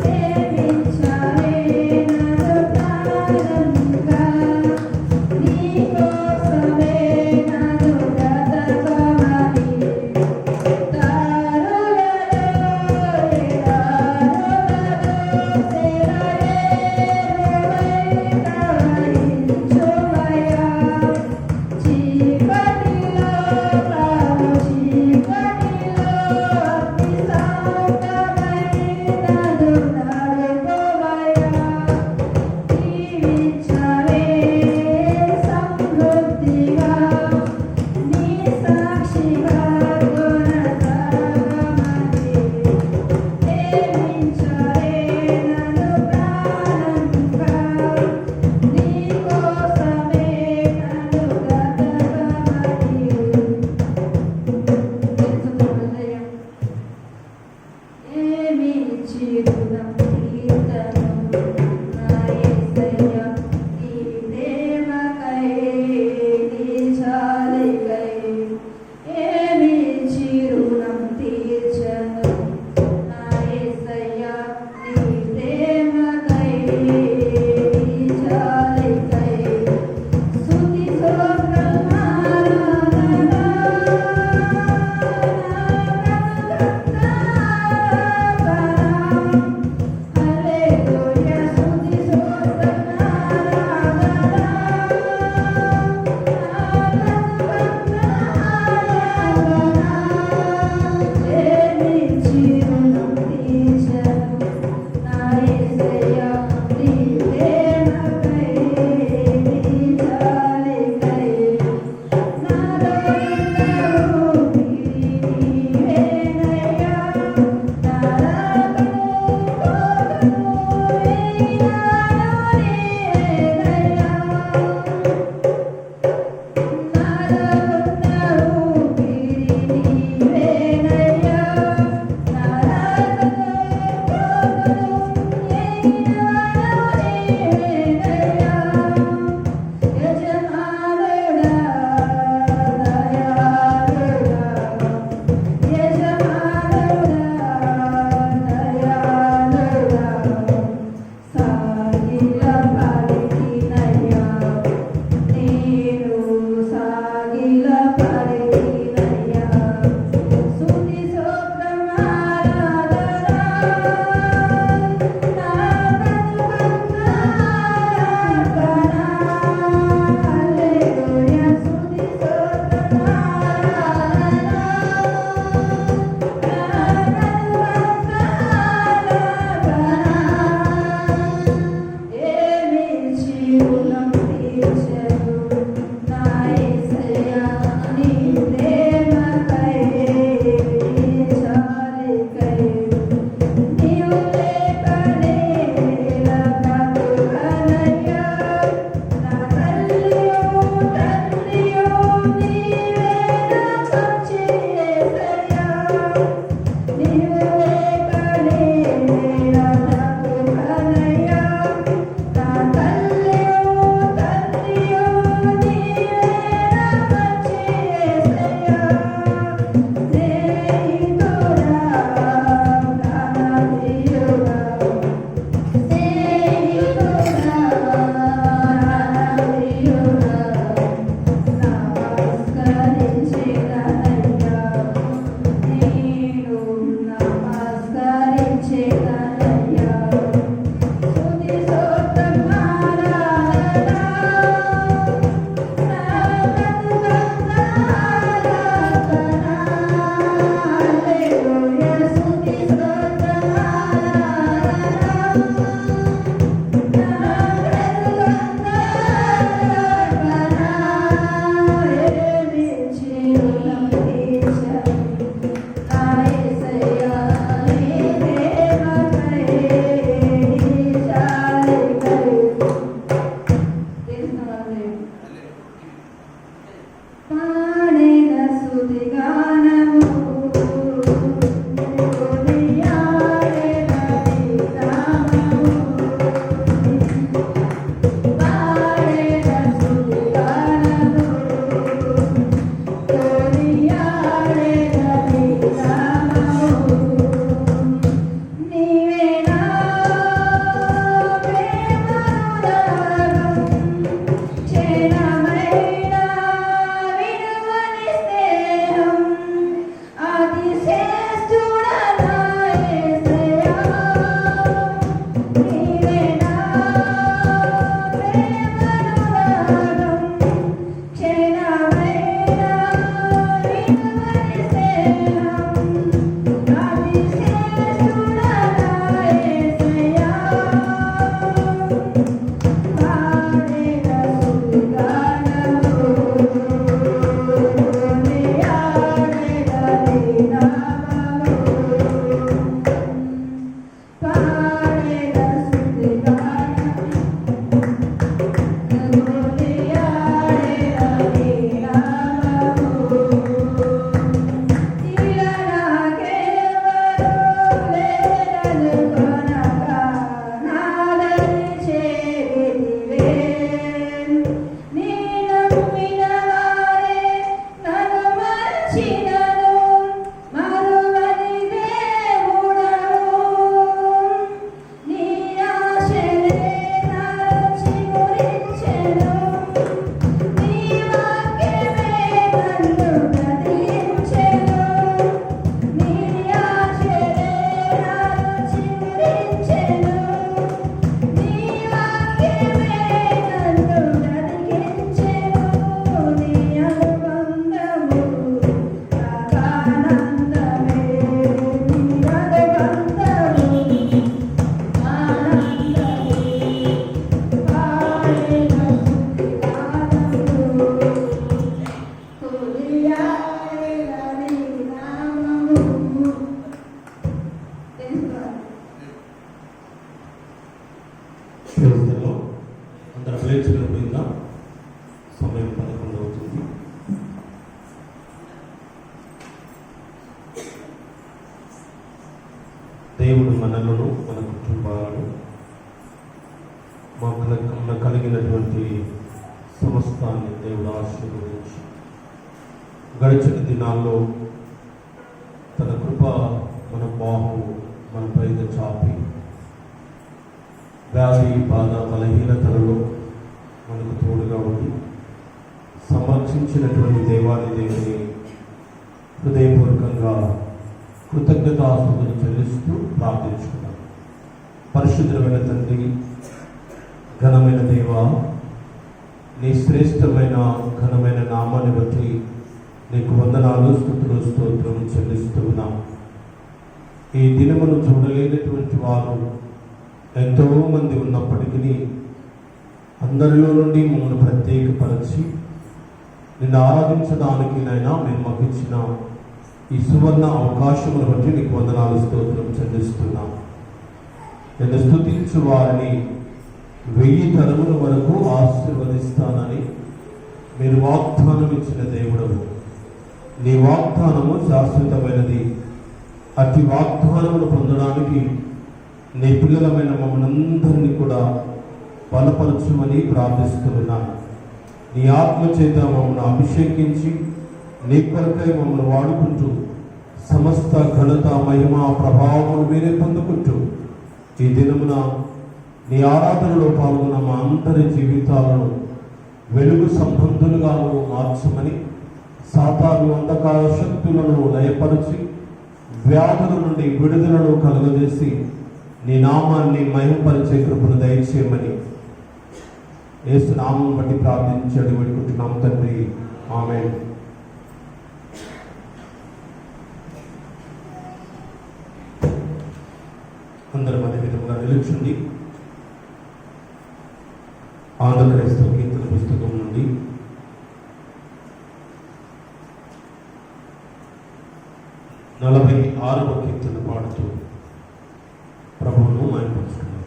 సేవించాలే నన్ను ప్రాణంగా సమయం 11 అవుతుంది. దేవుడు మనలను మన కుటుంబాలను మాకు కలిగినటువంటి సమస్తాన్ని దేవుడు ఆశీర్వదించి గడిచిన దినాల్లో తన కృప మన బాహు మన పైన చాపి వ్యాధి బాధ బలహీనతలలో మనకు తోడుగా ఉండి సంరక్షించినటువంటి దేవాది దేవుని హృదయపూర్వకంగా కృతజ్ఞతాస్తుతులు చెల్లిస్తూ ప్రార్థించుకున్నాం. పరిశుద్ధమైన తండ్రి, ఘనమైన దేవ, నీ శ్రేష్టమైన ఘనమైన నామాన్ని బట్టి నీకు వందనాలు, స్తుతులు, స్తోత్రం చెల్లిస్తున్నాం. ఈ దినమును చూడలేనటువంటి వారు ఎంతోమంది ఉన్నప్పటికీ అందరిలో నుండి మమ్మల్ని ప్రత్యేకపరిచి నిన్ను ఆరాధించడానికి నైనా మేము మాకు ఇచ్చిన ఈ సువర్ణ అవకాశమును బట్టి నీకు వందనాలు, స్తోత్రం చెల్లిస్తున్నాం. నేను స్తుతించు వారిని 1000 తరముల వరకు ఆశీర్వదిస్తానని మీరు వాగ్దానం ఇచ్చిన దేవుడవు. నీ వాగ్దానము శాశ్వతమైనది. అతి వాగ్దానమును పొందడానికి నీ పిల్లలమైన మమ్మల్ని అందరినీ కూడా బలపరచుమని ప్రార్థిస్తున్నాను. నీ ఆత్మ చేత మమ్మల్ని అభిషేకించి నీ కొరకై మమ్మల్ని వాడుకుంటూ సమస్త ఘనత, మహిమ, ప్రభావములు మీరే పొందుకుంటూ ఈ దినమున నీ ఆరాధనలో పాల్గొన్న మా అందరి జీవితాలను వెలుగు సంబంధులుగా మార్చమని, సాతాను అంధకార శక్తులను లయపరిచి వ్యాధుల నుండి విడుదలను కలుగజేసి నీ నామాన్ని మహిమపరిచే కృపను దయచేయమని యేసు నామం బట్టి ప్రార్థించి వేడుకుంటున్నాం తండ్రి. ఆమేన్. అందరూ అదే విధంగా నిలుచుండి ఆంధ్రప్రదేశ్ కీర్తన పుస్తకం నుండి 46వ కీర్తన పాడుతూ ప్రభువును మహిమపరుచుకున్నాం.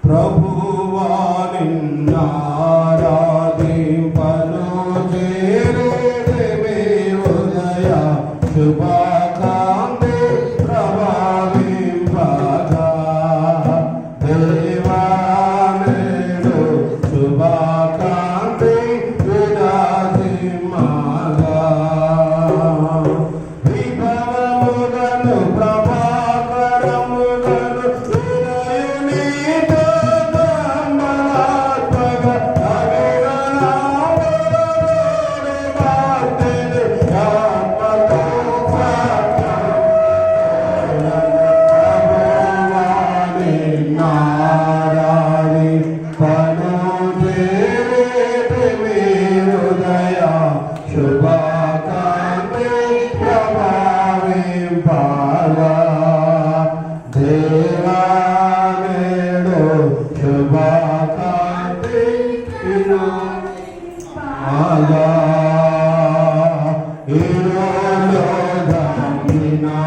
ప్రభువా నిన్నారాధించెదను, ఆగా ఏలో ధమినాలోని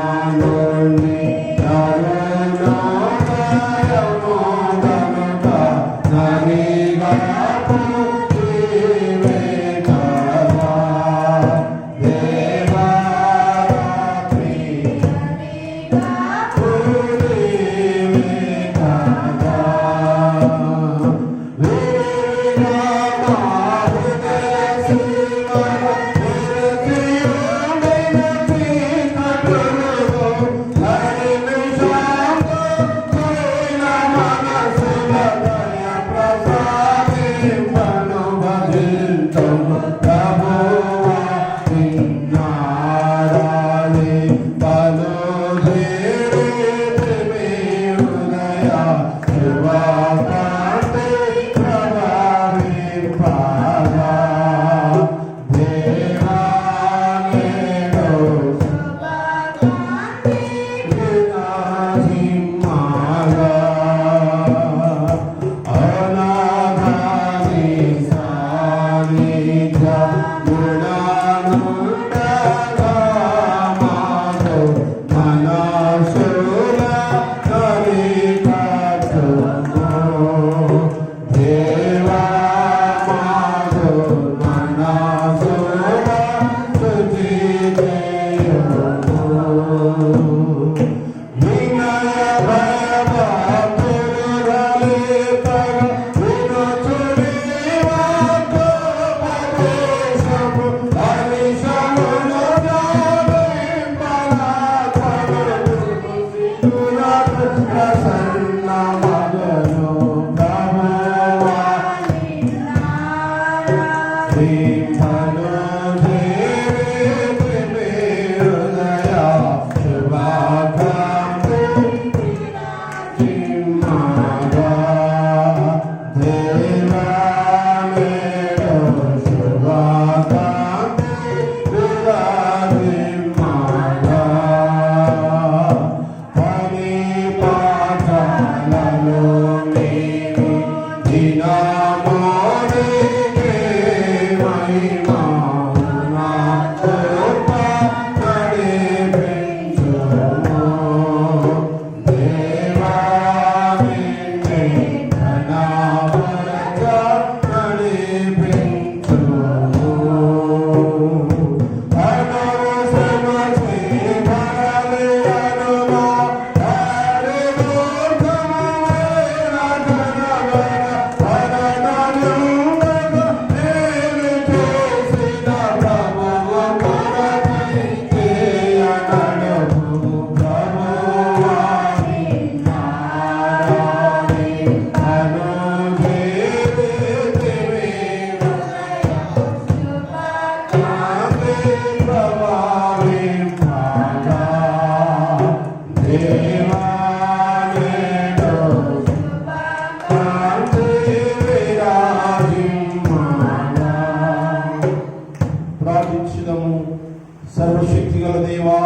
సర్వశక్తి గల దేవా,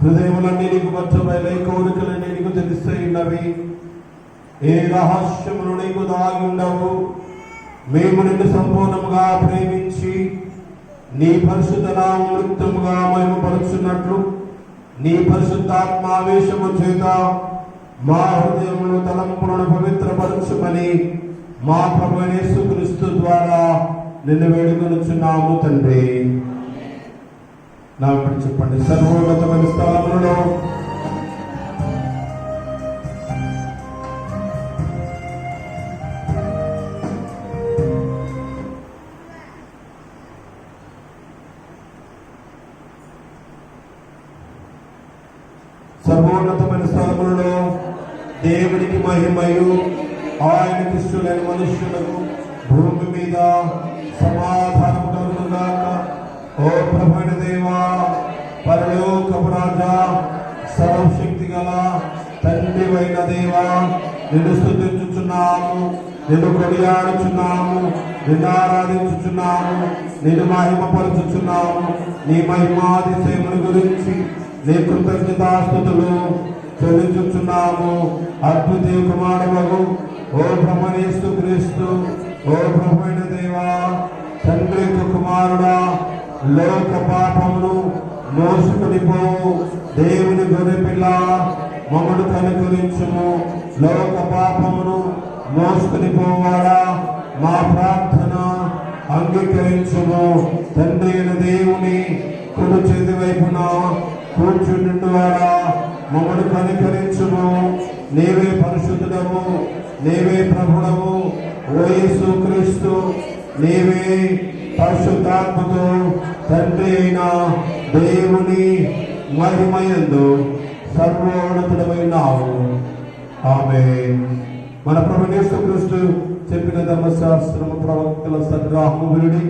హృదయములన్నీ నీకు మధ్యమై కోరికలన్నీ నీకు తెలిసినవి, ఏ రహస్యములు నీకు దాగి ఉండవు. మేము నిన్ను సంపూర్ణముగా ప్రేమించి నీ పరిశుద్ధ నామమును నిత్యముగా మహిమపరుచున్నట్లు నీ పరిశుద్ధాత్మావేశము చేత మా హృదయములను తలంపులను పవిత్రపరచుమని మా ప్రభువైన యేసుక్రీస్తు ద్వారా నిన్ను వేడుకొనుచున్నాము తండ్రి. నాకు చెప్పండి. సర్వోన్నతమైన స్థలములలో సర్వోన్నతమైన స్థలములలో దేవునికి మహిమయు ఆయనకి ఇష్టలైన మనుష్యులకు భూమి మీద సమాధానము కలుగునుగాక. ఓ ప్రభువైన దేవా, పరలోకపు రాజా, సర్వశక్తి గల తండ్రివైన దేవా, నిన్ను స్తుతించుచున్నాము, నిన్ను కొనియాడుచున్నాము, నిన్ను ఆరాధించుచున్నాము, నిన్ను మహిమపరచుచున్నాము. నీ మహిమాతిశయముల గురించి నీ కృతజ్ఞతాస్తుతులు చెల్లించుచున్నాము. అద్భుత కుమారుడు ఓ ప్రభువైన యేసుక్రీస్తు ఓ ప్రభువైన దేవా, తండ్రి కుమారుడా, లోక పాపమును మోసుకొని పోవు దేవుని గొర్రెపిల్ల, మమ్మను కనుకరించుము. లోక పాపమును మోసుకొని పోవాడా, మా ప్రార్థన అంగీకరించుము. తండ్రి అయిన దేవుని కుడి చేతి వైపున కూర్చుండువాడా, మమ్మను కనికరించుము. నీవే పరిశుద్ధుడవు, నీవే ప్రభుడవు. ఓ యేసు క్రీస్తు, నీవే పరిశుద్ధాత్మతో తండ్రి అయిన దేవుని మహిమయందు సర్వోన్నతుడమైనావు. ఆమేన్. మన ప్రభువు యేసు క్రీస్తు చెప్పిన ధర్మశాస్త్రము ప్రవక్తల సంగ్రహము వినుడి.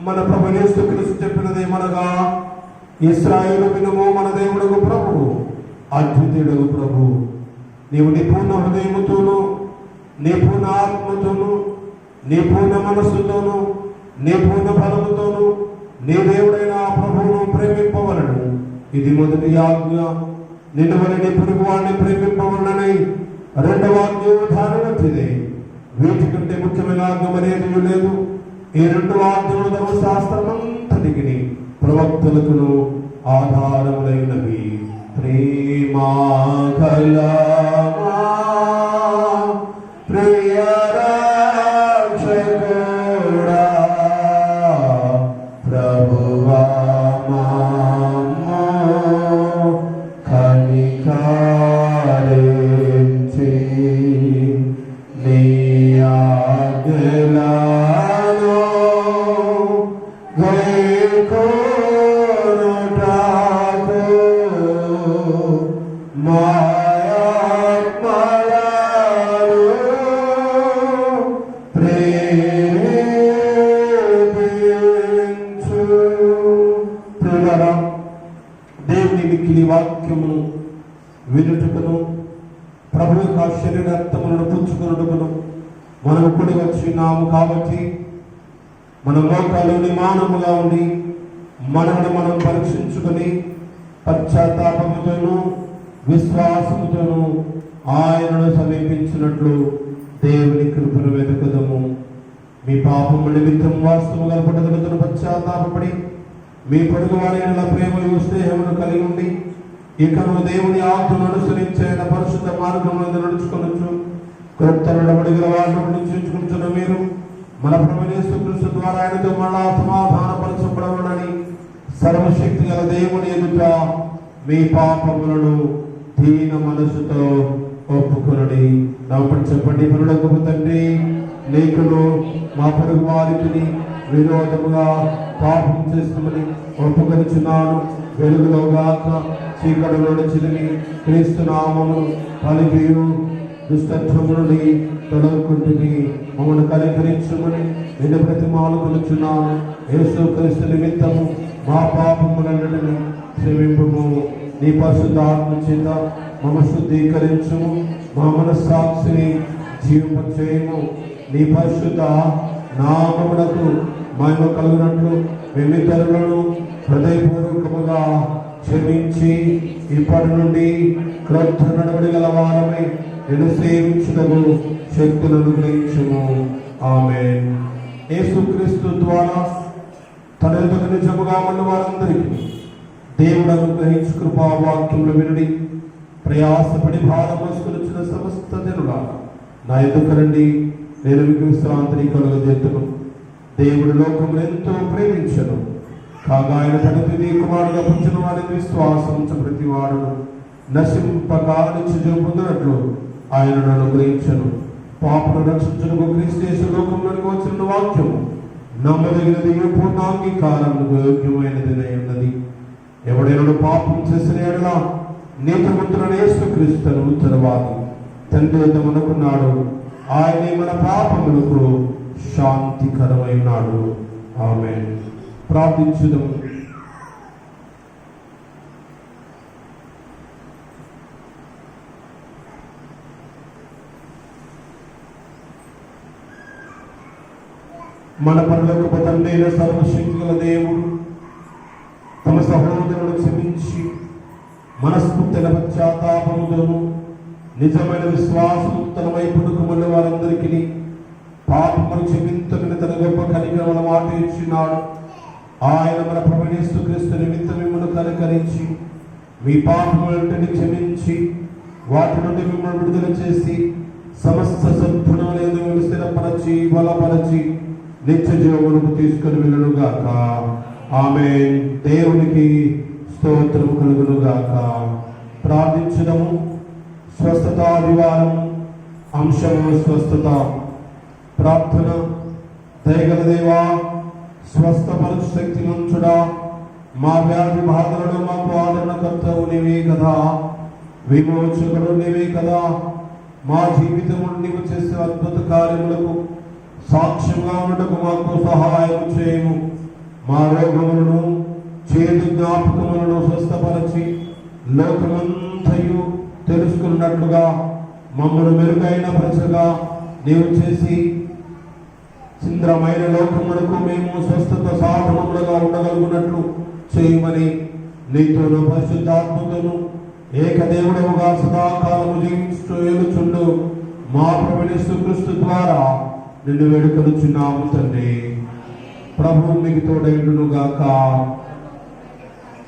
మన ప్రభువు యేసు క్రీస్తు చెప్పినదేమనగా, ఇశ్రాయేలు వినుము, మన దేవుడకు ప్రభువు, అద్వితీయుడకు ప్రభువు. నీవు నీ పూర్ణ హృదయముతోను, నీ పూర్ణ ఆత్మతోను, నీ పూర్ణ మనస్సుతోను, నీ పూర్ణ బలముతోను నీ దేవుడైన ప్రభువును ప్రేమింపవలను. ఇది మొదటి ఆజ్ఞ. నిన్ను వలె నీ పొరుగు వాడిని ప్రేమింపవలనని రెండవ ఆజ్ఞ ధారణిదే. వీటికంటే ముఖ్యమైన ఆజ్ఞ మరేది లేదు. ఈ రెండు ఆజ్ఞలు ధర్మశాస్త్రమంతటికి ప్రవక్తలకును ఆధారములైనవి. ప్రేమా కలమా ప్రియ రక్షకుడా, ప్రభువా మమ్ము కనికరించి నీ ఆజ్ఞలను గైకొనుటకు మా ఆత్మలను ప్రేరేపించు. ప్రియులారా, దేవుని మిక్కిలి వాక్యమును వినుటకును ప్రభు యొక్క శరీరార్థములను పుచ్చుకొనుటకును మనము కూడి వచ్చినాము. కాబట్టి మన మోకాలు నిమానముగా ఉండి మనల్ని మనం పరీక్షించుకొని పశ్చాత్తాపముతోనూ విశ్వాసముతోనూ ఆయనను సమీపించినట్లు దేవుని కృపను వెతుకుదము. మీ పాపము నిమిత్తం వాస్తవము గలపడదను పశ్చాత్తాపడి మీ పొరుగు వారైన ప్రేమయు స్నేహమును కలిగి ఉండి ఇకను దేవుని ఆజ్ఞను అనుసరించి ఆయన పరిశుద్ధ మార్గములను నడుచుకొనొచ్చు. క్రొత్త నడవడి గల వారిని నిశ్చయించుకుంటున్న మీరు మన ప్రభువు యేసు క్రీస్తు ద్వారా ఆయనతో మరలా సమాధానపరచబడవలెనని సర్వశక్తి గల దేవుని ఎదుట మీ పాపములను దీన మనసుతో ఒప్పుకొనడి. నవ్వుపడి చెప్పండి. పరులకు తండ్రి, నీకును మా పొరుగు వారికి విరోధముగా పాపం చేస్తామని ఒప్పుకొనుచున్నాను. వెలుగులో గాక చీకటిలో చిరిగి క్రీస్తు నామమును పలికియు దుష్టత్వము నుండి తొలగుకుంటుని మమ్మల్ని కనికరించుమని నిన్ను ప్రతిమాలుకొనుచున్నాను. యేసు క్రీస్తు నిమిత్తము మా పాపములన్నిటిని క్షమింపుము. నీ పరిశుద్ధాత్మ చేత మమ శుద్ధీకరించుము. మా మనస్సాక్షిని జీవింపచేయము. నీ పరిశుద్ధ నామమునకు మహిమ కలుగునట్లు మేమిద్దరులను హృదయపూర్వకముగా క్షమించి ఇప్పటి నుండి క్రొత్త నడవడి గల వారమై నిన్ను సేవించుటకు శక్తులను గ్రహించుము. ఆమేన్. యేసుక్రీస్తు ద్వారా తన ఎదుట నిజముగా ఉన్న వారందరికీ దేవుడు అనుగ్రహించు కృపా వాక్యములు వినుడి. ప్రయాసపడి భారం మోసుకొనిచ్చిన సమస్త జనులారా నా ఎదుట రండి, నేను మీకు విశ్రాంతిని కలుగజేతును. దేవుడు లోకమును ఎంతో ప్రేమించను కాగా ఆయన తన తుది కుమారుడుగా పుట్టిన వారిని విశ్వాసం ప్రతి వాడును నశింపక నిత్య పొందినట్లు ఆయనను అనుగ్రహించను. పాపను రక్షించుటకు క్రీస్తు యేసు లోకంలోనికి వచ్చిన వాక్యము నమ్మదగినది, పూర్ణాంగీకారముకు యోగ్యమైనది ఉన్నది. ఎవడైనా పాపం చేసిన ఎడల నీతిమంతుడైన యేసుక్రీస్తును ఉత్తరవాది తండ్రి వద్ద మనకున్నాడు. ఆయనే మన పాపములకు శాంతికరమై ఉన్నాడు. ఆమేన్. ప్రార్థించుదాం. మన పరలోకపు తండ్రి అయిన సర్వశక్తి గల దేవుడు తమ సహోదరులను క్షమించి మనస్ఫూర్తిన పశ్చాత్తాపముతోను నిజమైన విశ్వాసము తన వైపునకు మళ్ళీ వారందరికీ పాపములు క్షమించమని తన గొప్ప కనికరముల మాట ఇచ్చినాడు. ఆయన మన ప్రభువైన యేసుక్రీస్తు నిమిత్తం మిమ్మల్ని కనికరించి మీ పాపములన్నిటిని క్షమించి వాటి నుండి మిమ్మల్ని విడుదల చేసి సమస్త సద్గుణములందు మిమ్మల్ని స్థిరపరచి బలపరచి నిత్య జీవమునకు తీసుకొని వెళ్ళుగాక. ఆమేన్. దేవునికి స్తోత్రము కలుగునుగాక. ప్రార్థించుదాము. స్వస్థత దివారం అంశము స్వస్థత. ప్రార్థన. దయగల దేవా, స్వస్థపరచు శక్తిమంతుడా, మా వ్యాధి బాధలను మాకు ఆదరణకర్తవు నీవే కదా, విమోచకుడు నీవే కదా. మా జీవితము నీవు చేసే అద్భుత కార్యములకు సాక్ష్యంగా ఉండటకు మాకు సహాయం చేయము. మా రోగములను చేదు జ్ఞాపకములను స్వస్థపరచి లోకమంతయు తెలుసుకున్నట్లుగా మమ్మల్ని మెరుగైన ప్రజగా నీవు చేసి చింద్రమైన లోకములకు మేము స్వస్థత సాధనములుగా ఉండగలుగునట్లు చేయమని నీతోను పరిశుద్ధాత్మతోను ఏకదేవుడముగా సదాకాలము జీవిస్తూ ఏలుచుండు మా ప్రభువైన యేసుక్రీస్తు ద్వారా నిన్ను వేడుకొనుచున్నాము తండ్రి. ప్రభువు మీకు తోడైండునుగాక.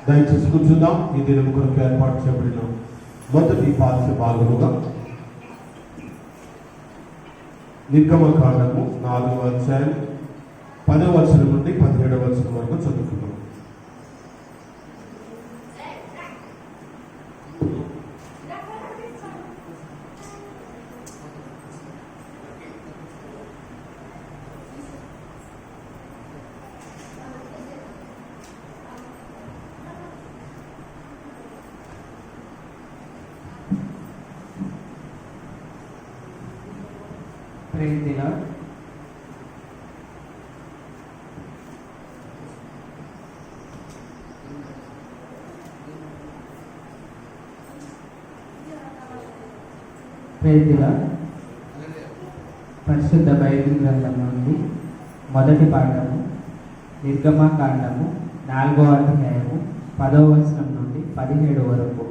దయచేసి కూర్చుందాం. ఈ దినం కొరకు ఏర్పాటు చేయబడిన మొదటి పాఠ్య భాగముగా నిర్గమకాండము 4వ అధ్యాయం 10వ వచనం నుండి 17వ వచనం వరకు చదువుకున్నాం. పరిశుద్ధ బైబిల్ గ్రంథం నుండి మొదటి పాఠము నిర్గమకాండము 4వ అధ్యాయము 10వ వచనం నుండి 17 వరకు.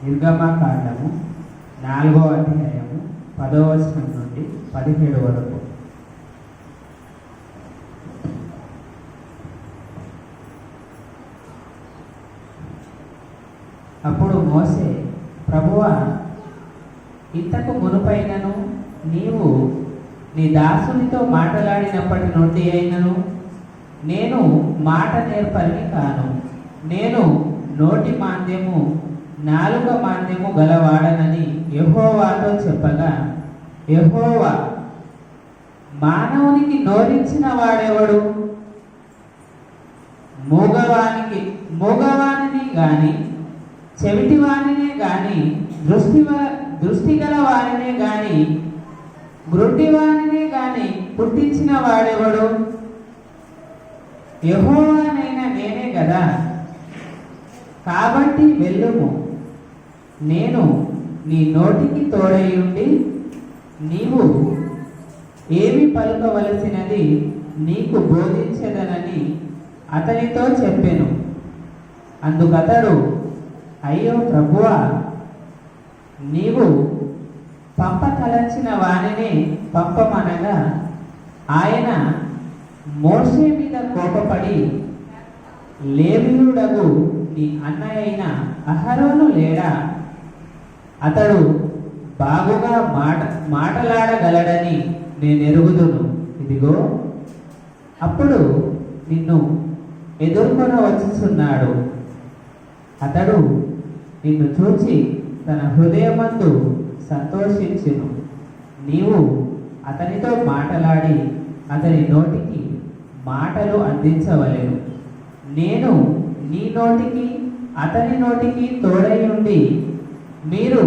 నిర్గమకాండము 4వ అధ్యాయము 10వ వచనం నుండి 17 వరకు. అప్పుడు మోసే, ప్రభువా, ఇంతకు మునుపైనను నీవు నీ దాసునితో మాట్లాడినప్పటి నుండి అయినను నేను మాట నేర్పరిని కాను. నేను నోటి మాంద్యము నాలుక మాంద్యము గలవాడనని యెహోవాతో చెప్పగా, యెహోవా, మానవునికి నోరిచ్చిన వాడెవడు? మూగవానిని గాని చెవిటివానినే గాని దృష్టి గల వారినే గాని గ్రుడ్డివానినే గాని పుట్టించిన వాడెవడు? యెహోవానైనా నేనే కదా. కాబట్టి వెళ్ళుము, నేను నీ నోటికి తోడై ఉండి నీవు ఏమి పలుకవలసినది నీకు బోధించదనని అతనితో చెప్పెను. అందుకతడు, అయ్యో ప్రభువా, నీవు పంపతలచిన వానిని పంపమనగా ఆయన మోషే మీద కోపపడి, లేవీయుడగు నీ అన్నయ్యైన అహరోను లేడా? అతడు బాగుగా మాటలాడగలడని నేనెరుగుదును. ఇదిగో, అప్పుడు నిన్ను ఎదుర్కొన వచ్చుచున్నాడు. అతడు నిన్ను చూచి తన హృదయమందు సంతోషించును. నీవు అతనితో మాటలాడి అతని నోటికి మాటలు అందించవలెను. నేను నీ నోటికి అతని నోటికి తోడై ఉండి మీరు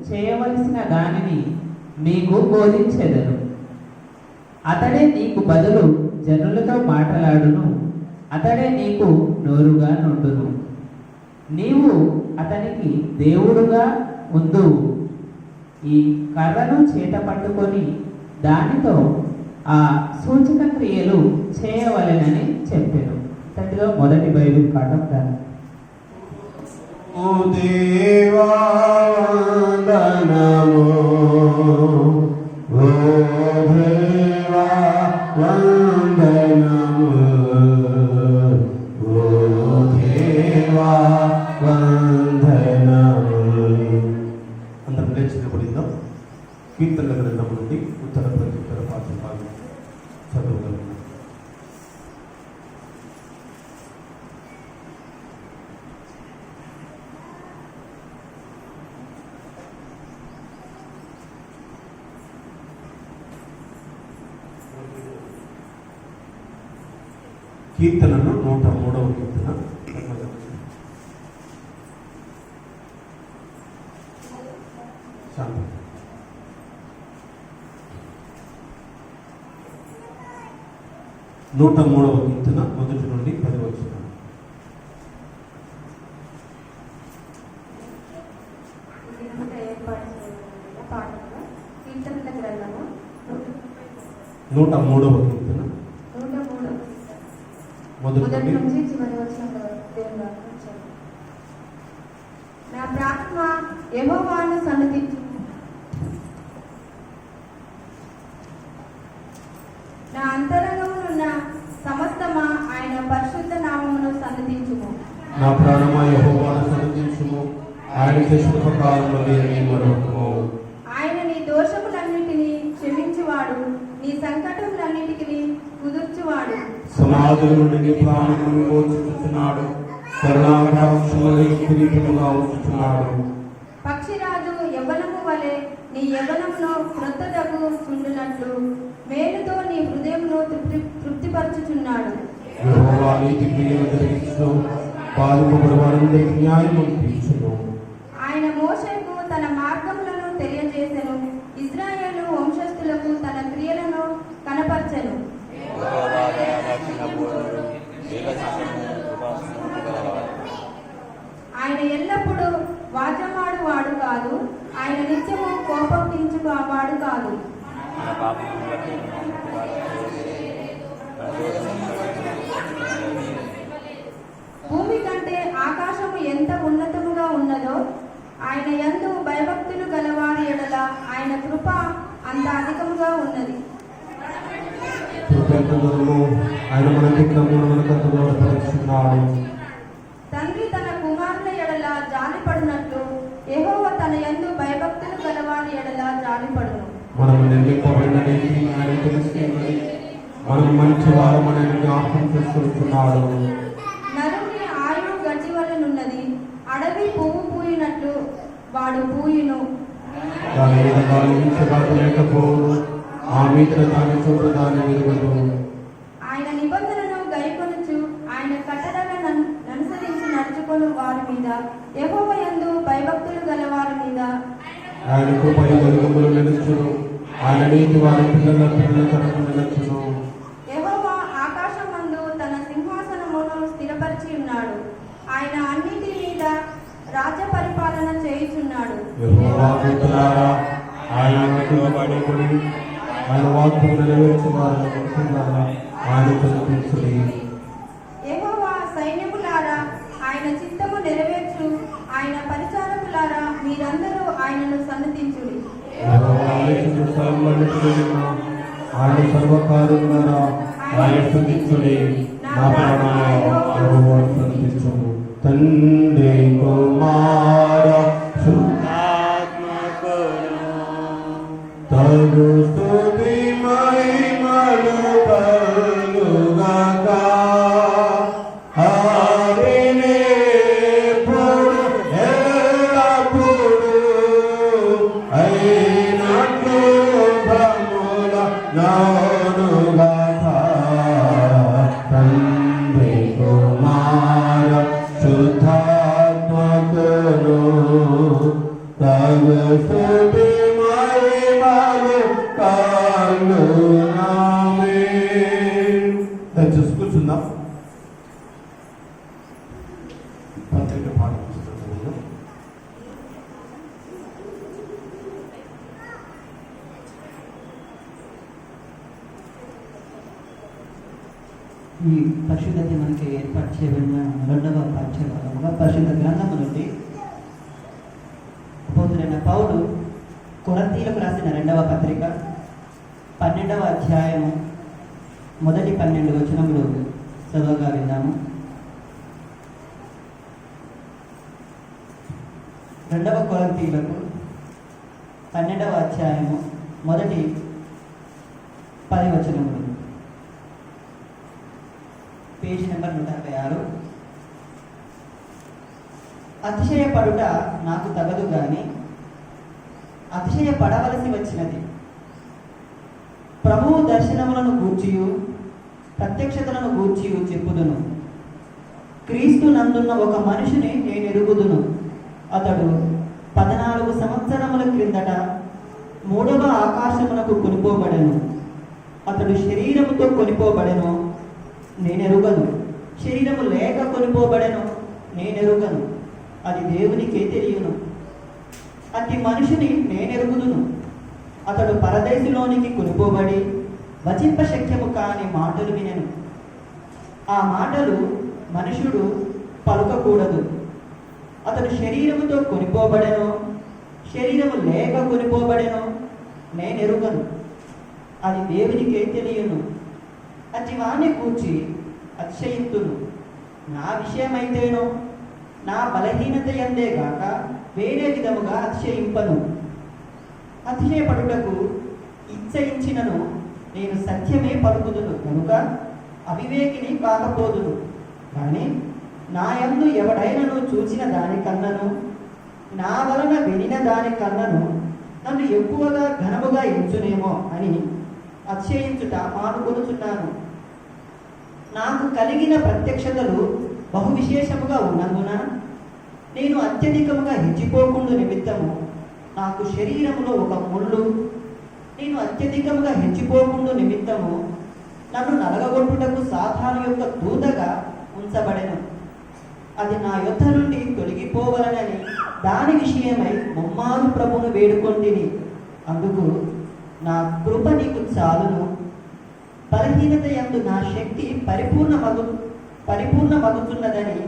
చేయవలసిన దానిని మీకు బోధించెదను. అతడే నీకు బదులు జనులతో మాట్లాడును. అతడే నీకు నోరుగా నుండును. నీవు అతనికి దేవుడుగా ఉండు. ఈ కర్రను చేత పట్టుకొని దానితో ఆ సూచక క్రియలు చేయవలెనని చెప్పాను. ఇంతటిలో మొదటి బైబిల్ పాఠం దాని. ఓ దేవా వందనము, ఓ దేవా వందనము, ఓ దేవా వందనము. అందరం లేచి నిలబడిద్దాం. కీర్తనల గ్రంథం నుండి ఉత్తర ప్రత్యుత్తర పాఠశాల చదువుగలను. కీర్తనను 103వ కీర్తన. శాంతి. 103వ కీర్తన మొదటి నుండి 10 వచనాలు. కీర్తనల గ్రంథము 103వ కీర్తన మొదటి మొదటి నుండి నుంచి చివరి వచనం దేవుని వాక్యం చదువు. నా ప్రాత్మ యెహోవాను సన్నిధించు, నా అంతరంగమునున్న సమస్తమా ఆయన పరిశుద్ధ నామమును సన్నిధించుము. నా ప్రాణమా యెహోవాను సన్నిధించుము, ఆయన చేసిన ఉపకారములు దేనిని మరొకము. ఆయన నీ దోషములన్నిటినీ క్షమించువాడు, నీ సంకటములన్నిటికీ కుదుర్చువాడు. సమాధుల నుండి నీ ప్రాణమును విమోచించుచున్నాడు, కరుణాకటాక్షములు కిరీటముగా ఉంచుచున్నాడు. పక్షిరాజు యవ్వనము వలె నీ యవ్వనమును క్రొత్తదగు చుండునట్లు మేలుతో నీ హృదయమును తృప్తిపరచుచున్నాడు. యెహోవా నీతి క్రియలు జరిగించును, బాధింపబడి వారందరికీ న్యాయము తీర్చును. ఆయన మోషేకు తన మార్గములను తెలియజేసెను, ఇశ్రాయేలు వంశస్థులకు తన క్రియలను కనపరచెను. ఆయన ఎల్లప్పుడూ వాచమాడువాడు కాదు, ఆయన నిత్యము కోపగించువాడు కాదు. భూమి కంటే ఆకాశము ఎంత ఉన్నతముగా ఉన్నదో ఆయన యందు భయభక్తులు గలవారి ఎడల ఆయన కృప అంత అధికముగా ఉన్నది. ఆయన మన కిందమును మనకంత పరీక్షిస్తున్నాడు. తండ్రి తన కుమారుల ఎడల జాలిపడినట్లు యెహోవా తన యందు భయభక్తులు గలవారి ఎడల జాలిపడును. మనము నిర్మింపబడిన నీతి ఆయన తెలుసుకుని మనం మంచి వారమని జ్ఞాపకం చేసుకుంటున్నాడు. నరుని ఆయువు గడ్డి వలెనున్నది, అడవి పువ్వు పూయినట్లు వాడు పూయును. దాని మీద దాని లేకపోవు, ఆ మీద దాని చోట దాని విలువదు. ఆయన నిబంధనను గైకొనుచు ఆయన కట్టడలను అనుసరించి నడుచుకొని వారి మీద, యెహోవా యందు భయభక్తులు గల వారి మీద ఆయన కృపై వెలుగులు నిలుచును, ఆయన నీతి వారి పిల్లల తరపు నిలుచును. యెహోవా ఆకాశమందు తన సింహాసనమును స్థిరపరిచి ఉన్నాడు, ఆయన అన్నిటి మీద రాజ్య పరిపాలన చేయుచున్నాడు. యెహోవా పుత్రులారా, ఆయన పడుకుని ఆయన వాక్యము నెరవేర్చు వారు ఆయన కనిపించుడి. యెహోవా సైన్యములారా, ఆయన చిత్తము నెరవేర్చు ఆయన పరిచారకులారా, మీరందరూ ఆయనను సన్నతించుడి. ఆయన సర్వకారులారా, ఆయన స్తుతించుడి. నా ప్రాణమా యెహోవాను స్తుతించుము. తండ్రి కుమార తగు స్తుతి మహిమలు కలుగాక. హరిని ఎప్పుడు ఎల్లప్పుడు అయినట్లు భ్రముల నోనుగాక. తండ్రి కుమార శుద్ధాత్మకును తగు స్తుతి చూసుకుంటున్నాం. పత్రిక పాఠపుస్తకంలో ఈ పరిశుద్ధత మనకి ఏర్పాటు చేయబడిన రెండవ పాఠ్యభాగంగా పరిశుద్ధ గ్రంథము నుండి అపోస్తులైన పౌలు కొరింథీయులకు రాసిన రెండవ పత్రిక 12వ అధ్యాయము మొదటి 12 వచనములు చదవగా విన్నాము. 2వ కొరింథీయులకు 12వ అధ్యాయము మొదటి 10 వచనములు, పేజీ నెంబర్ 166. అతిశయపడుట నాకు తగదు గాని అతిశయపడవలసి వచ్చినది. ప్రభువు దర్శనములను గూర్చియు ప్రత్యక్షతలను గూర్చియు చెప్పుదును. క్రీస్తు నందున్న ఒక మనిషిని నేను ఎరుగుదును. అతడు 14 సంవత్సరముల క్రిందట 3వ ఆకాశమునకు కొనిపోబడెను. అతడు శరీరముతో కొనిపోబడెను, నేనెరుగను. శరీరము లేక కొనిపోబడెను, నేనెరుగను. అది దేవునికే తెలియను. అతి మనిషిని నేనెరుగుదును. అతడు పరదేశులోనికి కొనిపోబడి వచింపశక్యము కాని మాటలు వినెను. ఆ మాటలు మనుషుడు పలుకకూడదు. అతడు శరీరముతో కొనిపోబడెను, శరీరము లేక కొనిపోబడెను, నేనెరుగను. అది దేవునికే తెలియను. అతి వాణ్ణి కూర్చి అతిశయింతును. నా విషయమైతేనో నా బలహీనత యందే గాక వేరే విధముగా అతిశయింపను. అతిశయపడుటకు ఇచ్చయించినను నేను సత్యమే పలుకుదును కనుక అవివేకిని కాకపోదును. కానీ నా యందు ఎవడైనను చూచిన దానికన్నను నా వలన వినిన దానికన్నను నన్ను ఎక్కువగా ఘనముగా ఎంచునేమో అని అతిశయించుట మానుకొనుచున్నాను. నాకు కలిగిన ప్రత్యక్షతలు బహు విశేషముగా ఉన్నందున నేను అత్యధికముగా హెచ్చిపోకుండా నిమిత్తము నాకు శరీరములో ఒక ముళ్ళు, నేను అత్యధికముగా హెచ్చిపోకుండా నిమిత్తము నన్ను నలగగొట్టుటకు సాతాను యొక్క దూతగా ఉంచబడెను. అది నా యొద్ద నుండి తొలగిపోవలనని దాని విషయమై ముమ్మారు ప్రభువును వేడుకొంటిని. అందుకు నా కృప నీకు చాలును, బలహీనత యందు నా శక్తి పరిపూర్ణమగుతున్నదని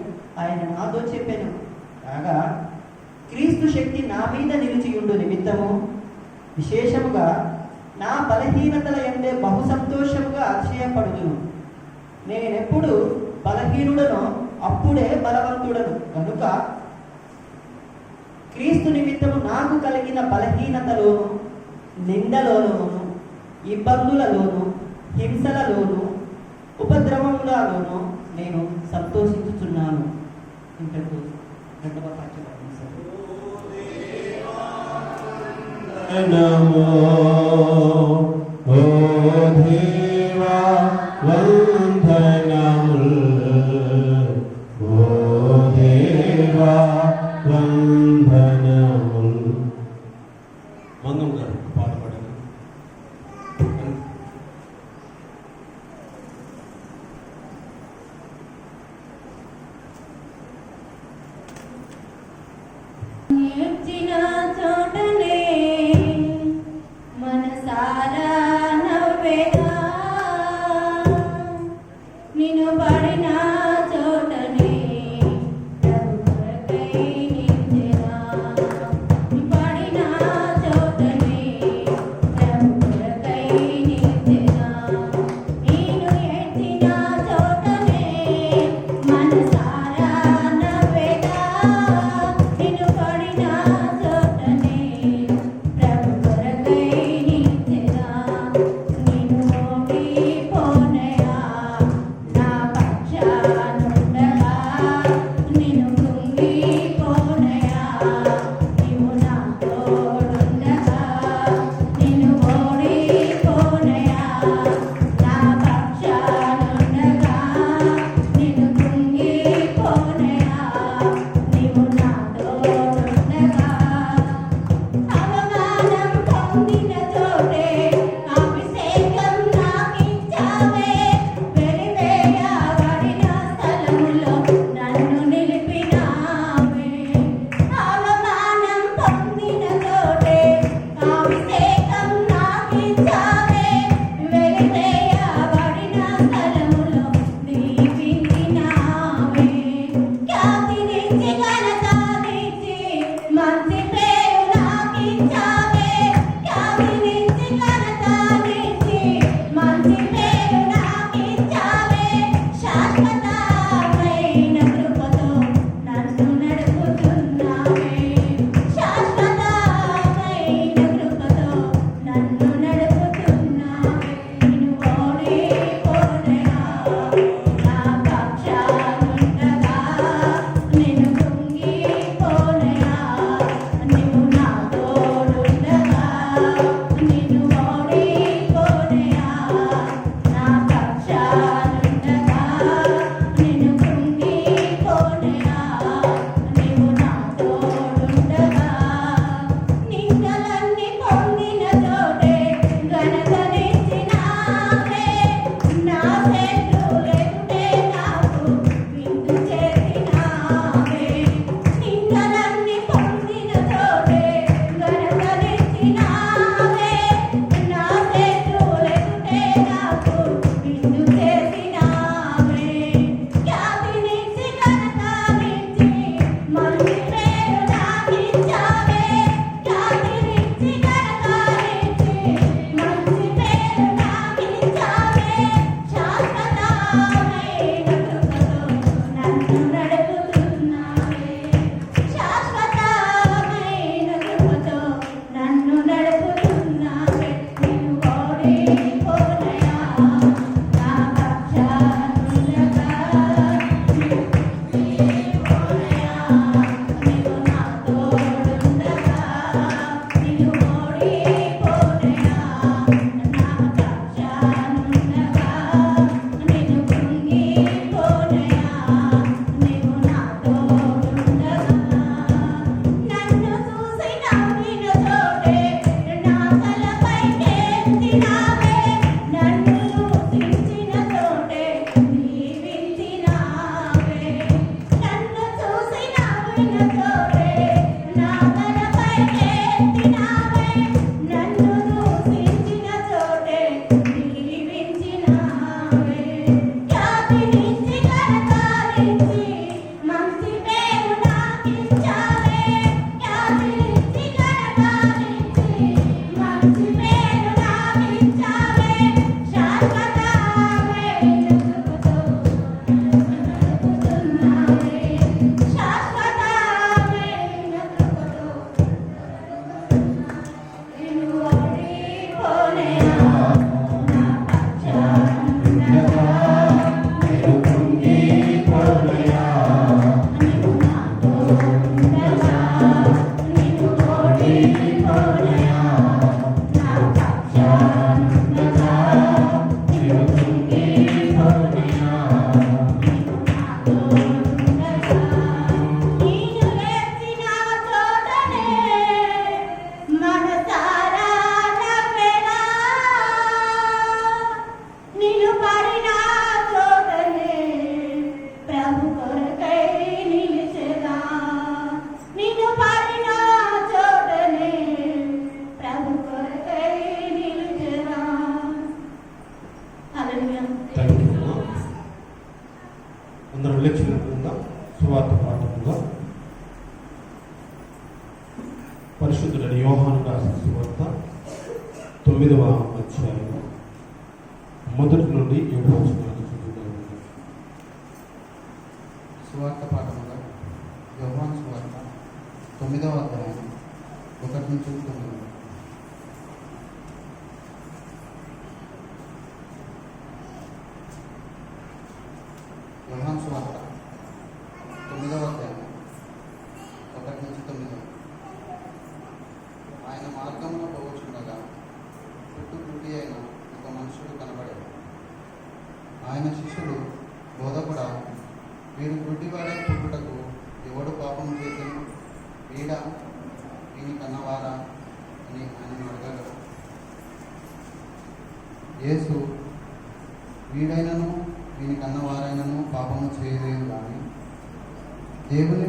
ఆయన నాతో చెప్పెను. కాగా క్రీస్తు శక్తి నా మీద నిలిచియుండు నిమిత్తము విశేషముగా నా బలహీనతల యందే బహు సంతోషముగా అతిశయపడుదును. నేనెప్పుడు బలహీనుడనో అప్పుడే బలవంతుడను కనుక క్రీస్తు నిమిత్తము నాకు కలిగిన బలహీనతలోను, నిందలోను, ఇబ్బందులలోను, హింసలలోను, ఉపద్రవములలోను నేను సంతోషించుచున్నాను. ఇంతకు 2వ పాఠ్యం నమో ఓ దేవా వందనములు, ఓ దేవా వందనములు. మంగం గారు పాట పాడారు. నేర్చిన చోటనే మనసారా నవ్వేదా, నిన్ను పడిన చోటనే ప్రభువుకై నిందెదా. పడిన చోటనే ప్రభువుకై నిందెదా. నేను ఎత్తిన చోటనే మనసారా నవ్వేదా, నిన్ను పడిన హల్లెలూయా. థ్యాంక్ యూ అమ్మా. అందరం లేచినట్లుగా సువార్త పాఠంగా పరిశుద్ధుడైన యోహాను రాసిన సువార్త 9వ అధ్యాయం మొదటి నుండి 7వ వచనాలకు చదువుతాము. సువార్త పాఠముగా యోహాను సువార్త 9వ అధ్యాయం 1 నుంచి 9. యోహాను సువార్త 9వ అధ్యాయం 1 నుంచి 9. ఆయన మార్గంలో పోవచ్చుండగా పుట్టి అయిన ఒక మనుషుడు కనబడాడు. ఆయన శిష్యులు, బోధకుడా, వీరు గుడ్డివాడే పుట్టుటకు ఎవడు పాపం చేసిన వీడా వీని కన్నవారా అని ఆయన అడగలరు. యేసు, వీడైనను వీని కన్నవారైనను పాపము చేయలేదు కానీ దేవుని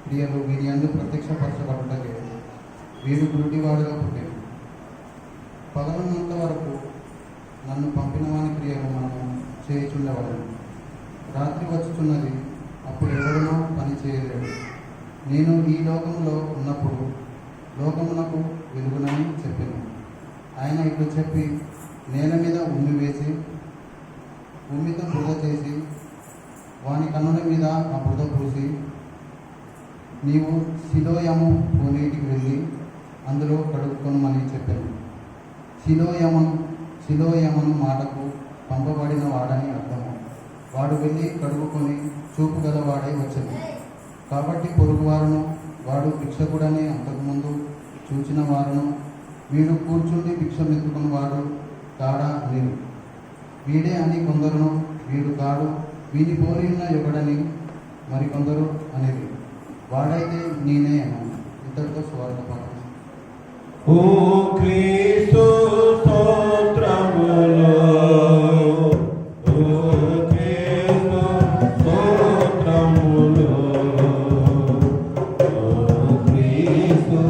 క్రియలు వీరి యందు ప్రత్యక్షపరచబడుటకే వీడు గుడ్డివాడుగా పుట్టాడు. పగలున్నంత వరకు నన్ను పంపిన వాని క్రియలు మనము చేయుచుండవలను. రాత్రి వచ్చుచున్నది, అప్పుడు ఎవడనో పని చేయలేడు. నేను ఈ లోకంలో ఉన్నప్పుడు లోకమునకు వెలుగునని చెప్పాను. ఆయన ఇట్లు చెప్పి నేల మీద ఉమ్మి వేసి ఉమ్మితో బురద చేసి వాని కన్నుల మీద ఆ బురద పూసి, నీవు సిలోయము కోనేటికి వెళ్ళి అందులో కడుక్కొనమని చెప్పాను. సిలోయమను మాటకు పంపబడిన వాడని అర్థము. వాడు వెళ్ళి కడుగుకొని చూపు గలవాడై వచ్చాడు. కాబట్టి పొరుగువారును వాడు భిక్షకుడని అంతకుముందు చూచిన వారును వీడు కూర్చుండి భిక్షమెత్తుకున్న వాడు కాడా అని, వీడే అని కొందరును, వీడు కాడు, వీని పోలి ఉన్న యొకడని మరికొందరు అనేది. వాడైతే నేనే అన్నాను. ఇంతటితో సువార్త పాఠం. ఓ క్రీస్తు స్తోత్రములు, ఓ క్రీస్తు స్తోత్రములు, ఓ క్రీస్తు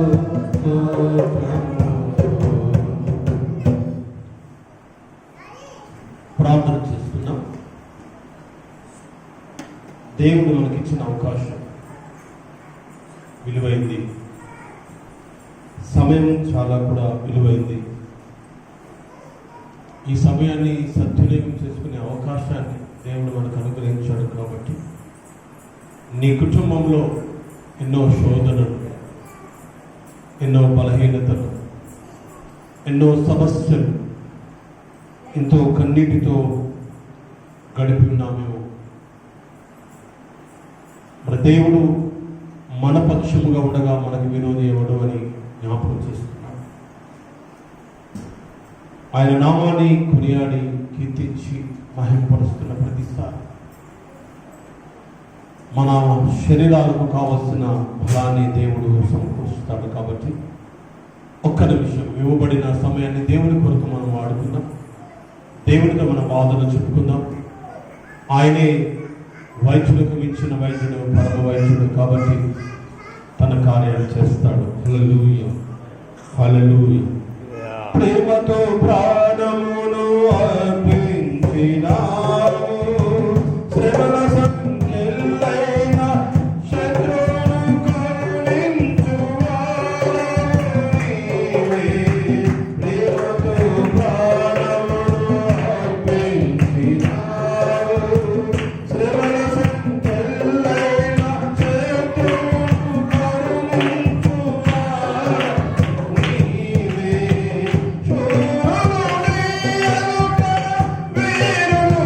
స్తోత్రములు. ప్రార్థన చేస్తున్నాం. దేవుడు మనకిచ్చిన అవకాశం విలువైంది, సమయం చాలా కూడా విలువైంది. ఈ సమయాన్ని సద్వినియోగం చేసుకునే అవకాశాన్ని దేవుడు మనకు అనుగ్రహించాడు. కాబట్టి నీ కుటుంబంలో ఎన్నో శోధనలు, ఎన్నో బలహీనతలు, ఎన్నో సమస్యలు, ఎంతో కన్నీటితో గడిపి ఉన్నామేమో. మన దేవుడు మన పక్షముగా ఉండగా మనకు విరోధి ఎవడు అని జ్ఞాపకం చేస్తున్నాడు. ఆయన నామాన్ని కొనియాడి కీర్తించి మహింపరుస్తున్న ప్రతిసారి మన శరీరాలకు కావలసిన బలాన్ని దేవుడు సమకూరుస్తాడు. కాబట్టి ఒక్క నిమిషం ఇవ్వబడిన సమయాన్ని దేవుని కొరకు మనం వాడుకుందాం. దేవునితో మన బాధలు చెప్పుకుందాం. ఆయనే వైద్యులకు మించిన వైద్యుడు, పరమ వైద్యుడు. కాబట్టి తన కార్యాలు చేస్తాడు. హల్లెలూయా, హల్లెలూయా. ప్రేమతో ప్రాణమును అర్పించినావు, శ్రమల సంఖ్యలైన శత్రువును కరుణించువాడు నీవే. ప్రేమతో ప్రాణమును అర్పించినావు, శ్రమల సంఖ్యలైన శత్రువును కరుణించువాడు నీవే. శూరుని ఎదుట వీరుడు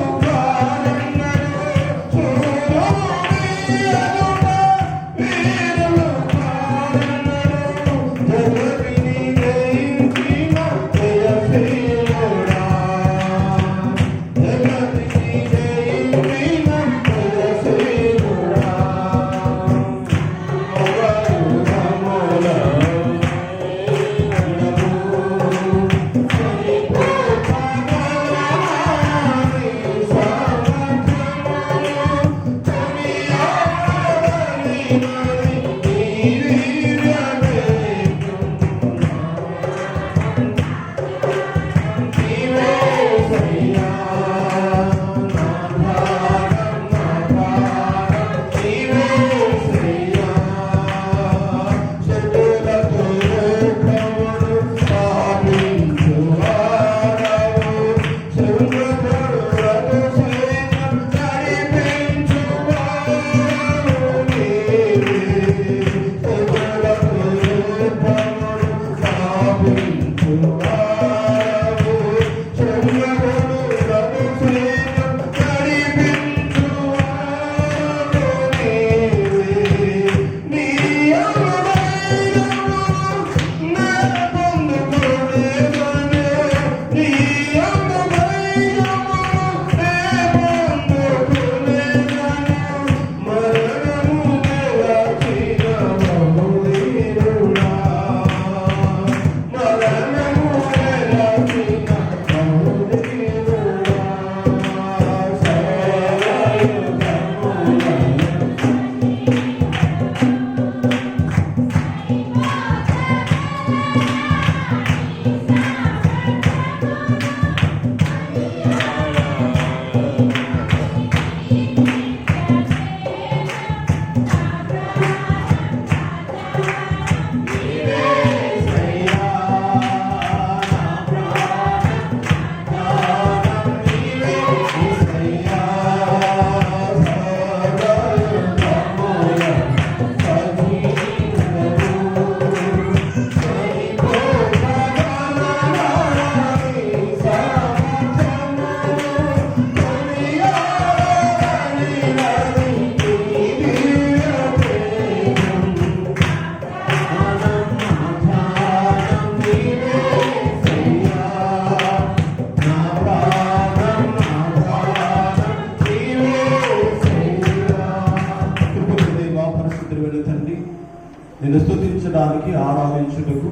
చేయడానికి, ఆరాధించుటకు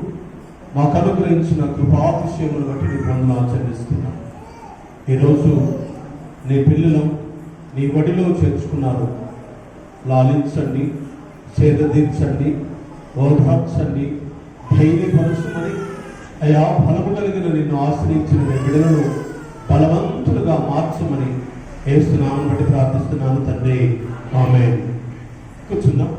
మాకు అనుగ్రహించిన కృపాతిశయమును బట్టి నీ వందనాలు చెల్లిస్తున్నాను. ఈరోజు నీ పిల్లలు నీ ఒడిలో చేర్చుకున్నారు. లాలించండి, సేద తీర్చండి, ఓదార్చండి, ధైర్యపరచుమని అయా బలము కలిగిన నిన్ను ఆశ్రయించిన నీ బిడ్డలను బలవంతులుగా మార్చమని యేసునామమును బట్టి ప్రార్థిస్తున్నాను తండ్రి. ఆమేన్. కూర్చుందాం.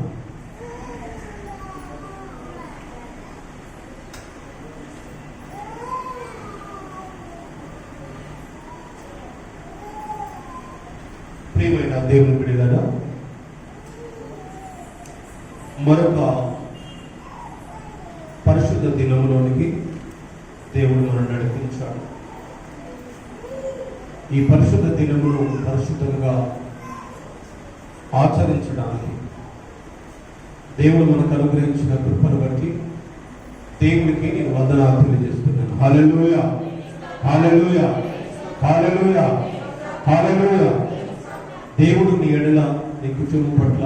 ప్రియమైన దేవుని బిడ్డలారా, మరొక పరిశుద్ధ దినములోనికి దేవుడు మనం నడిపించాడు. ఈ పరిశుద్ధ దినమును పరిశుద్ధంగా ఆచరించడానికి దేవుడు మనకు అనుగ్రహించిన కృపను బట్టి దేవునికి నేను వందనాలు తెలియజేస్తున్నాను. హల్లెలూయా, హల్లెలూయా, హల్లెలూయా, హల్లెలూయా. దేవుడు నీ ఎడల, నీ కుటుంబం పట్ల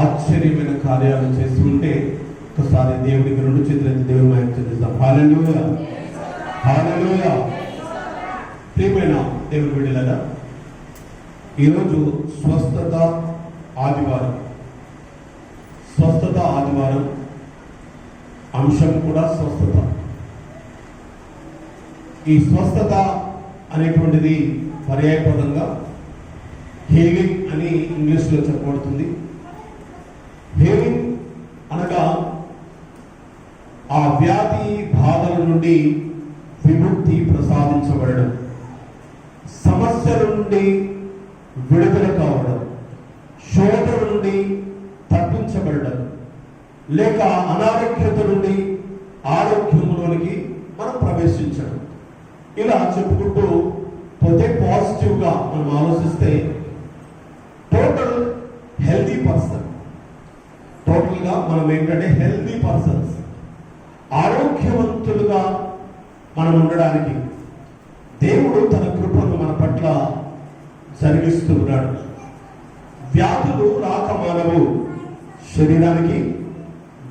ఆశ్చర్యమైన కార్యాలు చేస్తుంటే ఒకసారి దేవుడికి రెండు చేతులైతే దేవుని మాయం చెల్లిస్తాం. హల్లెలూయా, హల్లెలూయా. ప్రియమైన దేవుని బిడ్డలారా, ఈరోజు స్వస్థత ఆదివారం. స్వస్థత ఆదివారం అంశం కూడా స్వస్థత. ఈ స్వస్థత అనేటువంటిది పర్యాయపదంగా హీలింగ్ అని ఇంగ్లీష్లో చెప్పబడుతుంది. హీలింగ్ అనగా ఆ వ్యాధి బాధల నుండి విముక్తి ప్రసాదించబడడం, సమస్యల నుండి విడుదల కావడం, శోధన నుండి తప్పించబడడం, లేక అనారోగ్యత నుండి ఆరోగ్యంలోనికి మనం ప్రవేశించడం. ఇలా చెప్పుకుంటూ పోతే పాజిటివ్గా మనం ఆలోచిస్తే టోటల్ హెల్తీ పర్సన్. టోటల్గా మనం ఏంటంటే హెల్తీ పర్సన్స్, ఆరోగ్యవంతులుగా మనం ఉండడానికి దేవుడు తన కృపను మన పట్ల జరిగిస్తూ ఉన్నాడు. వ్యాధులు రాకమానవు, శరీరానికి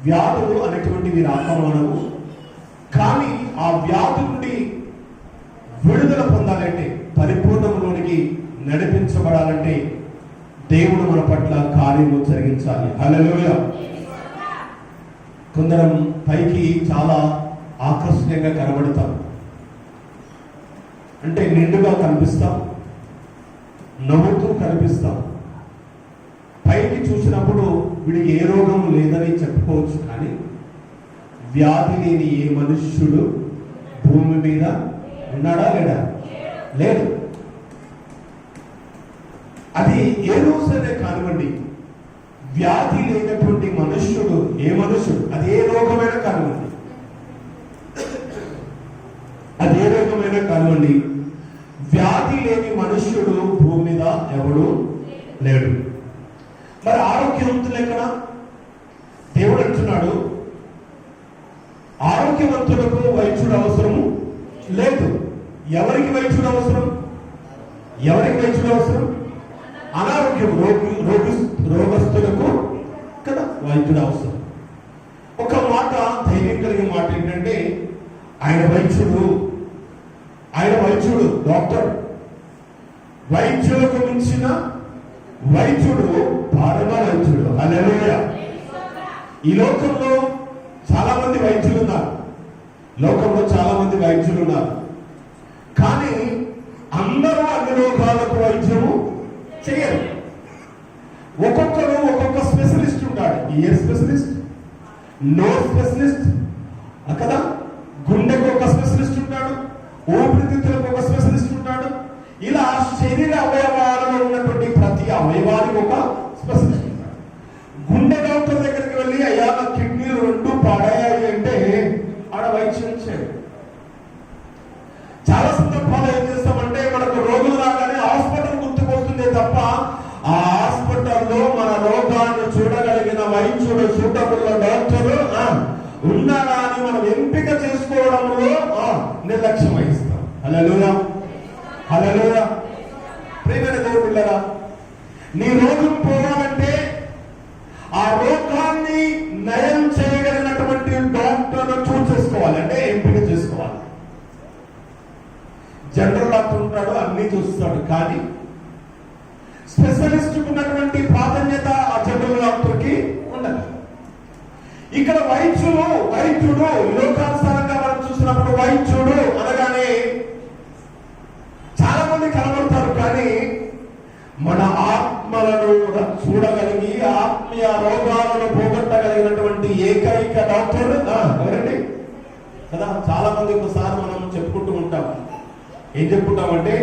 వ్యాధులు అనేటువంటివి రాకమానవు. కానీ ఆ వ్యాధి నుండి విడుదల పొందాలంటే, పరిపూర్ణంలోనికి నడిపించబడాలంటే దేవుడు మన పట్ల కార్యము జరిగించాలి. హల్లెలూయా. కొందరం పైకి చాలా ఆకర్షణీయంగా కనబడతాం, అంటే నిండుగా కనిపిస్తాం, నవ్వుతూ కనిపిస్తాం. పైకి చూసినప్పుడు వీడికి ఏ రోగం లేదని చెప్పుకోవచ్చు, కానీ వ్యాధి లేని ఏ మనుష్యుడు భూమి మీద ఉన్నాడా? లేడా? లేదు. అది ఏ రోజైనా కానివ్వండి, వ్యాధి లేనటువంటి మనుష్యుడు, ఏ మనుష్యుడు, అది ఏ రోగమైనా కానివ్వండి, అది ఏ రోగమైనా కానివ్వండి, వ్యాధి లేని మనుష్యుడు భూమి మీద ఎవడు లేడు. మరి ఆరోగ్యవంతులు ఎక్కడ? దేవుడు అంటున్నాడు, ఆరోగ్యవంతులకు వైద్యుడు అవసరము లేదు. ఎవరికి వైద్యుడు అవసరం? ఎవరికి వైద్యుడు అవసరం? అనారోగ్యం రోగస్తులకు కదా వైద్యుడు అవసరం. ఒక మాట, ధైర్యం కలిగిన మాట ఏంటంటే, ఆయన వైద్యుడు, డాక్టర్. వైద్యులకు మించిన వైద్యుడు పరమ వైద్యుడు. హల్లెలూయా. ఈ లోకంలో చాలా మంది వైద్యులు ఉన్నారు, కానీ అందరూ అన్ని రోగాలకు వైద్యము చేయరు. ఒక్కొక్కరు ఒక్కొక్క స్పెషలిస్ట్ ఉంటాడు. ఇయర్ స్పెషలిస్ట్, నోస్ స్పెషలిస్ట్ కదా, గుండెకు ఒక స్పెషలిస్ట్ ఉంటాడు, ఊపిరితిత్తులకు ఒక స్పెషలిస్ట్ ఉంటాడు. ఇలా శరీర అవయవాలలో ఉన్నటువంటి ప్రతి అవయవానికి ఒక స్పెషలిస్ట్ ఉంటాడు. గుండె డాక్టర్ దగ్గరికి వెళ్ళి, అయ్యా నా కిడ్నీలు 2 పాడయ్యాయి అంటే ఆడ వైద్యం చేయడు. చాలా సందర్భాలు ఏం చేస్తామంటే, మనకు రోగులు రాగానే హాస్పిటల్ గుర్తుకొస్తుంది తప్ప ఆ హాస్పిటల్లో మన రోగాన్ని చూడగలిగిన వైద్యుడు, సూటబుల్ డాక్టరు ఉన్నారా అని మనం ఎంపిక చేసుకోవడంలో నిర్లక్ష్యం వహిస్తాం. హల్లెలూయా, హల్లెలూయా. ప్రియమైన దేవుని బిడ్డలారా, నీ రోగం పోవాలంటే, ఆ రోగాన్ని నయం చేయగలిగిన అన్ని చూస్తాడు, కానీ స్పెషలిస్ట్ ఉన్నటువంటి ప్రాధాన్యత ఆ జనరల్ డాక్టర్కి ఉండదు. ఇక్కడ వైద్యుడు లోకానుసారంగా మనం చూసినప్పుడు వైద్యుడు అనగానే చాలా మంది కనబడతారు, కానీ మన ఆత్మలను చూడగలిగి ఆత్మీయ రోగాలను పోగొట్టగలిగినటువంటి ఏకైక డాక్టర్ ఎవరండి కదా. చాలా మంది ఒకసారి మనం చెప్పుకుంటూ ఉంటాం. ఏం చెప్పుకుంటామంటే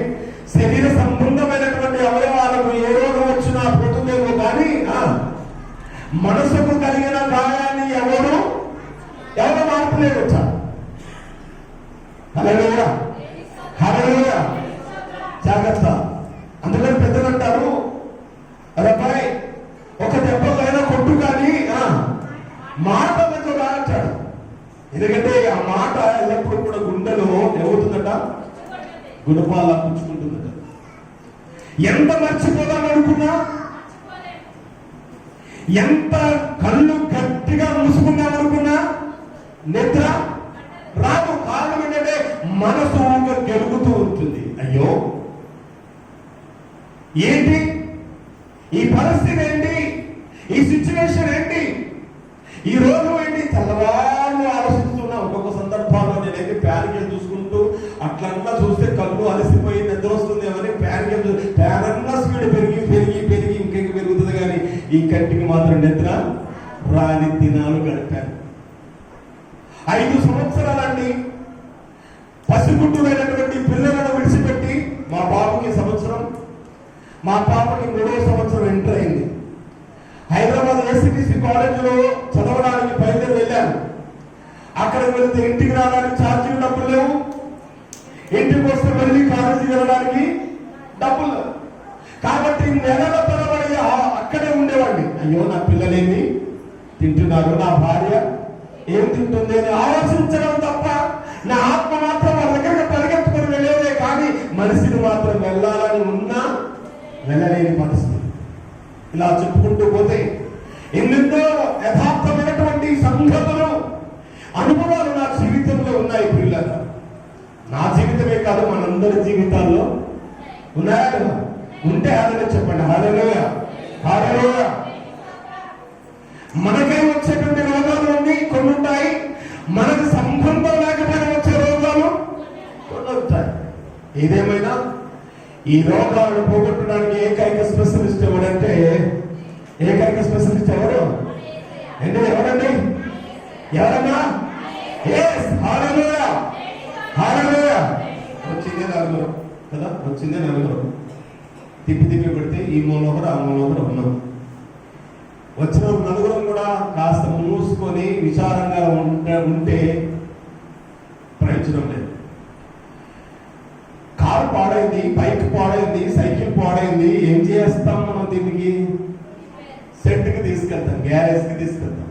శరీర సంబంధమైనటువంటి అవయవాలకు ఏ రోగం వచ్చినా పోతుందేమో, కానీ మనసుకు కలిగిన గాయాన్ని ఎవరు మార్పులేదు. హల్లెలూయా, హల్లెలూయా. జాగ్రత్త. అందుకని పెద్దలు అంటారు, అబ్బాయి ఒక దెబ్బకైనా కొట్టు, కానీ మాట దగ్గర అంటాడు. ఎందుకంటే ఆ మాట ఎల్లప్పుడూ కూడా గుండెలో ఏమవుతుందట, గుణపాల పుచ్చుకుంటుందట. ఎంత మర్చిపోదాం అనుకున్నా, ఎంత కళ్ళు గట్టిగా మూసుకుందాం అనుకున్నా నిద్ర రాదు. కారణం ఏంటంటే మనసు గెలుగుతూ ఉంటుంది. అయ్యో ఏంటి ఈ పరిస్థితి, ఏంటి ఈ సిచ్యువేషన్, ఏంటి ఈ రోజు ఏంటి, తెల్లవారు ఆలోచిస్తున్నా. ఒక్కొక్క సందర్భాల్లో నేనైతే ప్యానికల్ చూసుకుంటూ అట్లన్నా చూస్తే కళ్ళు అలసిపోయి నిద్ర వస్తుంది ఏమని ప్యానన్నా స్పీడ్ పెరిగి పెరిగి పెరిగి ఇంకెంక పెరుగుతుంది, కానీ ఈ కంటికి మాత్రం నిద్ర రాని దినాలు గడిపాను. 5 సంవత్సరాలండి పసిగుడ్డులైనటువంటి పిల్లలను విడిచిపెట్టి, మా బాబుకి సంవత్సరం, మా పాపకి 3వ సంవత్సరం ఎంటర్ అయింది. హైదరాబాద్ ఏసీటీసీ కాలేజీలో చదవడానికి బయలుదేరి వెళ్ళాను. అక్కడికి వెళ్తే ఇంటికి రావడానికి ఛార్జీలు డబ్బులు లేవు, ఇంటికి వస్తే వెళ్ళి కాలేజీకి వెళ్ళడానికి డబ్బులు లేవు. కాబట్టి నెలల తరబడి అక్కడే ఉండేవాడిని. అయ్యో నా పిల్లలేమి తింటున్నారు, నా భార్య ఏం తింటుంది అని ఆలోచించడం తప్ప నా ఆత్మ మాత్రం వాళ్ళ దగ్గర పరిగెత్తుకొని వెళ్ళేదే, కానీ మనిషిని మాత్రం వెళ్ళాలని ఉన్నా వెళ్ళలేని పరిస్థితి. ఇలా చెప్పుకుంటూ పోతే ఎన్నెన్నో యథార్థమైనటువంటి సంఘటనలు, అనుభవాలు నా జీవితంలో ఉన్నాయి. పిల్లలు నా జీవితమే కాదు, మనందరి జీవితాల్లో ఉన్నాయా? ఉంటే అదే చెప్పండి. హల్లెలూయా, హల్లెలూయా. మనకై వచ్చేటువంటి రోగాలు కొన్ని ఉంటాయి, మనకు సంబంధం లేకపోయినా వచ్చే రోగాలు కొన్ని ఉంటాయి. ఏదేమైనా ఈ రోగాలను పోగొట్టడానికి ఏకైక స్పెషలిస్ట్ ఎవరంటే, ఏకైక స్పెషలిస్ట్ ఎవరు అంటే ఎవరండి? ఎవరన్నా? హల్లెలూయా, హల్లెలూయా. వచ్చిందే నలుగురు కదా, వచ్చిందే నలుగురు. తిప్పి పెడితే ఈ మూల ఒకరు ఆ మూల ఒకరు ఉన్నాం. వచ్చిన నలుగురం కూడా కాస్త మూసుకొని విచారంగా ఉంటే ప్రయోజనం లేదు. కారు పాడైంది, బైక్ పాడైంది, సైకిల్ పాడైంది, ఏం చేస్తాం మనం? దీనికి సెట్కి తీసుకెళ్తాం, గ్యారేజ్కి తీసుకెళ్తాం.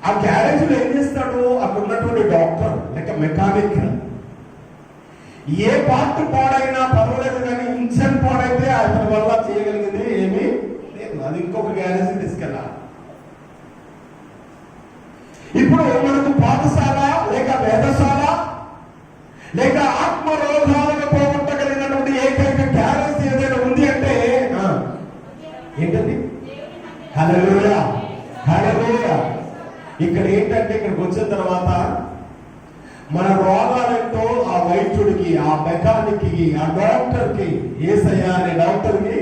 ఆ గ్యారేజ్లో ఏం చేస్తాడు? అక్కడ ఉన్నటువంటి డాక్టర్ లేక మెకానిక్ ఏ పార్ట్ పాడైనా పర్వాలేదు, కానీ ఇంజన్ పాడైతే అతని వల్ల చేయగలిగింది ఏమీ లేదు, అది ఇంకొక గ్యారేజ్కి తీసుకెళ్ళాలి. ఇప్పుడు మనకు పాఠశాల లేక వేదశాల లేక ఆత్మ రోగాలను పోగొట్టగలిగినటువంటి ఏకైక గ్యారేజ్ ఏదైనా ఉంది అంటే ఏంటండి? హల్లెలూయా, హల్లెలూయా. ఇక్కడ ఏంటంటే ఇక్కడికి వచ్చిన తర్వాత మన రోగాలేంటో ఆ వైద్యుడికి, ఆ మెకానిక్కి, ఆ డాక్టర్కి, యేసయ్య అనే డాక్టర్కి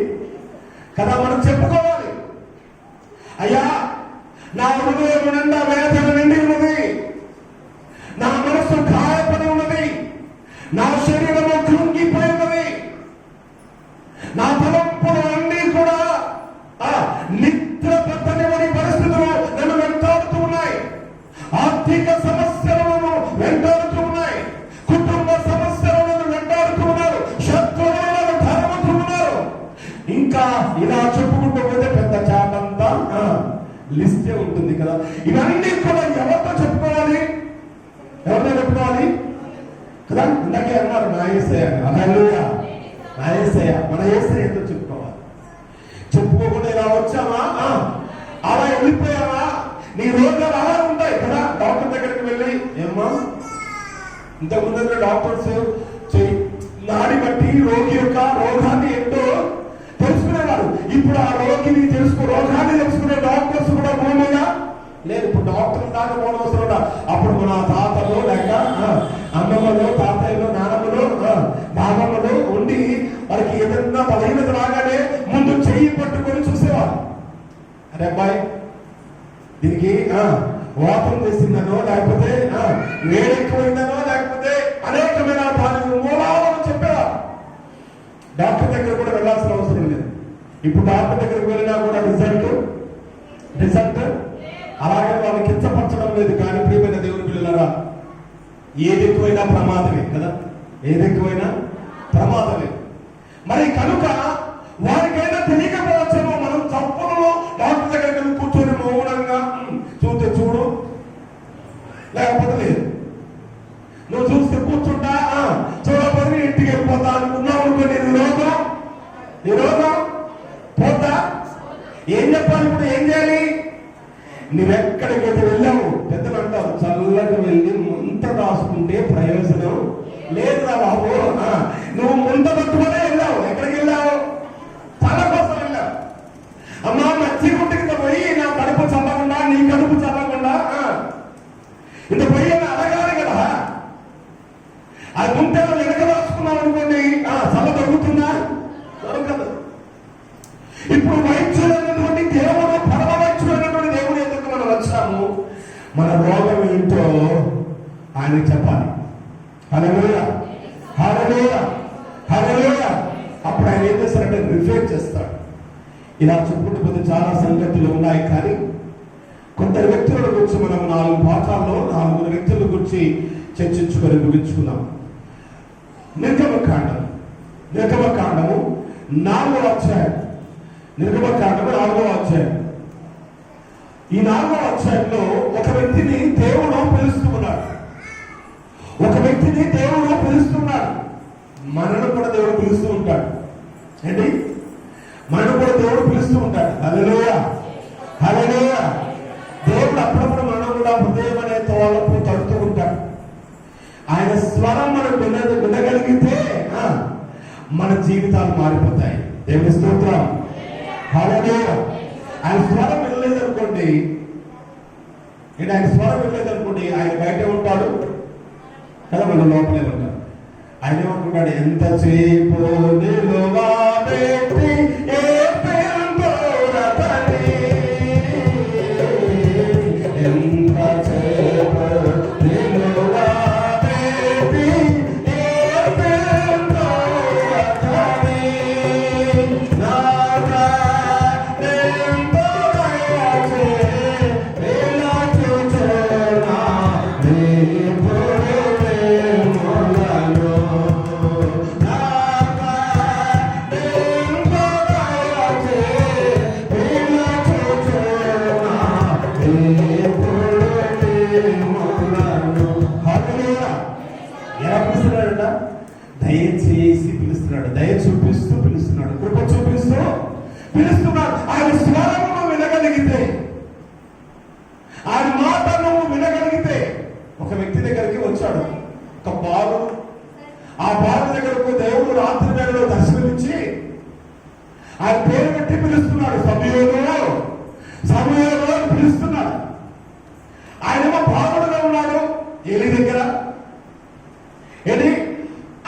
కదా మనం చెప్పుకోవాలి. అయ్యా నా హృదయం నిండా వేదన నిండి ఉన్నది, నా మనసు గాయపడి ఉన్నది, నా శరీరము కృంగిపోయి ఉన్నది, నా తలంపులు అన్నీ కూడా నిద్ర పట్టని పరిస్థితులు నన్ను వెంటాడుతూ ఉన్నాయి. ఆర్థిక సమస్యలను వెంటాడుతూ ఉన్నాయి, కుటుంబ సమస్యలను వెంటాడుతూ ఉన్నారు, శత్రువులను ధరముతూ ఉన్నారు. ఇంకా ఇలా చెప్పుకుంటూ పోతే పెద్ద చాటంతా లిస్టే ఉంటుంది కదా. ఇవన్నీ కూడా ఎవరితో చెప్పుకోవాలి? ఎవరితో చెప్పుకోవాలి కదా? ఇందాకే అన్నారు నా యేసయ్య. హల్లెలూయా, నా యేసయ్య. మన యేసయ్యతో చెప్పుకోవాలి. చెప్పుకోకుండా ఇలా వచ్చామా, అలా వెళ్ళిపోయామా, నీ రోగాలు అలా ఉంటాయి కదా. డాక్టర్ దగ్గరికి వెళ్ళి ఏమ్మా ఇంతకుముందు డాక్టర్స్ నాడి బట్టి రోగి యొక్క రోగాన్ని ఏంటో తెలుసుకునేవారు. ఇప్పుడు ఆ రోగాన్ని తెలుసుకునే డాక్టర్స్ కూడా భూమిగా లేదు. ఇప్పుడు డాక్టర్ దాకా పోనవసరం. అప్పుడు మన తాతలు లేక అమ్మమ్మలు, తాతయ్యలు, నానమ్మలు, బాబమ్మలు ఉండి వారికి ఏదన్నా బలహీనత రాగానే ముందు చెయ్యి పట్టుకొని చూసేవారు. అరే అబ్బాయి దీనికి వాతం చేసిందనో, లేకపోతే వేడెక్కువైందనో, లేకపోతే అనేకమైన మూలాలను చెప్పేవారు. డాక్టర్ దగ్గర కూడా వెళ్ళాల్సిన అవసరం లేదు. ఇప్పుడు డాక్టర్ దగ్గరికి వెళ్ళినా కూడా రిజల్ట్ అలాగే వాళ్ళు కించపరచడం లేదు. కానీ ప్రియమైన దేవుని పిల్లలారా, ఏది ఎక్కువైనా ప్రమాదమే కదా, ఏది ఎక్కువైనా ప్రమాదమే. మరి కనుక వారికైనా తెలియకపోవచ్చేమో, మనం చప్పులలో డాక్టర్ దగ్గర కూర్చొని మౌనంగా చూస్తే చూడు, లేకపోతే లేదు. నువ్వు చూస్తే కూర్చుంటా, చూడకపోతే ఇంటికి వెళ్ళిపోతా అనుకున్నావు అనుకో, నీ రోగం పోతా. ఏం చెప్పాలి ఇప్పుడు? ఏం చేయాలి? నువ్వెక్కడికైతే వెళ్ళావు, పెద్దలు అంటారు చల్లగా వెళ్ళి ముంత రాసుకుంటే ప్రయోజనం లేదురా బాబు. నువ్వు ముంత పట్టుకునే వెళ్ళావు. ఎక్కడికి వెళ్ళావు? తల కోసం వెళ్ళావు. అమ్మా మంచి గుంటికి పోయి నా కడుపు చల్లకుండా, నీ కడుపు చల్లకుండా ఇంత పోయి అడగాలి కదా. ఆ గుంటలో వెనక రాసుకున్నావు అనుకోండి, చల్ల దొరుకుతుందా? దొరకదు. ఇప్పుడు వైద్యుడైనటువంటి దేవుడు, పరమ వైద్యుడైనటువంటి దేవుడు ఎందుకు మనం వచ్చాము? మన రోగం ఏంటో ఆయనకి చెప్పాలి. హల్లెలూయా, హల్లెలూయా, హల్లెలూయా. అప్పుడు ఆయన ఏం చేస్తారంటే రిఫ్రెష్ చేస్తాడు. ఇలా చెప్పుకుంటూ పోతే చాలా సంగతులు ఉన్నాయి. కానీ కొందరు వ్యక్తుల గురించి మనం 4 పాఠాల్లో 4 వ్యక్తుల గురించి చర్చించుకొని ముగించుకున్నాం. నిర్గమకాండము 4వ అధ్యాయం. నిర్గమకాండము 4వ అధ్యాయం. ఈ 4వ అధ్యాయంలో ఒక వ్యక్తిని దేవుడు పిలుస్తున్నాడు. మనను కూడా దేవుడు పిలుస్తూ ఉంటాడు. ఏంటి? మనను కూడా దేవుడు పిలుస్తూ ఉంటాడు. హల్లెలూయా, హల్లెలూయా. దేవుడు అప్పుడప్పుడు మనం కూడా హృదయం అనే తోలకు తడుతూ ఉంటాడు. ఆయన స్వరం మనం వినగలిగితే మన జీవితాలు మారిపోతాయి. దేవుని స్తోత్రం, హల్లెలూయా. ఆయన స్వరం వినలేదనుకోండి, ఆయన బయట ఉంటాడు కదా, మన లోపలే ఉంటాడు. ఆయన ఏమనుకుంటాడు? ఎంతసేపు నిలువబెట్టి దయచేసి పిలుస్తున్నాడు, దయ చూపిస్తూ పిలుస్తున్నాడు, కృప చూపిస్తూ పిలుస్తున్నాడు. ఆయన స్వరము వినగలిగితే, ఆయన మాట నువ్వు వినగలిగితే. ఒక వ్యక్తి దగ్గరికి వచ్చాడు ఒక బాలుడు. ఆ బాలుడు దగ్గరకు దేవుడు రాత్రి వేళలో దర్శనమిచ్చి ఆయన పేరు పెట్టి పిలుస్తున్నాడు. సమయంలో పిలుస్తున్నాడు. ఆయనేమో బాలుడుగా ఉన్నాడు ఏలి దగ్గర. ఏంటి?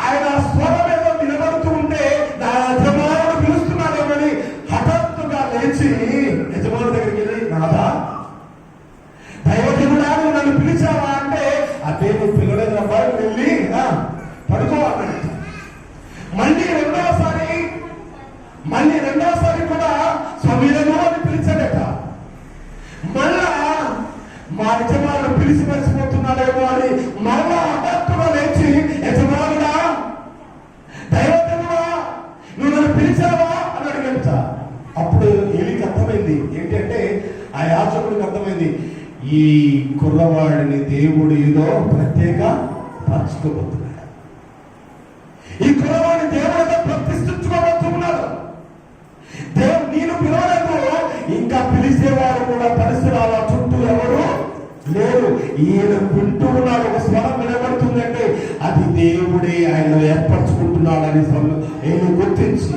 ఆయన స్వరం ఏదో వినబడుతూ ఉంటే నా యజమానుడు పిలుస్తున్నాడు అని హఠాత్తుగా లేచి యజమానుడి దగ్గరికి వెళ్ళి, నాదా దైవజనుడా నువ్వు నన్ను పిలిచావా అంటే, అదే నువ్వు పిల్లలేదు అబ్బాయి, వెళ్ళి పడుకోవాలన్నాడు. మళ్ళీ రెండోసారి కూడా సమయంలో అని పిలిచాడట. మళ్ళా మా యజమానుడు పిలిచి మర్చిపోతున్నాడేమో అని మళ్ళా హఠాత్తుగా లేచి, యజమానుడా దైవజనుడా నువ్వు నన్ను పిలిచావా అని అడిగట. అప్పుడు ఏలికి అర్థమైంది ఏంటంటే, ఆ యాజకుడికి అర్థమైంది, ఈ కుర్రవాడిని దేవుడు ఏదో ప్రత్యేక పరచుకోబోతున్నాడు. ఈ కుర్రవాడిని దేవుడితో ప్రతిష్ఠించుకోబోతున్నాడు. దేవుడు నేను పిలవలేదు, ఇంకా పిలిచేవారు కూడా పరిసరాల చుట్టూ ఎవరు లేరు. ఈయన వింటూ ఉన్నాడు. ఒక స్వరం వినబడుతుందంటే అది దేవుడే ఆయన ఏర్పరచుకుంటున్నాడని నేను గుర్తించి,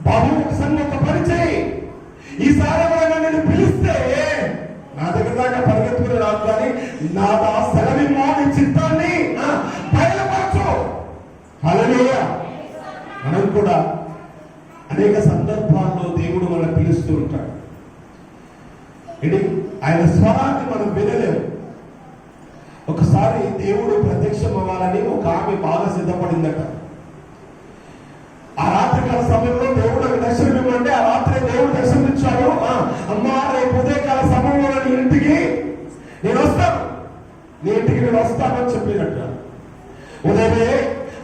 బాబు ఒకసారి ఒక పని చేయి, ఈసారి ఎవరైనా నేను పిలిస్తే నా దగ్గర దాకా పరిగెత్తుకుని రాదు, కానీ నా సెలవిమ్మా నీ చిత్తాన్ని బయలుపరచు. హల్లెలూయా. మనం కూడా అనేక సందర్భాల్లో దేవుడు మనం పిలుస్తూ ఉంటాడు. ఇది ఆయన స్వరాన్ని మనం వినలేము. ఒకసారి దేవుడు ప్రత్యక్షం అవ్వాలని ఒక ఆమె బాగా సిద్ధపడిందట. ఆ రాత్రికాల సమయంలో దేవుడు దర్శనం ఇవ్వండి, ఆ రాత్రి దేవుడు దర్శనమిచ్చాడు. అమ్మా రేపు ఉదయకాల సమయంలో నీ ఇంటికి నేను వస్తాను, నీ ఇంటికి నేను వస్తానని చెప్పినట్ట. ఉదయమే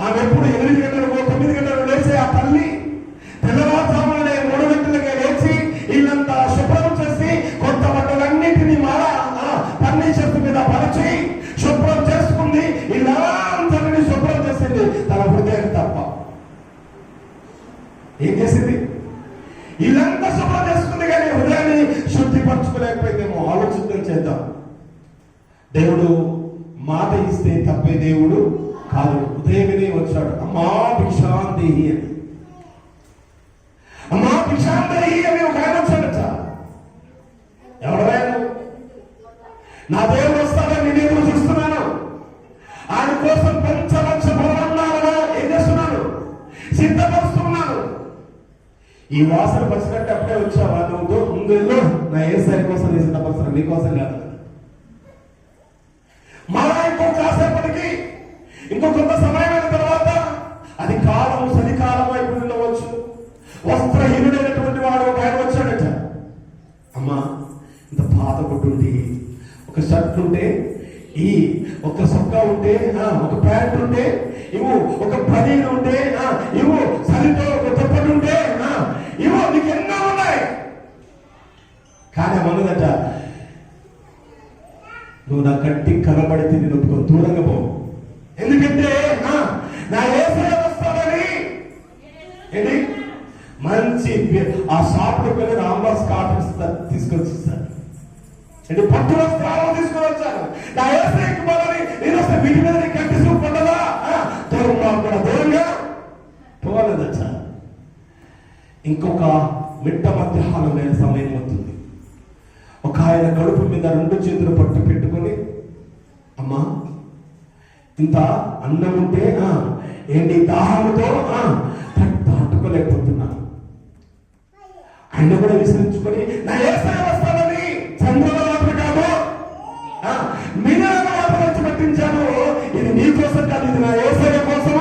ఆమె ఎప్పుడు 8 గంటలకు 9 గంటలకు లేచి ఆ తల్లి తెల్లవారుజామునే 3 గంటలకే లేచి ఇల్లంతా శుభ్రం చేసి కొత్త బట్టలన్నింటినీ ఫర్నిచర్ మీద పరిచి శుభ్రం చేసుకుంది. ఇల్లంతటిని శుభ్రం చేసింది, తన హృదయం తప్ప. ఏం చేసింది? ఇల్లంతా శుభ్రం చేసుకుంది, కానీ హృదయాన్ని శుద్ధిపరచుకోలేకపోయిందేమో. ఆలోచించడం చేద్దాం. దేవుడు మాట ఇస్తే తప్పే దేవుడు కాదు. ఉదయమే వచ్చాడు, అమ్మా భిక్షాందేహి అని. అమ్మా భిక్షాందేహి అని ఒక ఆయన వచ్చాడట. ఎవరైనా నా దేవుడు వస్తాడని నేను ఎదురు చూస్తున్నాను, ఆయన కోసం పంచలక్ష భవనాలను ఏం చేస్తున్నాను, సిద్ధపరుస్తున్నాను. ఈ వాసన పచ్చినట్టు అప్పుడే వచ్చావా నువ్వు? ముందు నా ఏసై కోసం నేను సిద్ధపరుస్తున్నాను, నీకోసం కాదు. మళ్ళా కాసేపటికి ఇంకో కొంత సమయమైన తర్వాత అది కాలం చలికాలం వైపు ఉండవచ్చు. వస్త్రహీనుడైనటువంటి వాడు ఒక ఆయన వచ్చాడట. అమ్మా ఇంత పాత కొట్టుండి, ఒక షర్ట్ ఉంటే, ఈ ఒక సొక్కా ఉంటే, ఒక ప్యాంట్ ఉంటే ఇవ్వు, ఒక బనీన్ ఉంటే ఇవ్వు, చలితో ఒక దుప్పటి ఉంటే ఇవ్వు, నీకు ఎన్నో ఉన్నాయి. కానీ అన్నదట, నువ్వు నా కట్టి కనబడితే నేను ఒప్పుకొని దూరంగా పో. ఎందుకంటే నా యేసయ్య వస్తాడని. ఏంటి మంచి ఆ షాప్లోకి వెళ్ళి రామ్లాస్ కాటన్ తీసుకొచ్చిస్తాను, అంటే పట్టు వస్త్రాలు తీసుకొని వచ్చాను. నా యేసయ్యకి పోలని నేను వస్తే వీటి మీద కట్టి చూపడ్డదా? దూరంగా పోలేదచ్చ. ఇంకొక మిట్ట మధ్యాహ్నం వేరే సమయం అవుతుంది. ఒక ఆయన కడుపు మీద 2 చేతులు పట్టు పెట్టుకొని, అమ్మా ఇంత అన్నం ఉంటే ఏంటి దాహంతో తట్టుకోలేకపోతున్నాను. ఆయన కూడా విశ్రమించుకొని నా యేసయ్య వస్తానని చంద్రుల కాదు మీనాల వచ్చి పట్టించాను. ఇది నీ కోసం కాదు, ఇది నా యేసయ్య కోసం.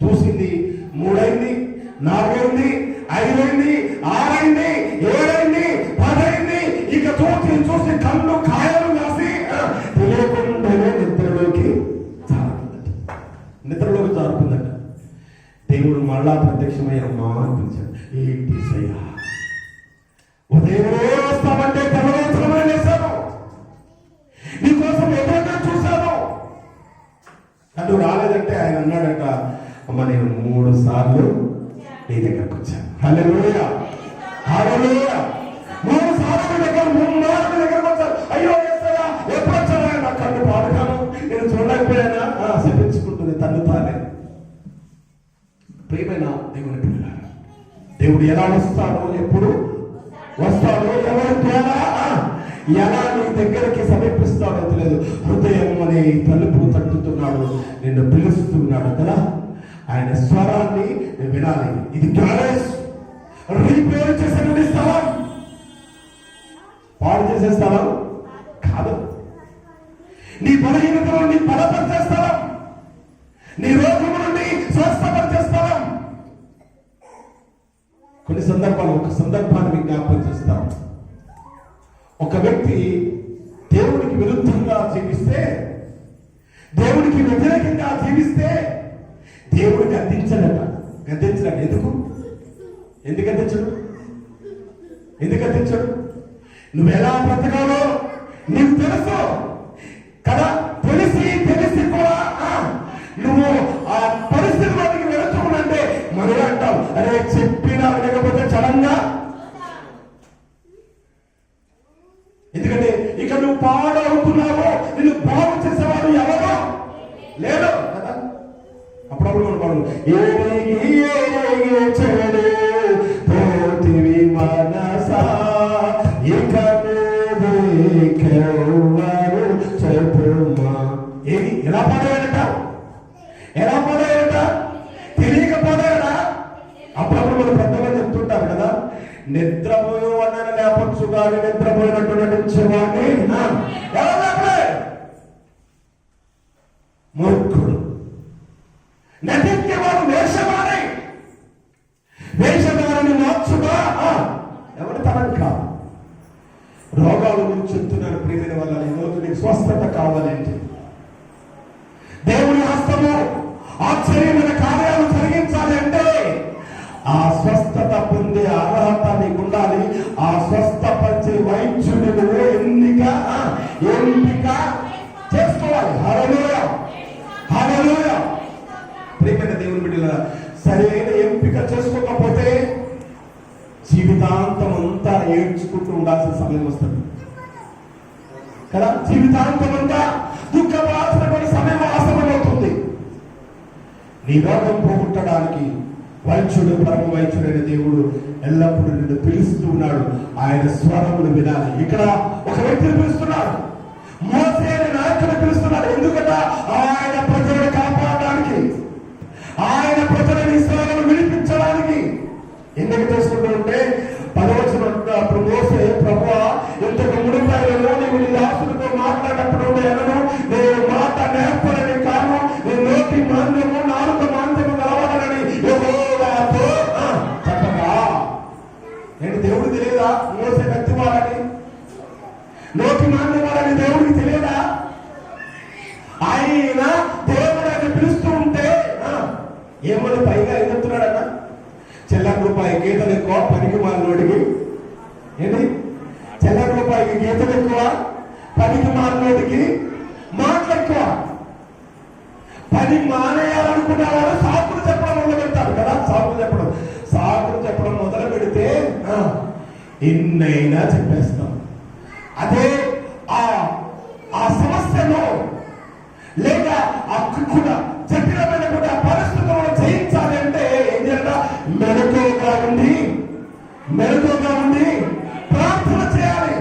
చూసింది 3 అయింది, 4 అయింది, 5 అయింది, 6 అయింది, 7 అయింది, 10 అయింది. ఇక చూసి కళ్ళు కాయలు కాసి తెలియకుండానే నిద్రలోకి జారుకుందట. దేవుడు మళ్ళా ప్రత్యక్షమై అమ్మా అనిపించాడు. ఏంటి సయ్యా, ఉదయమే వస్తామంటే తెల్లవారుజామున లేశాను, నీకోసం ఎదురుగా చూశాను, నువ్వు రాలేదంటే ఆయన అన్నాడట, అమ్మ నేను 3 సార్లు నీ దగ్గరకు వచ్చాను. హల్లెలూయా, హల్లెలూయా. 3 సార్లు దగ్గర 3 మార్లు దగ్గరకు వచ్చాను. అయ్యో యేసయ్యా ఎప్పుడు వచ్చావా? నా కన్ను పాడుగాను, నేను చూడలేకపోయానా? శపించుకుంటుంది తన్ను తానే. ప్రియమైన దేవుని పిల్లలారా, దేవుడు ఎలా వస్తాడో, ఎప్పుడు వస్తాడో, ఎవరి ద్వారా ఎలా నీ దగ్గరికి సమీపిస్తాడో తెలియదు. హృదయం అనే తలుపు తట్టుతున్నాడు, నిన్ను పిలుస్తున్నాడు కదా. ఆయన స్వరాన్ని వినాలి. ఇది గ్యారేజ్ రిపేర్ చేసే స్థలం, పాడు చేసే స్థలం కాదు. నీ బలహీనతలో నీ బలపరిచే స్థలం, నీ రోగం నుండి స్వస్థపరిచే స్థలం. కొన్ని సందర్భాలు ఒక సందర్భాన్ని విజ్ఞాపనం చేస్తాం. ఒక వ్యక్తి దేవుడికి విరుద్ధంగా జీవిస్తే, దేవుడికి వ్యతిరేకంగా జీవిస్తే దేవుడు గద్దించడట. ఎందుకు గద్దించడు? ఎందుకు గద్దించడు? నువ్వు ఎలా బ్రతకాలో నీకు తెలుసు కదా. తెలిసి కూడా నువ్వు ఆ పరిస్థితిలోకి వెళుతుందంటే మరో అంటావు, అరే చెప్పినా లేకపోతే చడంగా. ఎందుకంటే ఇక నువ్వు పాడవుతున్నావు, నిన్ను బాగు చేసేవాడు ఎవరు ఎరిగి ఎరిగి చెడు పోతివి మనసా ఇక మీదెవరు చెప్పుమా. ఏది ఎలా పడేయట, ఎలా పడేయట, తెలియకపోయాడా? అప్పుడప్పుడు మన పెద్దలు చెప్తుంటారు కదా, నిద్రపోయే వాళ్ళని లేపచ్చు కానీ నిద్రపోయినట్టు నటించేవాడిని మూర్ఖుడు. నటించేవాడు వేషమాని, వేషధారిని మార్చుగా ఎవరి తరం కాదు. రోగాల గురించి చెప్తున్నాను ప్రియమైన వల్ల. ఈరోజు నీకు స్వస్థత కావాలంటే దేవుని హస్తము ఆశ్చర్యమైన కార్యాలు జరిగించాలి అంటే ఆ స్వస్థత పొందే అర్హత నీకు ఉండాలి. ఆ స్వస్థపరిచే వైద్యుని నువ్వు ఎంపిక చేసుకోవాలి. హల్లెలూయా, హల్లెలూయా. ప్రియమైన దేవుని బిడ్డలారా, సరైన ఎంపిక చేసుకోకపోతే జీవితాంతం అంతా ఏడ్చుకుంటూ ఉండాల్సిన సమయం వస్తుంది కదా. జీవితాంతం అంతా దుఃఖపడాల్సినటువంటి సమయం ఆసన్నమవుతుంది. నీ రోగం పోగొట్టడానికి వైద్యుడు, పరమ వైద్యుడైన దేవుడు ఎల్లప్పుడూ నిన్ను పిలుస్తూ ఉన్నాడు. ఆయన స్వరమును వినాలి. ఇక్కడ ఒక వ్యక్తిని పిలుస్తున్నాడు, మోసే అనే నాయకుడు పిలుస్తున్నాడు. ఎందుకంట ఆయన ప్రజలను కాపాడడానికి, ఆయన ప్రజలను ఇశ్రాయేలును విడిపించడానికి. ఎందుకు చేసుకుంటూ ఉంటే 10వ వచనం అప్పుడు మోసే, ప్రభువా ఇంతకు మునుపైన నీవు నీ దాసులతో మాట్లాడినప్పుడు నేను మాట నేర్పడని కారణం నేను నోటి మాంద్యము నాలుక మాంద్యము కలవాలని యెహోవాతో చెప్పగా. నేను దేవుడు తెలియదా మోసే కత్తివాడని, నోటి మాంద్యవాడని దేవుడికి తెలియదా? ఆయన దేవుడు అని పిలుస్తూ ఉంటే ఏమని పైగా ఎదుగుతున్నాడన్న ₹1,00,000 గీతలు ఎక్కువ పనికి మారినోడికి. ఏంటి ₹1,00,000 గీతలు ఎక్కువ, పనికి మారినోడికి మాటలు ఎక్కువ. పని మానేయాలనుకున్న వాడు సాకులు చెప్పడం మొదలు పెడతారు కదా. సాకులు చెప్పడం మొదలు పెడితే ఎన్నైనా చెప్పేస్తాం. అదే ఆ సమస్యను లేక ఆ కూడా జటిలమైన కూడా పరిస్థితులను జయించాలి అంటే ఏం చేయాలి? మెలకువగా ఉండి ప్రార్థన చేయాలి.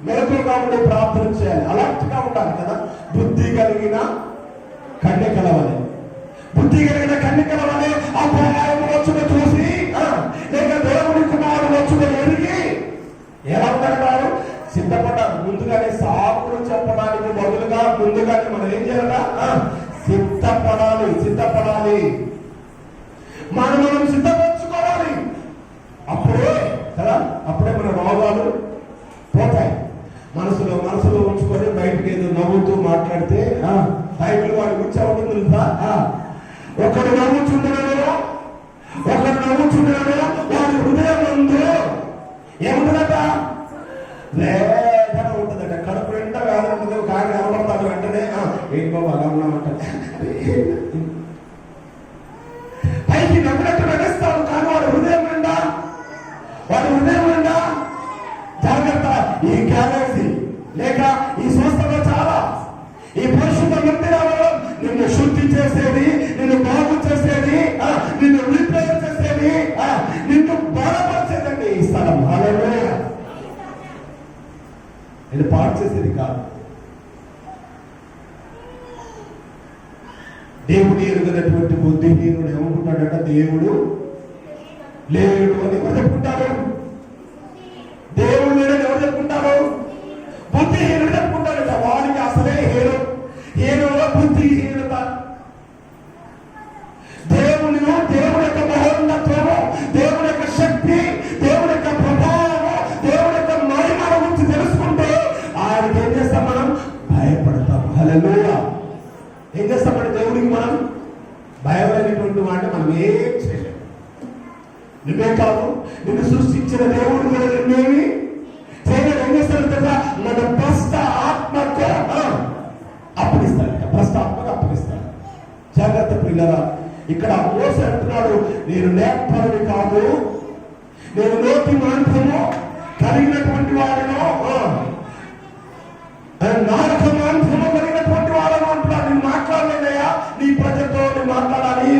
మెలకువగా ఉండి ప్రార్థన చేయాలి. అలర్ట్గా ఉండాలి కదా. బుద్ధి కలిగిన కన్యకలవలే, బుద్ధి కలిగిన కన్యకలవలే ఆ ఆయన వచ్చున చూసి లేక దేవుడి కుమారుడు వచ్చున ఎరిగి ఎలా ఉంటారు? సిద్ధపడ్డారు. ముందుగానే సాకులు చెప్పడానికి బదులుగా ముందుగానే మనం ఏం చేయాలా? సిద్ధపడాలి. మనం సిద్ధపరచుకోవాలి. అప్పుడే కదా, అప్పుడే మన రోగాలు పోతాయి. మనసులో ఉంచుకొని బయటకు ఏదో నవ్వుతూ మాట్లాడితే బైబిల్ వాడి గురించి ఉంటుంది తెలుసా? ఒకడు నవ్వుచుండేవాడు వాడి హృదయం ముందు ఏముంటుందట? వేదన ఉంటుందట. కడుపు నిండా వేదన ఉంటుంది. కానీ ఎవరతాడు వెంటనే ఏంటో అలా ఉన్నామంట. పైకి నవ్వినట్టు నటిస్తాడు కానీ వాడి హృదయం నిండా జాగ్రత్త. ఈ గ్యాలక్సీ లేక ఈ సంస్థలో చాలా ఈ పరిశుద్ధ మందిరాలలో నిన్ను శుద్ధి చేసేది, నిన్ను బాగు చేసేది, నిన్ను రిపేర్ చేసేది, నిన్ను బలపరిచేదండి ఈ స్థలం. హల్లెలూయా. నేను పాడు చేసేది కాదు. దేవుడు ఎరుగనటువంటి బుద్ధిహీనుడు ఏమనుకుంటాడట? దేవుడు లేడు అని ఎవరు చెప్పుకుంటారు? దేవుడు లేడని ఎవరు చెప్పుకుంటారు? బుద్ధిహీనుడు చెప్పుకుంటాడట. వాడికి అసలే హీనులో బుద్ధిహీనత. దేవుడి యొక్క మహోన్నతము, దేవుడి యొక్క శక్తి, దేవుడి యొక్క ప్రభావము, దేవుడి యొక్క మహిమల గురించి తెలుసుకుంటే ఆయనకి ఏం చేస్తాం? మనం భయపడతాం. హల్లెలూయా. ఏం చేస్తామంటే దేవుడికి మనం భయపడేటువంటి వాడిని మనం ఏం చేయలేము. నువ్వే కాదు, నిన్ను సృష్టించిన దేవుడు కూడా నిన్నేమి చేయలేదు. ఏం చేస్తాడు కదా? మన భ్రష్ట ఆత్మకు అప్పగిస్తాడు. భ్రష్ట ఆత్మకు అప్పగిస్తాడు. జాగ్రత్త పిల్లరా. ఇక్కడ మోసే అంటున్నాడు, నేను నేర్పరుని కాదు, నేను నోటి మాంసము కలిగినటువంటి వాడును, నాలుక మాంసము కలిగినటువంటి వాడను అంటున్నాడు. నేను మాట్లాడలేదయ్యా, నీ ప్రజలతో నేను మాట్లాడాలి.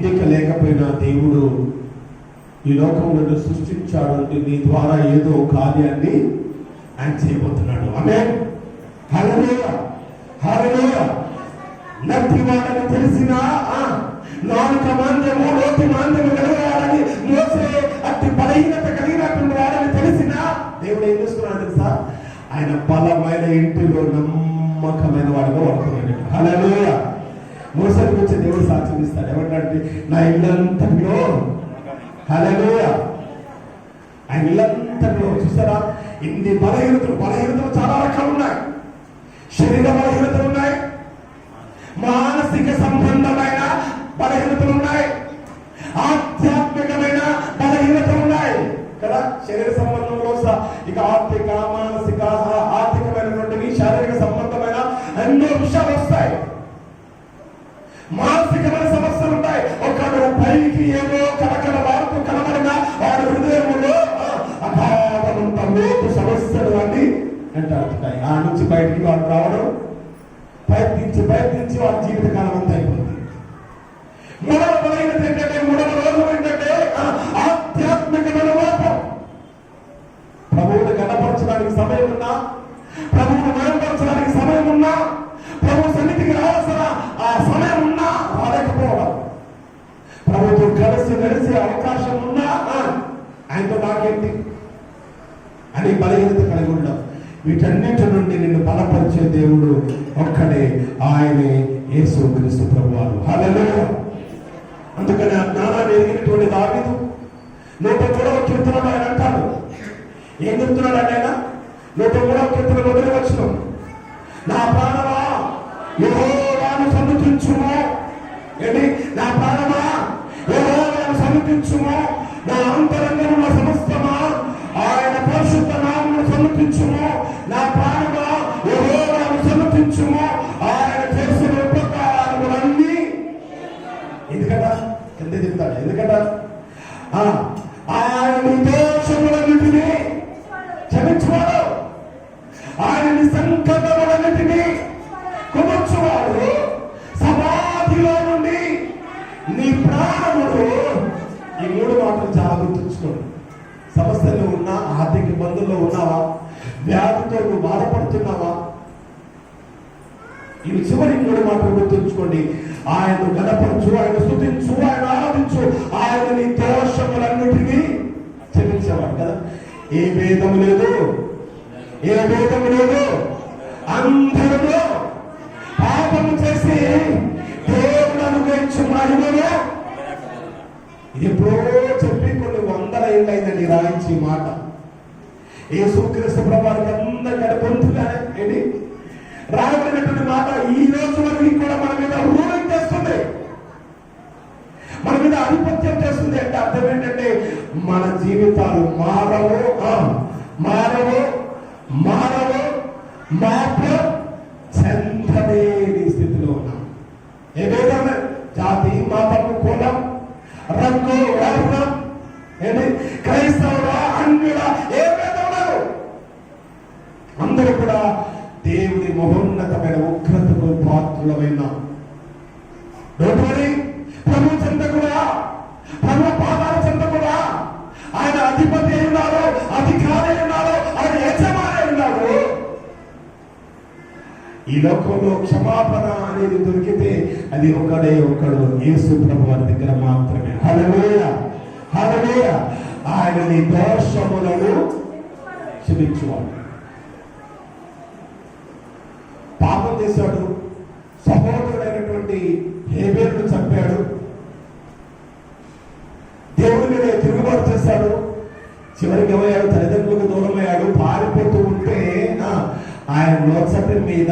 ఎన్నిక లేకపోయినా దేవుడు ఈ లోకంలో సృష్టించాడు అంటే నీ ద్వారా ఏదో కార్యాన్ని ఆయన చేయబోతున్నాడు. ఆమేన్. హల్లెలూయా, హల్లెలూయా. నత్తి వాడని తెలిసిన నాలుక మాంద్యము లోతు మాంద్యము కలిగిన మోసే అతి బలహీనత కలిగినటువంటి వాడని తెలిసిన దేవుడు ఏం చేస్తున్నాడు తెలుసా? ఆయన బలమైన ఇంటిలో నమ్మకమైన వాడిగా వాడుతున్నాడు. హల్లెలూయా. మోసే గురించి దేవుడు సాక్ష్యం ఇస్తాడు. ఏమంటే నా ఇల్లంతలో, హల్లెలూయా, ఆయన ఇల్లంతలో చూసారా ఇన్ని బలహీనతలు చాలా రకాలు ఉన్నాయి. శరీర బలహీనతలు ఉన్నాయి, మానసిక సంబంధమైన బలహీనతలు ఉన్నాయి, ఆధ్యాత్మికమైన బలహీనతలు ఉన్నాయి కదా. శరీర సంబంధంలో ఇక ఆర్థిక, మానసిక, ఆర్థికమైనటువంటివి, శారీరక సంబంధమైన ఎన్నో విషయాలు వస్తాయి. మానసికమైన సమస్యలు ఉంటాయి. ఒకడు పైకి ఏదో కలకల వార్పు కనబడిన వాడి హృదయంలో అగాధమంత లోతు సమస్యలు అన్ని అంటారు. ఆ నుంచి బయటికి వాడు రావడం ప్రయత్నించి వాడి జీవితకాలం అంతా అయిపోతుంది. మూడవ బలహీనత ఏంటంటే, మూడవ రోజు ఏంటంటే ఆధ్యాత్మికమైన లోపం. ప్రభువుని గణపరచడానికి సమయం ఉన్నా, ప్రభువుని మయంపరచడానికి సమయం ఉన్నా, ప్రభు సన్నిధికి రావాల్సిన ఆ సమయం ఉన్నా రాలేకపోవడం, ప్రభుత్వం కలిసి అవకాశం ఉన్నా ఆయనతో నాకేంటి అని బలహీనత కలిగి ఉండడం. వీటన్నిటి నుండి నిన్ను బలపరిచే దేవుడు ఒక్కడే, ఆయనే యేసుక్రీస్తు ప్రభువారు. హల్లెలూయా. అందుకని ఆ జ్ఞానాన్ని ఎరిగినటువంటి దావీదు 103వ కీర్తనలో ఆయన అంటాడు. ఏం చెప్తున్నాడు అంటే ఆయన 103వ కీర్తన మొదటి వచనం, నా ప్రాణమా యెహోవాను సన్నుతించుము. ఏంటి? నా ప్రాణమా యెహోవాను సన్నుతించుము, నా అంతరంగమున సమస్తమా ఆయన పరిశుద్ధ నామమును సన్నుతించుము. నా ప్రాణమా యెహోవాను సన్నుతించుము, ఆయన చేసిన ఉపకారములన్నీ. ఎందుకట కింద చెప్తాడు, ఎందుకట ఆయన దోషములన్నిటినీ క్షమించువాడు, ఆయన సంకటములన్నిటినీ కుమర్చువాడు, సమాధిలో నుండి నీ ప్రాణములు. ఈ మూడు మాటలు చాలా గుర్తుంచుకోండి. సమస్యలు ఉన్నా, ఆర్థిక ఇబ్బందుల్లో ఉన్నావా, వ్యాధితో నువ్వు బాధపడుతున్నావా, ఇవి చివరి మూడు మాటలు గుర్తుంచుకోండి. ఆయన గణపరచు, ఆయన స్తుతించు, ఆయన ఆరాధించు, ఆయన నీ దోషములన్నిటినీ క్షమించేవాడు కదా. ఏ భేదము లేదు, ఏ భేదము లేదు. అందరూ పాపము చేసి దేవుడు అనుగ్రహించు మహిమను. ఇది ఎప్పుడో చెప్పి కొన్ని 100 ఏళ్ళు అయిందండి రాయించి మాట. యేసుక్రీస్తు ప్రభువారికి అందరికీ పొందుగానే ఏంటి రాయబడినటువంటి మాట ఈ రోజు వరకు కూడా మన మీద రూలింగ్ చేస్తుంది, మన మీద ఆధిపత్యం చేస్తుంది. అంటే అర్థం ఏంటంటే మన జీవితాలు మారవు, మార్పు చెందలేని స్థితిలో ఉన్నాం. ఏ విధంగా జాతి, మతము, కులం, రంగు, వర్ణం, ఏంటి క్రైస్తవుల, అన్యుల ఏ విధంగా అందరూ కూడా దేవుని మహోన్నతమైన ఉగ్రతకు పాత్రులమైన ప్రభు చెంత కూడా, ప్రభు పాదాల చెంత కూడా ఆయన అధిపతి ఉన్నారు, అధికారి ఉన్నారు, ఆయన యజమాని ఉన్నారు. ఈ లోకంలో క్షమాపణ అనేది దొరికితే అది ఒక్కడు యేసు ప్రభు వారి దగ్గర మాత్రమే. హల్లెలూయా, హల్లెలూయా. ఆయన నీ దోషములను క్షమించువాడు. పాపం చేశాడు, సహోదరుడైనటువంటి హేబేలును చంపాడు, దేవుడి మీద తిరుగుబాటు చేశాడు, చివరికి ఏమయ్యాడు? తల్లిదండ్రులకు దూరమయ్యాడు. పారిపోతూ ఉంటే ఆయన నోట్సటి మీద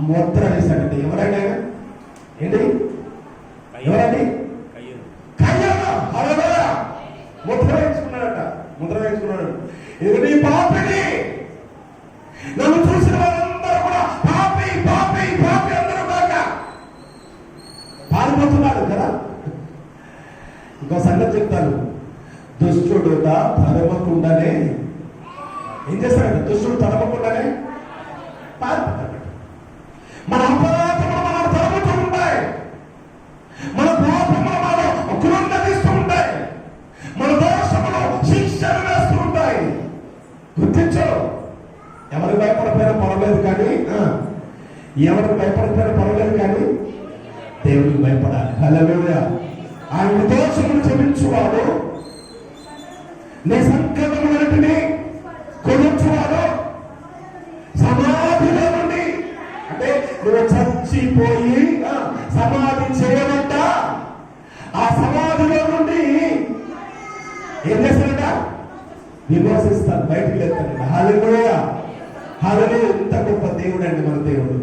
ముద్ర వేశాడంటే ఎవరండి ఆయన? ఏంటి? ఎవరండి? ముద్ర వేయించుకున్నాడు. ఇది నీ పాపిని, నన్ను చూసిన వాళ్ళందరూ కూడా పాపి పాపి పాపి అందరూ కాక పారిపోతున్నాడు కదా. ఇంకో సంగతి చెప్తాను, దుష్టుడు తరమకుండానే ఏం చేస్తాడు? దుష్టుడు తరమకుండానే పారిపోతాడు. మన అపరాధములు మనం తరుముతూ ఉంటాయి, మన పాపములు ఎవరు భయపడపోయినా పర్వాలేదు కానీ ఎవరికి భయపడపోయినా పర్వాలేదు కానీ దేవుడికి భయపడాలి. హల్లెలూయా. ఆయన దోషములు క్షమించువాడు, నీ సంకటములన్నిటినీ కొనుచువాడు, సమాధిలో నుండి అంటే నువ్వు చచ్చిపోయి సమాధి చేయమంట, ఆ సమాధిలో నుండి ఏం చేస్తాడట? విమర్శిస్తాడు, బయటికి వెళ్తాడట. హల్లెలూయా. హల్లెలూయా. ఎంత గొప్ప దేవుడు అండి మన దేవుడు.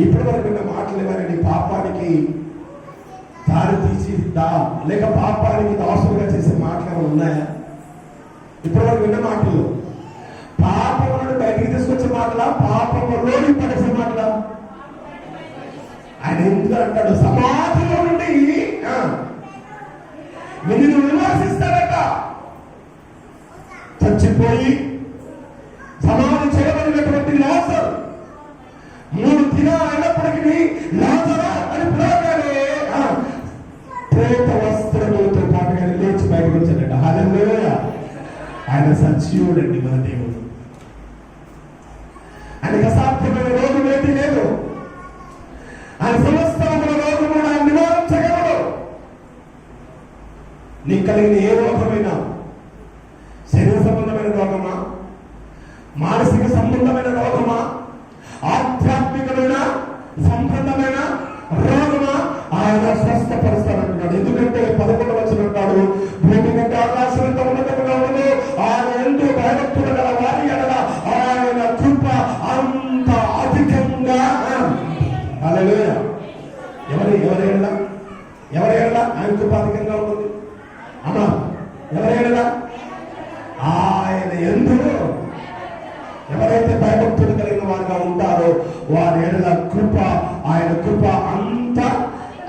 ఇప్పటి వరకు విన్న మాటలు ఏమైనా పాపానికి దారి తీసి లేక పాపానికి దాసులుగా చేసే మాటలు ఏమైనా ఉన్నాయా? ఇప్పటి వరకు విన్న మాటలు పాపం నుండి బయటికి తీసుకొచ్చే మాటలా, పాపంలోని పడేసే మాటలా? ఆయన ఎందుకు అంటాడు? సమాధిలో నుండి నిన్ను విమర్శిస్తాడట. చచ్చిపోయి సమాధి చేయబడినటువంటి లాజరు 3 దినాలు అయినప్పటికీ లాజరు అని పిలవగానే ప్రేత వస్త్రములతో పాటుగా లేచి బయటకు వచ్చాడట. హల్లెలూయా. ఆయన సజీవుడండి మన దేవుడు. ఆయనకు అసాధ్యమైన రోగం ఏది లేదు. ఆయన సమస్తమైన రోగము ఆయన నివారించగలడు. నీకు కలిగిన ఏ రోగమైనా, శరీర సంబంధమైన రోగమా, మానసిక సంబంధమైన రోగమా, ఆధ్యాత్మికమైన సంబంధమైన రోగమా, ఆయన స్వస్థపరుస్తానంటున్నాడు. ఎందుకంటే 11వ వచనం అంటాడు, భూమి కంటే ఆకాశం ఎంత ఉన్నతముగా ఉన్నదో ఆయన ఎందు భయభక్తులు గల వారి ఎడల ఆయన కృప అంత అధికంగా. హల్లెలూయా. ఎవరి ఎడల ఆయన కృప అధికంగా ఉంటుంది. అమ్మా, ఎవరి ఎడల? ఆయన ఎందు ఎవరైతే భయభక్తులు కలిగిన వారుగా ఉంటారో వారి ఎడల కృప, ఆయన కృప అంత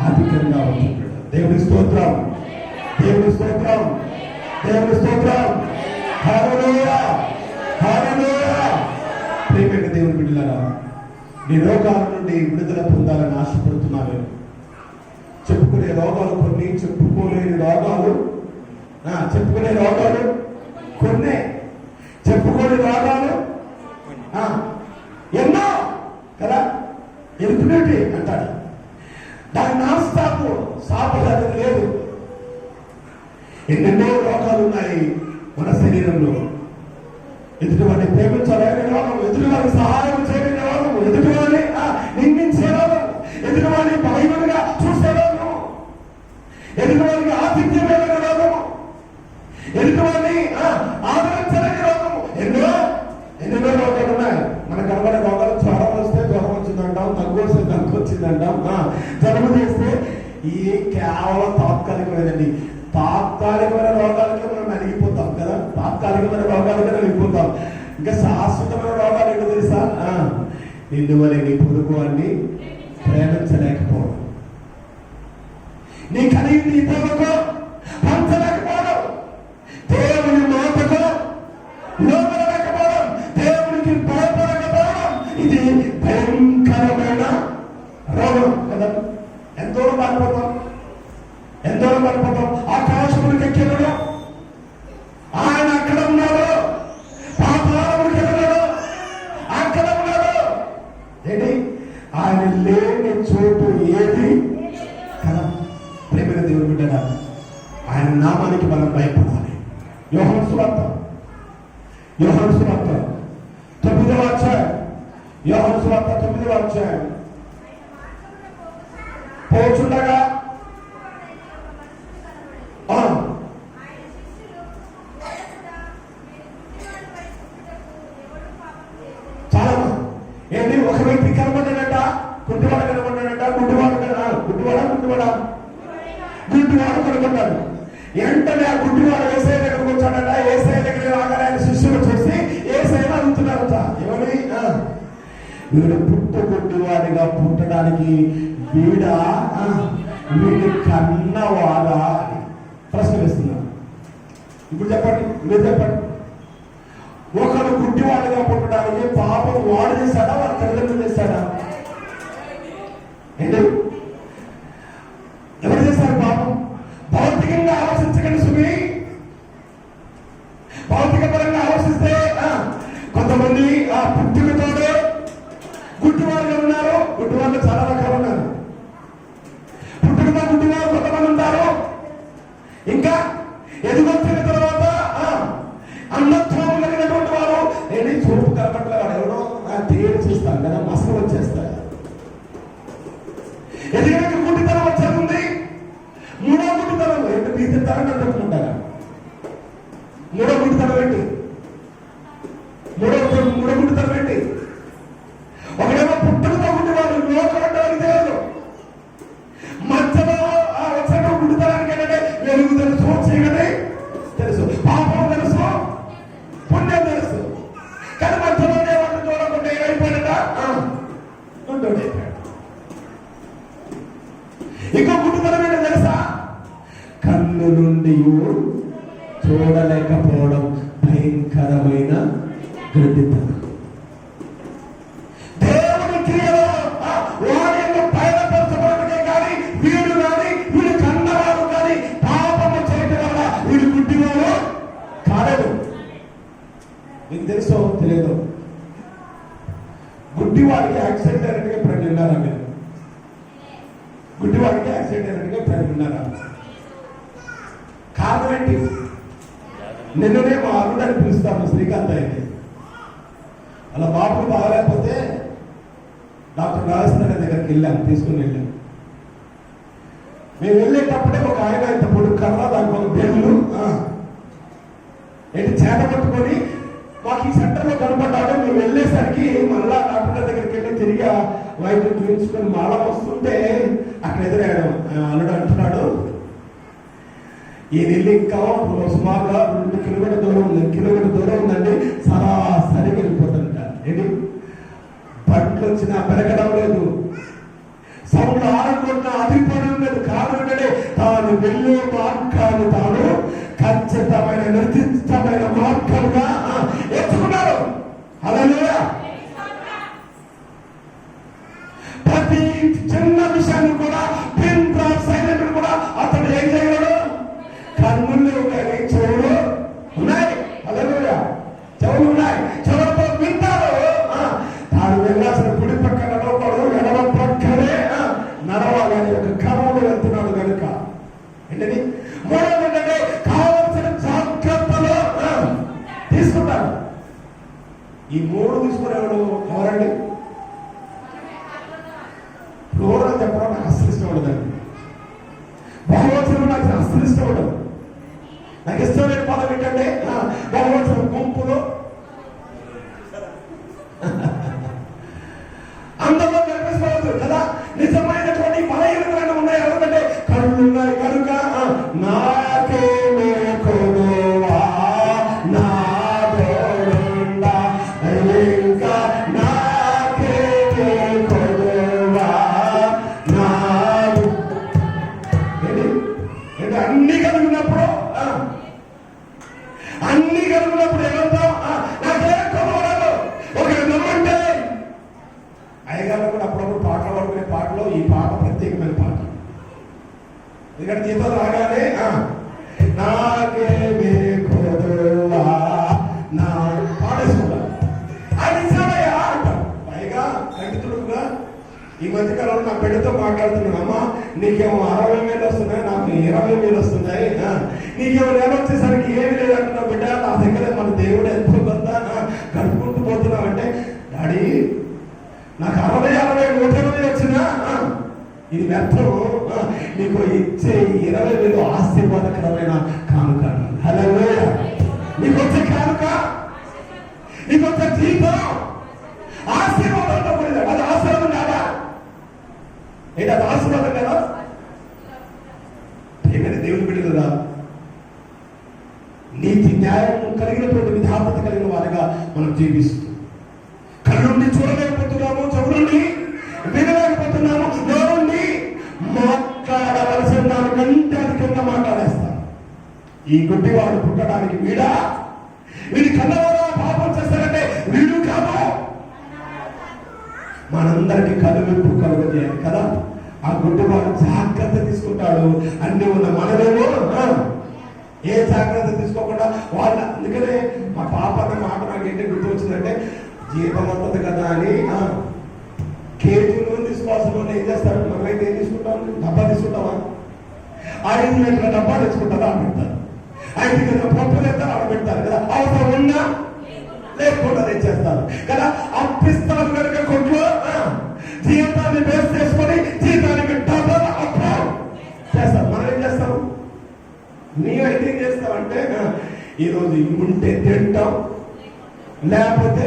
అధికంగా ఉంటుంది. దేవుని స్తోత్రం, దేవుని స్తోత్రం, దేవుని స్తోత్రం. హల్లెలూయా. హల్లెలూయా. ప్రియమైన దేవుని బిడ్డలారా, నీ రోగాల నుండి విడుదల పొందాలని ఆశపడుతున్నాను. చెప్పుకునే రోగాలు కొన్ని, చెప్పుకోలేని రోగాలు, చెప్పుకునే రోగాలు కొన్ని, చెప్పుకోని రోగాలు ఎన్నో కదా. ఎందుకంటే అంటాడు దాని నాస్తాపు సాపలేదు లేదు. ఎన్నెన్నో రోగాలు ఉన్నాయి మన శరీరంలో. ఎదుటివాడిని ప్రేమించాలని రోగం, ఎదుటివాడిని సహాయం చేయని రోగం, ఎదుటివాడిని నిందించే రోగం, ఎదుటివాడిని బలహీనంగా చూసే రోగం, ఎదుటివాడికి ఆతిథ్యమైన రోగం, ఎదుటివాడిని ఆదరించలేని రోగం, ఎన్నెన్నో రోగాలు ఉన్నాయి. మన కనబడే రోగాలు జ్వరం వస్తే జ్వరం వచ్చిందంటాం, దగ్గు వస్తే దగ్గు వచ్చిందంటాం, జలుబు చేస్తే ఈ కేవలం తాత్కాలికమైనది. తాత్కాలికమైన రోగాలకే మనం నలిగిపోతాం కదా, తాత్కాలికమైన రోగాలకే నలిగిపోతాం. ఇంకా శాశ్వతమైన రోగాలు ఏంటో తెలుసా? నిన్ను వలె నీ పొరుగు వాడిని ప్రేమించలేకపోవడం, నీ కలిగింది ఇతరులకు పంచలేకపోవడం, దేవుని మాటకు లోబడలేకపోవడం, దేవునికి భయపడకపోవడం, ఇది భయంకరమైన రోగం కదా. ఎంతో బాధపడతాం, ఎంతో బాధపడతాం. ఆకాశములకు ఎక్కినాడు ఆయన, అక్కడ ఉన్నాడు. పాతాళములకు ఎక్కినాడు, అక్కడ ఉన్నాడు. ఏంటి? ఆయన లేని చోటు ఏది కదా. ప్రేమైన దేవుని బిడ్డగా ఆయన నామానికి మనం భయపడాలి. యోహాను సువార్త 9వ అధ్యాయం, యోహాను సువార్త 9వ అధ్యాయం. పోచుండగా చాలా ఏంటి, ఒక వ్యక్తి కనబడ్డాడట, గుడ్డివాడు కనబడ్డాడట, గుడ్డివాడు కనబడ్డాడు. వెంటనే ఆ గుడ్డివాడు ఏసయ్య దగ్గరకు వచ్చాడట. ఏసయ్య దగ్గర రాగానే ఆయన శిష్యులు చూసి ఏసయ్యను అడుగుతున్నారట, ఏమని? వీడు పుట్టగొడ్డివాడిగా పుట్టడానికి వీడి కన్నవాడా అని ప్రశ్న వేస్తున్నారు. ఇప్పుడు చెప్పండి, మీరు చెప్పండి. ఒకరు గుడ్డివాడిగా పుట్టడానికి పాపం వాడు చేశాడా, వాడు తల్లిదండ్రులు చేశాడా? ఏంటి? ఎవరు చేశారు పాపం? భౌతికంగా ఆలోచించకండి సుమి. కొన్ని ఆ పుట్టుకతోనే గుడ్డివారుగా ఉన్నారు. గుడ్డివాళ్ళు చాలా రకాలు ఉన్నారు. పుట్టుకతో గుడ్డివారు కొంతమంది ఉంటారు. ఇంకా ఎదుగొచ్చిన తర్వాత అన్నత్వం కలిగినటువంటి వారు నేను చూపు కనపట్ల వాడు ఎవరో తేడు చూస్తాను కదా, మసలు వచ్చేస్తాయి. ఎదిగిన గుడ్డితనం వచ్చేది. మూడో గుడ్డితనం ఏంటి? తీర్థతనం అంటుకుంటారా? మూడో గుడ్డితనం ఏంటి? మూడో గుడ్డితనం ఏంటి? ఒకడేమో పుట్టుకతో గుడ్డివాడు, లోకం దేవుడు. మధ్యలో వచ్చిన గుడ్డితనానికి ఏంటంటే వెలుగు తెలుసు, చీకటి తెలుసు, పాపం తెలుసు, పుణ్యం తెలుసు. కానీ మధ్యలోనే వాళ్ళు చూడకుండా ఏమైపోయినట ఉంటుంది. ఇంకో గుడ్డితనం ఏంటో తెలుసా? కన్ను నుండి చూడలేకపోవడం భయంకరమైన గుడ్డితనం. దేవుని క్రియలో వారి యొక్క బయలుపరచబడమే కానీ వీడు కన్నవారు కానీ పాపము చేయడం వల్ల వీడు గుడ్డివాడు కాలేదు. మీకు తెలుసో తెలియదు, గుడ్డివాడికి యాక్సిడెంట్ అయినట్టుగా ఇప్పుడు విన్నారా మీరు? గుడ్డివాడికి యాక్సిడెంట్ అయినట్టుగా ఇప్పుడు విన్నారా? కారణం ఏంటి? నిన్ననే మా అల్లుడని పిలుస్తాము, శ్రీకాంత్ అయితే అలా బాబులు బాగలేకపోతే డాక్టర్ రాజస్థాన్ దగ్గరికి తీసుకుని వెళ్ళాం. మేము వెళ్ళేటప్పుడే ఒక ఆయన ఇంత పొడుగు కర్ర, దానికి ఒక బెల్లు ఏంటి చేత పట్టుకొని మాకు ఈ సెంటర్లో కనపడ్డాడు. మేము వెళ్ళేసరికి మళ్ళా డాక్టర్ దగ్గరికి వెళ్ళి తిరిగి వైద్యులు చూపించుకొని మళ్ళా వస్తుంటే అక్కడ ఎదురాడు. అల్లుడు అంటున్నాడు, ఈ నెల్లి ఇంకా సుమారుగా 2 కిలోమీటర్ దూరం ఉందండి, సరాసరి వెళ్ళిపోతుంట. ఏంటి? బండ్లు వచ్చినా పెరగడం లేదు, సౌండ్ ఆడకుండా అదిరిపోవడం లేదు. కారణం ఏంటంటే తాను వెళ్ళే మార్గాలు తాను ఖచ్చితమైన నిర్దిష్టమైన మార్గాలుగా ఎంచుకున్నాడు. హల్లెలూయా. ప్రతి చిన్న విషయాన్ని కూడా పిన్ డ్రాప్ సైలెంట్ కూడా అతను ఏం చేయగలడు? కన్నులు ఉన్నాయి, చెవులు ఉన్నాయి. హల్లెలూయా. చెవులు ఉన్నాయి, చెవులతో వింటారు. తాను వెళ్ళాల్సిన కుడి పక్కన నడవడు, ఎడమ పక్కనే నడవాలని ఒక క్రమంలో వెళ్తున్నాడు కనుక ఏంటది? మూడవది ఏంటంటే కావలసిన జాగ్రత్తలు తీసుకుంటారు. ఈ 3 తీసుకునేవాడు ఎవరండి? ఫ్లోర్ చెప్పడం నాకు అస్సలు ఇష్టం ఉండదండి. బహువచనం నాకు అస్సలు ఇష్టం ఉండదు. నాకు ఇష్టమైన పదం ఏంటంటే బహువచనం, గుంపులు. అందరిలో కనిపిస్తూ కదా. నిజమైనటువంటి బలహీనతలు ఉన్నాయి. ఎవరంటే కళ్ళు ఉన్నాయి కనుక నాకే కొడువా నా తోడుండా, ఇంకా నాకే కొడువా నా ఏంటి అన్ని కలిగినప్పుడు ఏమంటాం? నాకే కొడవరాదు. ఒక నమ్మంటే అయ్యగారు కూడా అప్పుడప్పుడు పాటలు పడుకునే పాటలో ఈ పాట ప్రత్యేకమైన పాట. ఇక్కడ జీతం రాగానే నాకే కొడువా నా పాడేసుకుంటారు. అది నిజమయ్యా అంటారు. పైగా ఖండితుడుగా ఈ మధ్యకాలంలో నా బిడ్డతో మాట్లాడుతున్నాను. అమ్మా నీకేమో 60,000 వస్తున్నాయి, నాకు 20,000 వస్తున్నాయి. నీకేమో నెల వచ్చేసరికి ఏమి లేదంటున్నా బిడ్డ, నా దగ్గర మన దేవుడు ఎంతో కొంత కడుపుకుంటూ పోతున్నావు అంటే, డాడీ నాకు 60,000 120 వచ్చినా ఇది వ్యర్థం. నీకు ఇచ్చే 20,000 ఆశీర్వాదకరమైన కానుక. హల్లెలూయా. నీకు వచ్చే కానుక, నీకు వచ్చే జీతం ఆశీర్వాదంతో కూడిన. అది ఆశీర్వాదం కాదా? ఏంటి అది ఆశీర్వాదం కదా? ఏమైనా దేవుని బిడ్డలుగా నీతి న్యాయం కలిగినటువంటి విధానత కలిగిన వారిగా మనం జీవిస్తూ కళ్ళుండి చూడలేకపోతున్నాము, చెవులుండి వినలేకపోతున్నాము, నోరుండి మాట్లాడవలసిన దానికంటే అధికంగా మాట్లాడేస్తాం. ఈ గుడ్డివాడు పుట్టడానికి వీడి కన్నవారా పాపం చేస్తారంటే వీడు కాదు. మనందరికీ కనువిప్పు కలుగజేయాలి కదా. ఆ గుడ్డివాడు జాగ్రత్త తీసుకుంటాడు. అన్ని ఉన్న మనమేమో ఏ జాగ్రత్త తీసుకోకుండా అందుకనే మా పాప మాట నాకు ఏంటంటే గుర్తు వచ్చిందంటే, జీతం వస్తుంది కదా అని కేజీలో తీసుకోవాల్సిన ఏం చేస్తారు? మనమైతే ఏం తీసుకుంటాం? డబ్బా తీసుకుంటామా? 5 లీటర్ల డబ్బా తెచ్చుకుంటారా? ఆడ పెడతారు. 5 లీటర్ల పప్పు తెస్తారు, ఆడ పెడతారు కదా. అవసరం ఉన్నా లేకుండా తెచ్చేస్తారు కదా. అప్పిస్తారు కనుక కొట్లో జీవితాన్ని బేస్ చేసుకొని జీతానికి డబ్బులు అప్పు చేస్తారు. మనం ఏం చేస్తాం? నీవైతే ఏం చేస్తావంటే, ఈరోజు ఉంటే తింటాం, లేకపోతే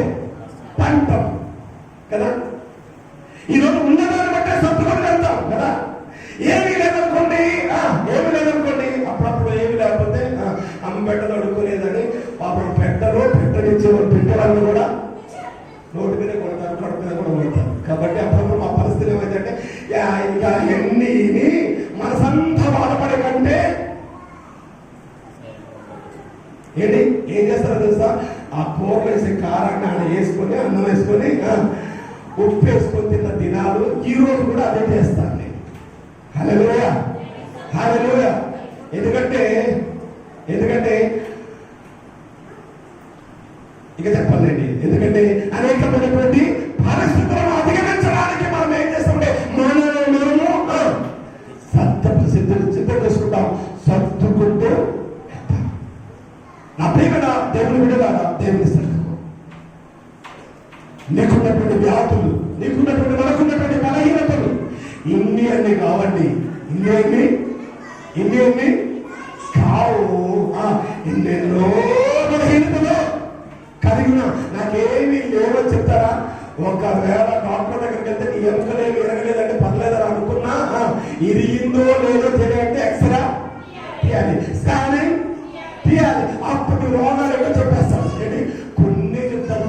పంటాం కదా. ఈరోజు ఉన్నదాన్ని బట్టే సర్దుకొని వెళ్తాం కదా. ఏమీ లేదనుకోండి, అప్పుడప్పుడు ఏమి లేకపోతే అమ్మ పెట్టలు అడుక్కునేదని పాపం పెట్టనిచ్చే పెట్టడాన్ని కూడా నోటి మీద కొడతారు, కడుపు మీద కూడా కొడతారు. కాబట్టి అప్పుడప్పుడు మా పరిస్థితి ఏమైందంటే, ఇంకా ఎన్ని మనసంతా బాధపడే కంటే ఏంటి ఏం చేస్తారో తెలుసా? ఆ కూరలు వేసే కారాన్ని ఆడ వేసుకొని, అన్నం వేసుకొని, ఉప్పు వేసుకొని తిన్న దినాలు ఈ రోజు కూడా అదే చేస్తాను నేను. హల్లెలూయా, హల్లెలూయా. ఎందుకంటే ఇక చెప్పాలండి, ఎందుకంటే అనేకమైనటువంటి పరిస్థితులను అధిగమించడానికి మనం ఏం చేస్తామంటే మనము సిద్ధం చేసుకుంటాం, సర్దుకుంటూ. నా ప్రియమైన దేవుని బిడ్డలారా, దేవుని సన్నిధిలో నీకున్నటువంటి వ్యాధులు, మనకున్నటువంటి బలహీనతలు ఇన్ని అన్ని కావండి. ఇన్ని కావు. ఇన్నెన్నో బలహీనతలు కలిగిన నాకేమీ లేవని చెప్తారా? ఒకవేళ డాక్టర్ దగ్గరికి వెళ్తే నీ ఎముకలేమి ఎరగలేదంటే పర్లేదని అనుకున్నా, ఇరిగిందో లేదో తెలియంటే ఎక్స్రా తీయాలి, స్కానింగ్ తీయాలి. అప్పటి రోగాలు ఏదో చెప్పేస్తారు. కొన్ని చెప్తారు,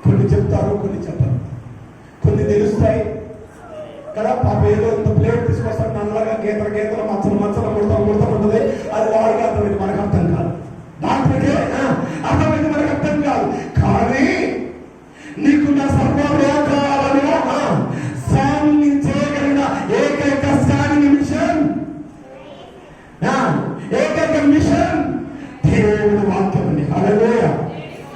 కొన్ని చెప్తారు, కొన్ని చెప్పరు, కొన్ని తెలుస్తాయి కదా. పాప ఏదో ఇంత ప్లేట్ తీసుకొస్తాడు, నల్లగా గీతల మచ్చలు ముడత ఉంటుంది. అది వాడిగా అర్థమైంది, మనకు అర్థం కాదు. డాక్టర్కే అర్థమైంది, మనకు అర్థం కాదు. కానీ నీకున్న సర్వ రోగాలను స్కానింగ్ చేయగలిగిన ఏకైక స్కానింగ్ మిషన్, ఏకైక మిషన్ దేవుని వాక్యం అండి. హల్లెలూయా.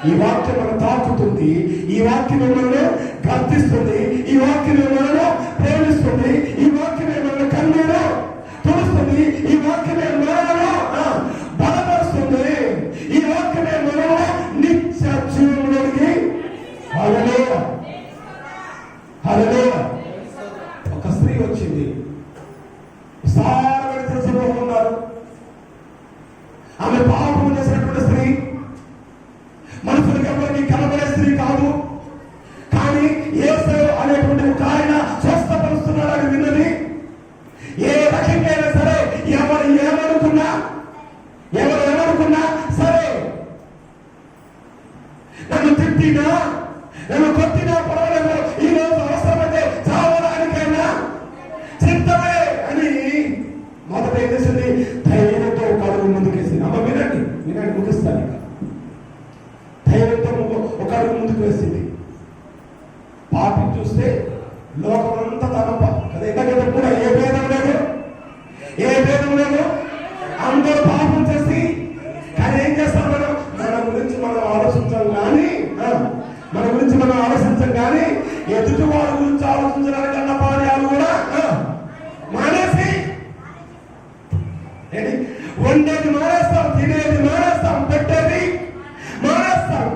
ఈ వాక్యం మనం తాకుతుంది, ఈ వాక్యం మనల్ని గర్తిస్తుంది, ఈ వాక్యం మనల్ని ప్రేమిస్తుంది, ఈ వాక్యం మనల్ని కన్నీరు తుడుస్తుంది, ఈ వాక్యం మనల్ని బలపరుస్తుంది, ఈ వాక్యం మనల్ని నిత్య జీవుడికి. హల్లెలూయా, హల్లెలూయా. ఒక స్త్రీ వచ్చింది, విశాలమైన సమూహం ఉన్నారు. ఆమె పాపం చేసినటువంటి స్త్రీ, మనుషులకి ఎవరికి కనబడే స్త్రీ కాదు. కానీ యేసు అనేటువంటి ఒక ఆయన స్వస్థపరుస్తున్నాడని విన్నది. ఏ రకంగా సరే, ఎవరు ఏమనుకున్నా సరే, నన్ను తిట్టినా, నన్ను కొట్టినా పర్వాలేదు, ఈ రోజు అవసరమైతే చావడానికైనా సిద్ధమే అని మొదట ఏం చేసింది? ధైర్యంతో ఒక అడుగు ముందుకేసింది. అమ్మ వినండి, ముగిస్తాను. ఇక ధైర్యంతో ఒక అడుగు ముందుకు వేసింది. పాపం చూస్తే లోకమంతా తనప కదా. ఎందుకంటే కూడా ఏ భేదం లేదు, అందరూ పాపం చేసి. కానీ ఏం చేస్తాం మనం? మన గురించి మనం ఆలోచించం కానీ ఎదుటి వారి గురించి ఆలోచించడానికి అన్న పానీయాలు కూడా మానేసి వండేది మానేస్తాం, తినేది మానేస్తాం, పెట్టేది మానేస్తాం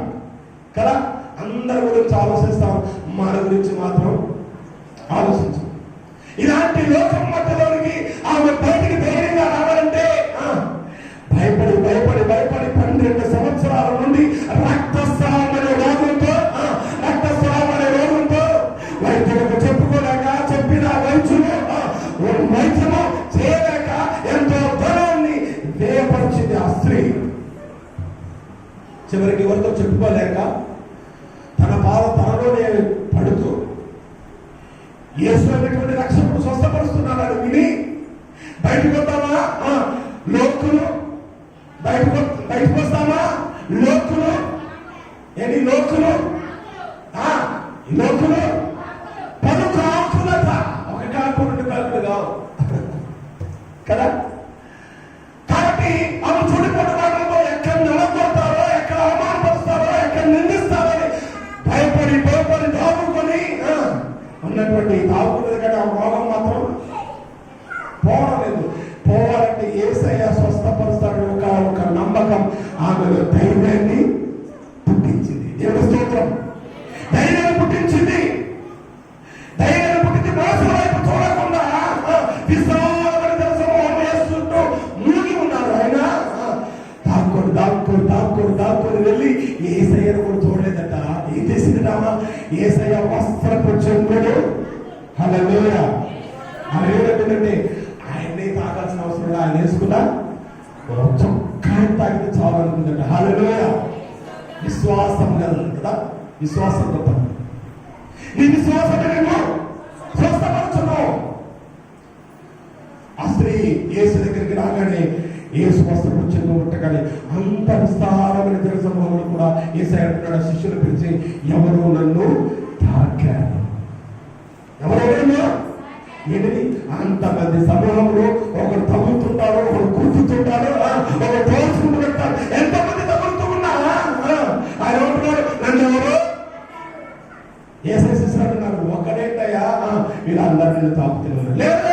కదా. అందరి గురించి ఆలోచిస్తాం, మన గురించి మాత్రం ఆలోచించం. ఇలాంటి లోకం మధ్యలోనికి ఆమె బయటికి ధైర్యంగా రావాలంటే భయపడి 12 సంవత్సరాల నుండి రక్తస్రావం అనే రోగంతో వైద్యులకు చెప్పుకోలేక, చెప్పిన వైద్యము చేయలేక ఎంతో ధనాన్ని వ్యయపరిచింది ఆ స్త్రీ. చివరికి ఎవరితో చెప్పుకోలేక తన బాధ తనలోనే పడుతూ యేసు అనేటువంటి రక్షకుడు స్వస్థపరుస్తున్నాడని విని బయటకు వస్తామా? లోకులు బయటకు వస్తామా? లోకులు పలుకు ఆకులట. ఒక కాకు 2 కాకులు కావు కదా. కాబట్టి ఆమె చూడిపోయిన వాళ్ళతో ఎక్కడ నిలబడతారో, ఎక్కడ అవమానం ఉన్నటువంటి తాగుతున్నది కానీ ఆ రోగం మాత్రం పోవడం లేదు. పోవాలంటే యేసయ్య స్వస్థపరుస్తాడు ఒక నమ్మకం ఆమెలో ధైర్యాన్ని పుట్టించింది. దేవుని స్తోత్రం. ధైర్యాన్ని పుట్టించింది. ధైర్యాన్ని పుట్టించి మోసం వైపు చూడకుండా విశ్రామమైన సమూహం వేస్తుంటూ మూగి ఉన్నారు. ఆయన దాక్కుని వెళ్ళి యేసయ్యను కూడా చూడలేదట. ఏం చేసిందట? యేసయ్య వస్త్రపు చెంగుడు. హల్లెలూయా. ఆయన ఏమంటుందంటే ఆయన్నే తాగాల్సిన అవసరం లేదు, ఆయన వేసుకున్నా చొక్కాయ తాగితే చాలు అనుకుందంట. హల్లెలూయా. విశ్వాసం కదా, విశ్వాసం గొప్ప. నీ విశ్వాసం స్వస్థపరచున్నావు. ఆ స్త్రీ యేసు దగ్గరికి రాగానే యేసు వస్త్రపు చెంగు ముట్టగానే అంత విస్తారమైన జన సమూహంలో కూడా యేసయ్య అంటున్నాడు శిష్యులు పిలిచి, ఎవరు నన్ను తాకారు? ఎవరెవరు? ఏంటిది? అంతమంది సమూహంలో ఒకరు తగులుతుంటారు, ఒకరు కూర్చుంటారు, ఒకరు తోచుకుంటూ పెడతారు. ఎంతమంది తగులుతూ ఉన్నా ఆయన ఉంటున్నాడు, నన్ను ఎవరు? యేసయ్య శిష్యులు అంటున్నారు, ఒకడేంటయ్యా వీళ్ళందరూ నిన్ను తాకుతున్నారు. లేదు,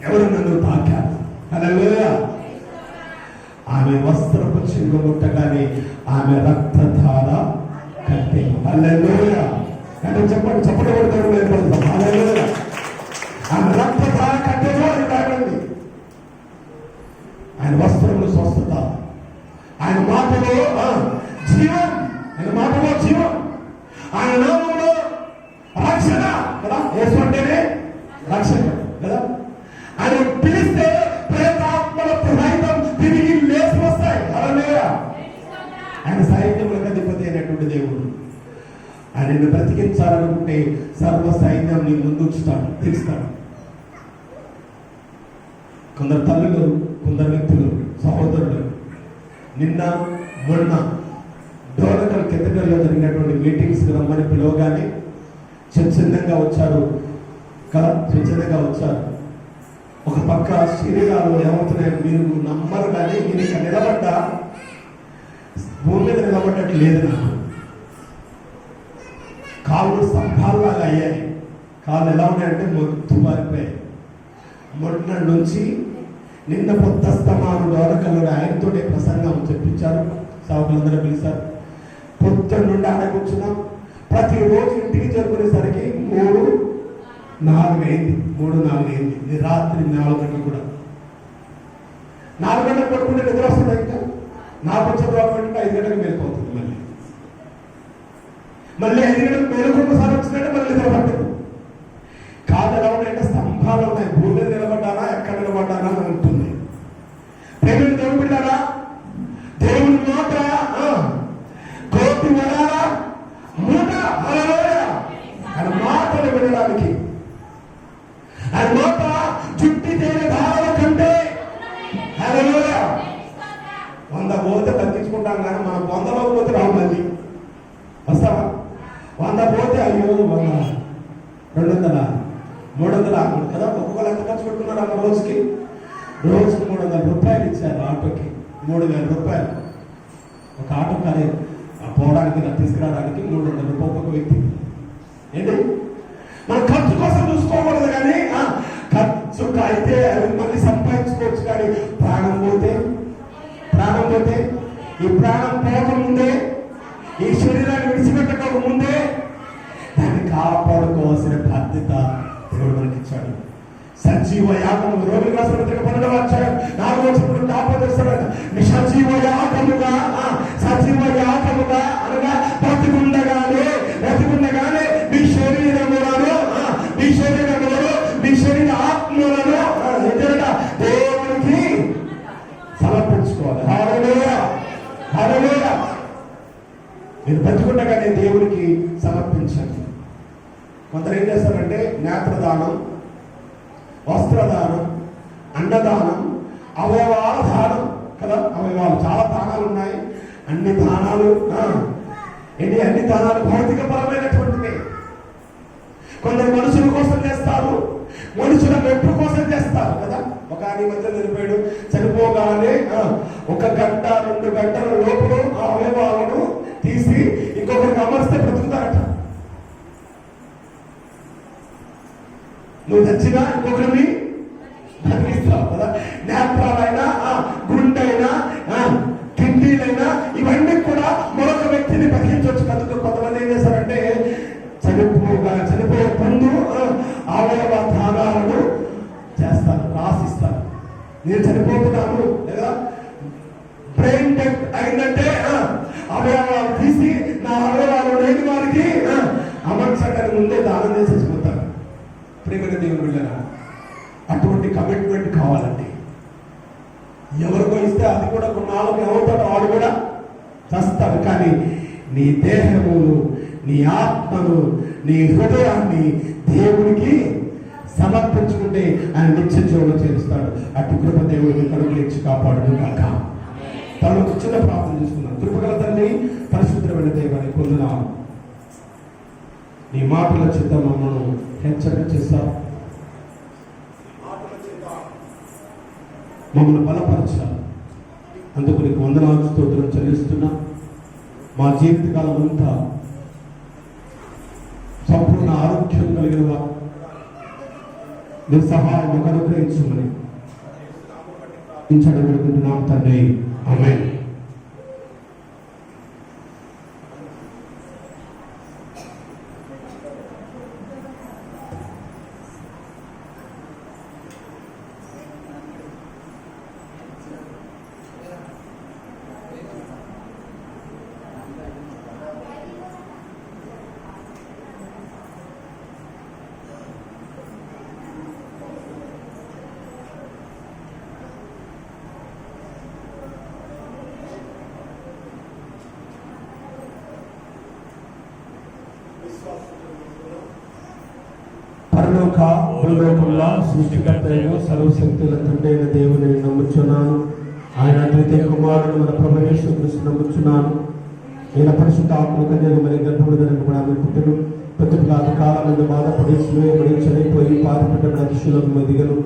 ఎవరు నన్ను తాకారు? హల్లెలూయా. ఆమె వస్త్రపు చెంగు ముట్టగానే ఆమె రక్తధార కట్టే. హల్లెలూయా. అంటే చెప్పండి, చెప్పడం. హల్లెలూయా. ఆమె రక్తధార కట్టేదో అది తాగండి. ఆయన వస్త్రంలో స్వస్థత, ఆయన మాటలో జీవం, ఆయన మాటలో జీవం, ఆయన నామంలో రక్షణ కదా. యేసు అంటేనే రక్షణ కదా. ఆయన పిలిస్తే ప్రేతాత్మల సైతం తిరిగి లేచి వస్తాయి. హల్లెలూయా. ఆయన సైన్యములకు అధిపతి అయినటువంటి దేవుడు. ఆయనను బ్రతికించాలనుకుంటే సర్వ సైన్యం నీ ముందు తీస్తాడు. కొందరు తల్లులు, కొందరు వ్యక్తులు, సహోదరులు నిన్న మొన్న డోనకల్ కెథడ్రల్లో జరిగినటువంటి మీటింగ్స్ రమ్మని పిలవగానే స్వచ్ఛందంగా వచ్చారు కదా, స్వచ్ఛందంగా వచ్చారు. ఒక పక్క శరీరాలు ఏమవుతున్నాయి మీరు నమ్మరు, కానీ నేను ఇక్కడ నిలబడ్డా భూమి మీద నిలబడ్డట్టు లేదు. నాకు కాళ్ళు స్తంభాల్లాగా అయ్యాయి. కాళ్ళు ఎలా ఉన్నాయంటే మొత్తు మారిపోయాయి. మొన్న నుంచి నిన్న పొద్దస్తమాను డోరకల్లో ఆయనతో ప్రసంగం చెప్పించారు. సభకులందరూ పిలిచారు. పొద్దున్న నుండి ఆడ కూర్చున్నాం. ప్రతిరోజు ఇంటికి చేరుకునేసరికి 3-4 అయింది. రాత్రి 4 గంటలు కూడా 4 గంటలకు పడుకుంటే నిద్ర వస్తుంది. ఇంకా నాకు వచ్చేది 5 గంటలకు మేలుకోతుంది. మళ్ళీ 5 గంటలకు మేలుకొకసారి వచ్చినట్టు మళ్ళీ నిద్ర పట్టదు. కాదు ఎలా ఉన్నాయంటే స్తంభాలు ఉన్నాయి. భూమి మీద నిలబడ్డానా ఎక్కడ నిలబడ్డానా అని ఉంటుంది. దేవుని దేవుడు బిడ్డారా, దేవుని మాట కోటి వరాల మూట. హల్లెలూయా. ఆయన మాటలు వినడానికి, ఆయన మాట చుట్టి తేనె ధారల కంటే. హల్లెలూయా. 100 పోతే తగ్గించుకుంటాం కానీ మనం 100లో పోతే రావు. మళ్ళీ వస్తావా? 100 పోతే అయ్యో 100, 200, 300 కదా. ఒక్కొక్కరు ఎంత ఖర్చు పెట్టుకున్నారు అన్న రోజుకి 300 రూపాయలు ఇచ్చారు ఆటోకి. 3000 రూపాయలు ఒక ఆటో కానీ పోవడానికి తీసుకురావడానికి 300 రూపాయలు ఒక్కొక్క వ్యక్తి. ఏంటి మన ఖర్చు కోసం చూసుకోకూడదు, కానీ ఖర్చు అయితే మళ్ళీ సంపాదించుకోవచ్చు. కానీ ప్రాణం పోతే ఈ ప్రాణం పోకముందే, ఈ శరీరాన్ని విడిచిపెట్టక ముందే దాన్ని కాపాడుకోవాల్సిన బాధ్యత దేవుడు మనకి ఇచ్చాడు. సజీవ యాగము రోమిలకు రాసిన పత్రిక 12వ అధ్యాయం 4వ వచనంలో కాపాడుస్తాడు. సజీవ యాగముగా అనగా బ్రతికుండగానే మీ శరీరములను మీ శరీర ఆత్మలను దేవునికి సమర్పించుకోవాలి. హల్లెలూయా. మీరు బ్రతికుండగానే దేవునికి సమర్పించండి. కొందరు ఏం చేస్తారంటే నేత్రదానం, వస్త్రదానం, అన్నదానం, అవయవాల దానం కదా. అవయవాలు చాలా దానాలు ఉన్నాయి. అన్ని దానాలు భౌతిక పరమైనటువంటివి. కొందరు మనుషుల కోసం చేస్తారు, మనుషుల మెప్పు కోసం చేస్తారు కదా. ఒక ఆయన మధ్య చనిపోయాడు. చనిపోగానే 1 గంట 2 గంటల లోపల ఆ అవయవాలను తీసి ఇంకొకరికి అమర్స్తే బ్రతుకుతారట. నువ్వు చచ్చినా ఇంకొకరిని బతికిస్తావు కదా. నేత్రాలైనా గుండెైనా కిడ్నీలైనా ఇవన్నీ కూడా మరొక వ్యక్తిని బతికించవచ్చు. కనుక కొంతమంది ఏం చేస్తారంటే చనిపోయే ముందు అవయవ దానాలను చేస్తారు, రాసిస్తారు. నేను చనిపోతున్నాను లేదా బ్రెయిన్ డెత్ అయిందంటే అవయవాలు తీసి నా అవయవాలు లేని వారికి అమర్చడానికి ముందే దానం చేసి చచ్చిపోతారు. ప్రేమగా దేవుని వెళ్ళారా, అటువంటి కమిట్మెంట్ కావాలండి. ఎవరికో ఇస్తే అది కూడా కొన్నాళ్ళకి ఏమవుతాడో వాడు కూడా చస్తాడు. కానీ నీ దేహమును, నీ ఆత్మను, నీ హృదయాన్ని దేవునికి సమర్పించుకుంటే ఆయన నిత్య జీవంలో చేరుస్తాడు. అటు కృప దేవుడిని కడుపులు ఇచ్చి కాపాడును కాక. తను చిన్న ప్రార్థన చేసుకున్నాను. కృపగల తండ్రి, పరిశుద్ధమైన దేవాన్ని పొందున్నాను. నీ మాటల చేత మమ్మల్ని హెచ్చరిక చేశావు, మమ్మల్ని బలపరచాలి. అందుకు నీకు వందనాలు స్తోత్రం చెల్లిస్తున్నా. మా జీవితకాలం అంతా సంపూర్ణ ఆరోగ్యం కలిగిన వారు నీ సహాయం అనుగ్రహించమని వేడుకుంటున్నాం తండ్రి. ఆమేన్. పరలోక భూలోకంలో సృష్టికర్తయు సర్వశక్తుల తండ్రైన దేవుని నమ్ముచున్నాను. ఆయన ద్వితీయ కుమారుడు మన ప్రభువు యేసుక్రీస్తు నమ్ముచున్నాను. ఈయన పరిశుద్ధ ఆత్మ కన్యక మరి గర్భమున కూడా పుట్టును. ప్రతిలాద కాలం మీద బాధపడి స్వేయపడి చనిపోయి పారిపడ్డ అతిశులకు దిగను.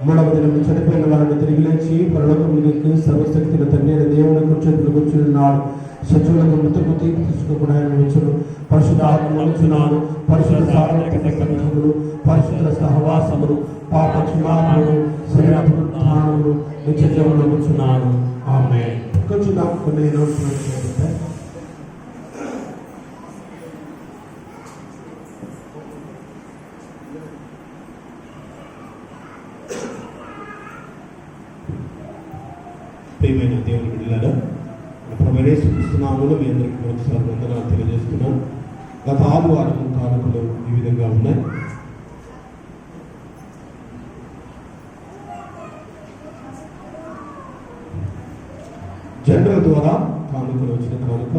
మూడవ దినం చనిపోయిన వారిని తిరిగి లేచి పరలోకమునికి సర్వశక్తుల తండ్రైన దేవుని కూర్చొని కూర్చున్నాడు. సచువులకు మృతులకు తీర్పు తీసుకోకుండా ఆయన వచ్చును. పరిశుద్ధ ఆత్మ నమ్ముచున్నాను. పరిశుద్ధ సార్వత్రిక సంఘములు, పరిశుద్ధ సహవాసములు, పాప క్షమాపణలు, శరీర పునరుత్థానములు, నిత్య జీవమును నమ్ముచున్నాను. ఆమేన్. కొంచెం నాకు కొన్ని అనౌన్స్మెంట్స్ చేస్తే ప్రియమైన దేవుని బిడ్డలారా, ప్రభువు యేసుక్రీస్తు నామములో మీ అందరికీ మరొకసారి వందనాలు తెలియజేస్తున్నాను. గత 6 వారము కానుకలు ఈ విధంగా ఉన్నాయి. జనరల్ ద్వారా కానుకలు వచ్చిన కానుక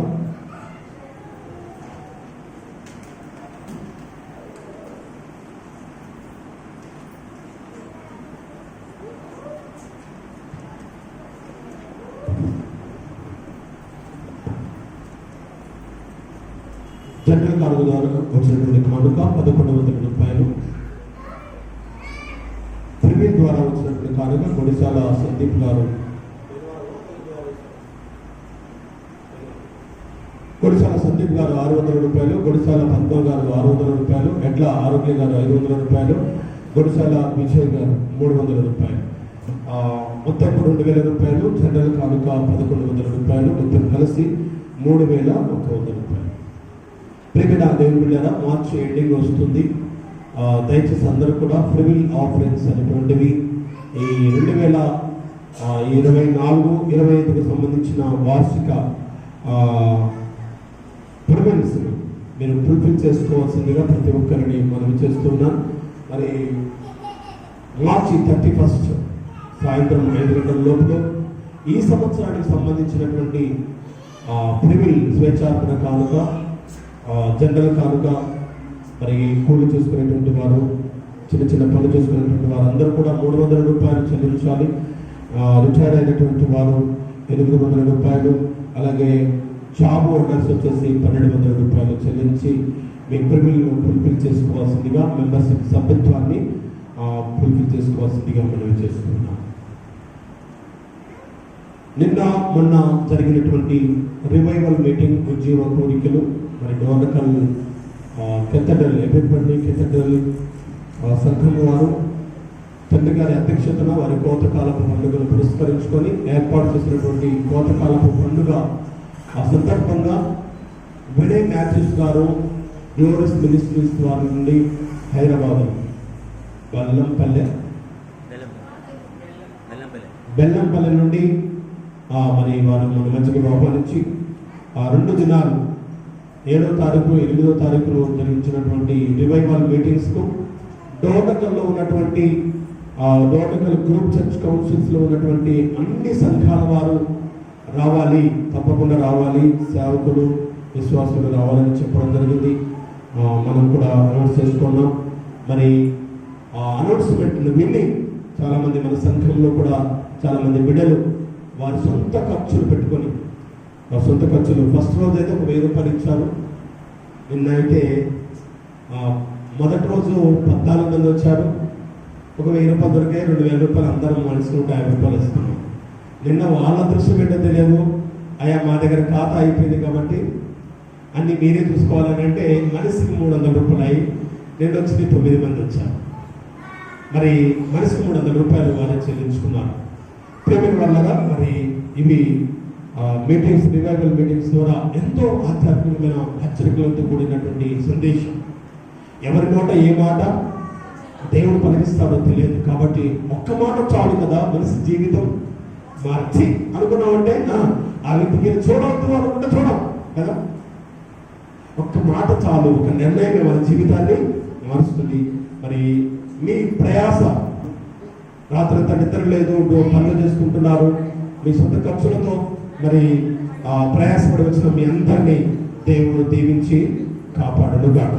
జనరల్ కానుక ద్వారా వచ్చినటువంటి కానుక 1100 రూపాయలు. ప్రిమియర్ ద్వారా వచ్చినటువంటి కానుక గుడిశాల సందీప్ గారు, గుడిశాల సందీప్ గారు 600 రూపాయలు, గుడిశాల పద్మ గారు 600 రూపాయలు, ఎడ్ల ఆరోగ్య గారు 500 రూపాయలు, గుడిశాల విజయ్ గారు 300 రూపాయలు. మొత్తం 2000 రూపాయలు. జనరల్ కానుక 1100 రూపాయలు. మొత్తం కలిసి 3100 రూపాయలు. ప్రియమైన దేవుని బిడ్డలారా, మార్చి ఎండింగ్ వస్తుంది. దయచేసి అందరూ కూడా ఫ్రివిల్ ఆఫరింగ్స్ అనేటువంటివి ఈ 2024-25కు సంబంధించిన వార్షిక ప్రివెన్స్ మీరు ఫుల్ఫిల్ చేసుకోవాల్సిందిగా ప్రతి ఒక్కరిని మనం చేస్తున్నాం. మరి మార్చి 31 సాయంత్రం 5 గంటల లోపల ఈ సంవత్సరానికి సంబంధించినటువంటి ప్రివిల్ స్వేచ్ఛార్పణ కానుక, జనరల్ కానుక, మరి కూలి చేసుకునేటువంటి వారు, చిన్న చిన్న పనులు చేసుకునేటువంటి వారు అందరూ కూడా 300 రూపాయలు చెల్లించాలి. రిటైర్ అయినటువంటి వారు 800 రూపాయలు, అలాగే జాబ్ హోల్డర్స్ వచ్చేసి 1200 రూపాయలు చెల్లించి మీ ప్రివిల్ను ఫుల్ఫిల్ చేసుకోవాల్సిందిగా, మెంబర్షిప్ సభ్యత్వాన్ని ఫుల్ఫిల్ చేసుకోవాల్సిందిగా మనం చేస్తున్నాం. నిన్న మొన్న జరిగినటువంటి రివైవల్ మీటింగ్, ఉజ్జీవ కోరికలు, మరి డోర్నకల్ కెథడ్రల్, ఎపెపల్లి కెథడ్రల్ సంఘం వారు తండ్రి గారి అధ్యక్షతన వారి కోతకాలపు పండుగను పురస్కరించుకొని ఏర్పాటు చేసినటువంటి కోతకాలపు పండుగ ఆ సందర్భంగా వినయ్ మ్యాథ్యూస్ గారు న్యూరస్ మినిస్ట్రీస్ వారి నుండి హైదరాబాద్ బెల్లంపల్లి నుండి మరి వారు మన మధ్యకి ఆహ్వానించి ఆ 2 దినాలు 7వ తారీఖు 8వ తారీఖులో జరిగించినటువంటి రివైవల్ మీటింగ్స్కు డోటకల్లో ఉన్నటువంటి డోటకల్ గ్రూప్ చర్చ్ కౌన్సిల్స్లో ఉన్నటువంటి అన్ని సంఘాల వారు రావాలి, తప్పకుండా రావాలి, సేవకులు విశ్వాసులు రావాలని చెప్పడం జరిగింది. మనం కూడా అనౌన్స్ చేసుకున్నాం. మరి ఆ అనౌన్స్మెంట్ను విని చాలామంది మన సంఘంలో కూడా చాలామంది బిడ్డలు వారి సొంత ఖర్చులు పెట్టుకొని సొంత ఖర్చులు ఫస్ట్ రోజు అయితే ఒక 1000 రూపాయలు ఇచ్చారు. నిన్న అయితే మొదటి రోజు 14 మంది వచ్చారు. ఒక 1000 రూపాయలు దొరికాయి. 2000 రూపాయలు అందరం మనిషికి 150 రూపాయలు ఇస్తున్నాం. నిన్న వాళ్ళ దృష్టి ఏంటో తెలియదు, అయ్యా మా దగ్గర ఖాతా అయిపోయింది కాబట్టి అన్ని మీరే చూసుకోవాలని అంటే మనిషికి 300 రూపాయలు అయ్యి నేను వచ్చి 9 మంది వచ్చారు. మరి మనిషికి 300 రూపాయలు వాళ్ళే చెల్లించుకున్నారు. పేమెంట్ వల్లగా మరి ఇవి మీటింగ్స్, రివైవల్ మీటింగ్స్ ద్వారా ఎంతో ఆధ్యాత్మికమైన హెచ్చరికలతో కూడినటువంటి సందేశం. ఎవరి నోట ఏ మాట దేవుడు పలికిస్తాడో తెలియదు. కాబట్టి ఒక్క మాట చాలు కదా మనిషి జీవితం మార్చి అనుకున్నామంటే ఆ వ్యక్తికి చూడవద్దు అనుకుంటే చూడం కదా. ఒక్క మాట చాలు, ఒక నిర్ణయం మన జీవితాన్ని మారుస్తుంది. మరి మీ ప్రయాస రాత్రంతా నిద్ర లేదు, పనులు చేసుకుంటున్నారు, మీ సొంత ఖర్చులతో మరి ప్రయాసపడి వచ్చిన మీ అందరినీ దేవుడు దీవించి కాపాడను గాక.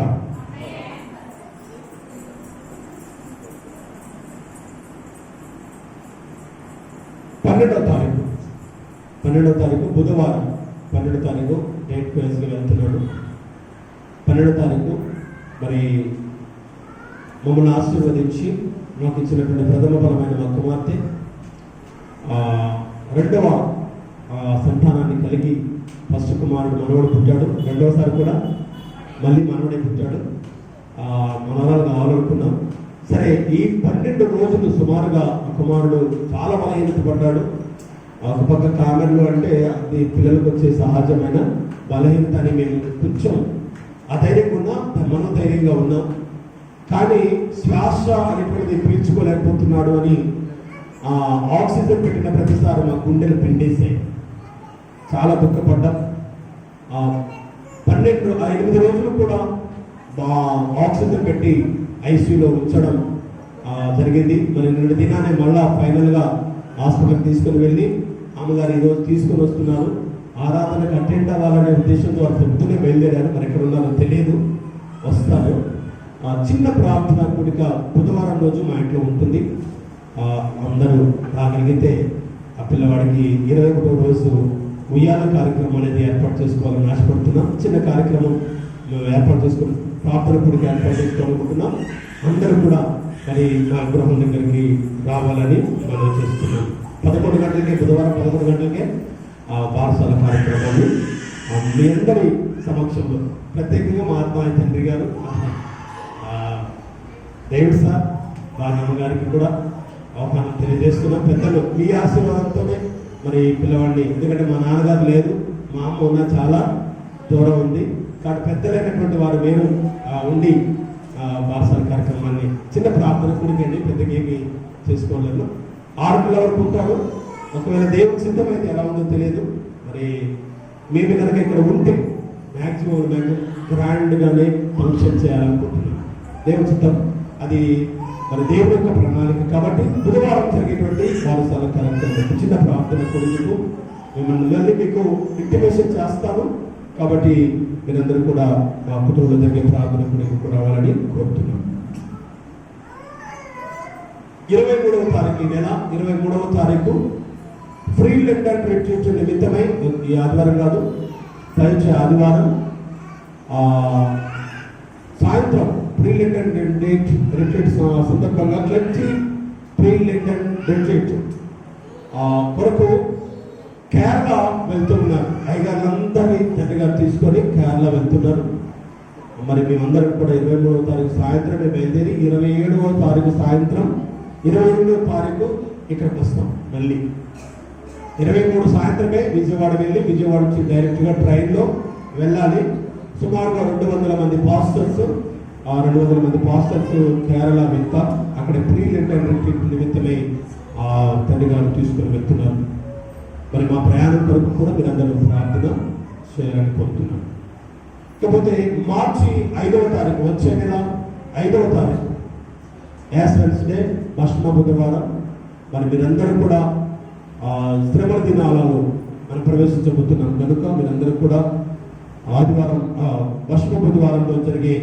పన్నెండవ తారీఖు బుధవారం, 12వ తారీఖు డేట్ వైజ్గా వెళ్తున్నాడు. 12వ తారీఖు మరి మమ్మల్ని ఆశీర్వదించి నాకు ఇచ్చినటువంటి ప్రథమ ఫలమైన మా కుమార్తె 2వ సంతానాన్ని కలిగి ఫస్ట్ కుమారుడు మనవడు పుట్టాడు. 2వసారి కూడా మళ్ళీ మనవడే పుట్టాడు. మనవరాలు కావాలనుకున్నాం. సరే, ఈ 12 రోజులు సుమారుగా కుమారుడు చాలా బలహీనపడ్డాడు. ఒక పక్క కామెర్లు అంటే అది పిల్లలకు వచ్చే సహజమైన బలహీనత అని మేము కొంచెం అధైర్యంగా ఉన్నాం, మనోధైర్యంగా ఉన్నాం. కానీ శ్వాస అనేటువంటిది పీల్చుకోలేకపోతున్నాడు అని ఆక్సిజన్ పెట్టిన ప్రతిసారి మా గుండెలు పిండేసాయి. చాలా దుఃఖపడ్డాం. 8 రోజులు కూడా ఆక్సిజన్ పెట్టి ఐసీయూలో ఉంచడం జరిగింది. మరి నిన్న దినానే మళ్ళా ఫైనల్గా హాస్పిటల్కి తీసుకుని వెళ్ళి అమ్మగారు ఈరోజు తీసుకొని వస్తున్నారు, ఆరాధనకు అటెండ్ అవ్వాలనే ఉద్దేశంతో వారు పొద్దునే బయలుదేరారు. మరి ఎక్కడ ఉన్నారో తెలియదు, వస్తారు. చిన్న ప్రార్థన కూడిక బుధవారం రోజు మా ఇంట్లో ఉంటుంది. అందరూ రాగలిగితే ఆ పిల్లవాడికి 21వ రోజు ఉయ్యాల కార్యక్రమం అనేది ఏర్పాటు చేసుకోవాలని ఆశపడుతున్నాం. చిన్న కార్యక్రమం మేము ఏర్పాటు చేసుకుని ప్రార్థన కూడిక ఏర్పాటు చేసుకోవాలనుకుంటున్నాం. అందరూ కూడా మరి మా గృహం దగ్గరికి రావాలని మనం చేస్తున్నాం. 11 గంటలకే బుధవారం 11 గంటలకే బారసాల కార్యక్రమాలు మీ అందరి సమక్షంలో, ప్రత్యేకంగా మా ఆత్మ తండ్రి గారు డేవిడ్ సార్ బాగా గారికి కూడా ఆహ్వానం తెలియజేస్తున్నాం. పెద్దలు మీ ఆశీర్వాదంతోనే మరి పిల్లవాడిని, ఎందుకంటే మా నాన్నగారు లేదు, మా అమ్మ ఉన్న చాలా దూరం ఉంది. కాబట్టి పెద్దలైనటువంటి వారు మేము ఉండి బారసాల కార్యక్రమాన్ని చిన్న ప్రార్థన కూడికండి, పెద్దగా ఏమి చేసుకోలేదు. 6 పిల్లల వరకు ఉంటారు. ఒకవేళ దేవుని సిద్ధమైతే ఎలా ఉందో తెలియదు. మరి మేము కనుక ఇక్కడ ఉంటే మ్యాక్సిమం గ్రాండ్గానే ఫంక్షన్ చేయాలనుకుంటున్నాం. దేవుని సిద్ధం అది మరి దేవుని యొక్క ప్రణాళిక. కాబట్టి బుధవారం జరిగేటువంటి బారసాల కార్యక్రమం చిన్న ప్రార్థన కొడుకు మిమ్మల్ని మళ్ళీ మీకు ఇంటిమేషన్ చేస్తాను. కాబట్టి మీరందరూ కూడా మా కుటుంబంలో జరిగే ప్రార్థన కొడుకు రావాలని కోరుతున్నాను. 23వ తారీఖు, ఈ నెల 23వ తారీఖు ఫ్రీ లండన్ రిట్రీట్ నిమిత్తమై, ఈ ఆదివారం కాదు, పైచే ఆదివారం సాయంత్రం ప్రీ లండన్ రిట్రీట్ సందర్భంగా క్లర్జీ ప్రీ లండన్ రిట్రీట్ కొరకు కేరళ వెళ్తున్నారు. అయ్యగారులందరినీ జట్టుగా తీసుకొని కేరళ వెళ్తున్నారు. మరి మేమందరం కూడా 23వ తారీఖు సాయంత్రమే బయలుదేరి 27వ తారీఖు సాయంత్రం 28వ తారీఖు ఇక్కడికి వస్తాం. మళ్ళీ 23 సాయంత్రమే విజయవాడ వెళ్ళి విజయవాడ నుంచి డైరెక్ట్గా ట్రైన్లో వెళ్ళాలి. సుమారుగా 200 మంది పాస్టర్స్ 200 మంది పాస్టర్స్ కేరళ వెళ్తా అక్కడ ప్రీ రిటైర్మెంట్ నిమిత్తమై తండ్రి గారు తీసుకుని వెళ్తున్నారు. మరి మా ప్రయాణం కొరకు కూడా మీరందరూ ప్రార్థన చేయాలని కోరుతున్నాను. ఇకపోతే మార్చి 5వ తారీఖు వచ్చే నెల 5వ తారీఖు యాస్ వెన్స్డే అష్టమ బుధవారం. మరి మీరందరూ కూడా శ్రమల దినాలలో మనం ప్రవేశించబోతున్నాం కనుక మీరందరూ కూడా ఆదివారం అష్టమ బుధవారంలో జరిగే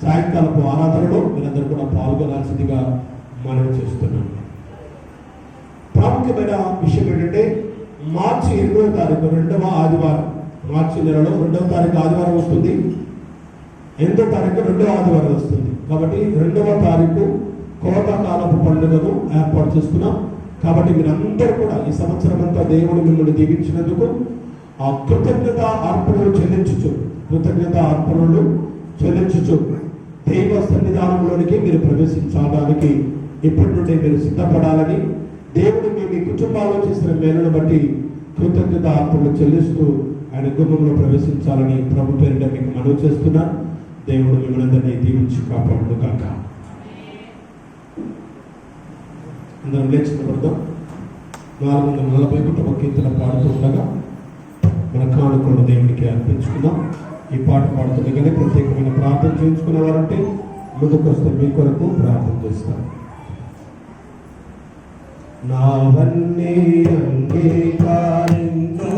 సాయంకాలపు ఆరాధనలో మీరందరూ కూడా పాల్గొనాల్సిందిగా మనవి చేస్తున్నాను. ప్రాముఖ్యమైన విషయం ఏంటంటే మార్చి 8వ తారీఖు 2వ ఆదివారం, మార్చి నెలలో 2వ తారీఖు ఆదివారం వస్తుంది. 8వ తారీఖు 2వ ఆదివారం వస్తుంది. కాబట్టి 2వ తారీఖు కోతకాలపు పండుగను ఏర్పాటు చేస్తున్నాం. కాబట్టి మీరందరూ కూడా ఈ సంవత్సరం అంతా దేవుడు మిమ్మల్ని దీవించినందుకు ఆ కృతజ్ఞత అర్పణలు చెల్లించుచు దైవ సన్నిధానంలోనికి మీరు ప్రవేశించడానికి ఇప్పటి నుండి మీరు సిద్ధపడాలని, దేవుడు మీ కుటుంబాల్లో చేసిన మేలును బట్టి కృతజ్ఞత అర్పణలు చెల్లిస్తూ ఆయన గుమ్మంలో ప్రవేశించాలని ప్రభు పేరిట మీకు మనవి చేస్తున్నాను. దేవుడు మిమ్మల్ని అందరినీ దీవించి కాపాడును కాక. అందరం లేచిన పడదాం. 441 కీర్తన పాడుతూ ఉండగా మన కానుకలను దేవునికి అర్పించుకుందాం. ఈ పాట పాడుతుండగానే ప్రత్యేకమైన ప్రార్థన చేయించుకునే వారంటే ముందుకు వస్తే మీ కొరకు ప్రార్థన చేస్తాను. నావన్నీ అంగీకారించు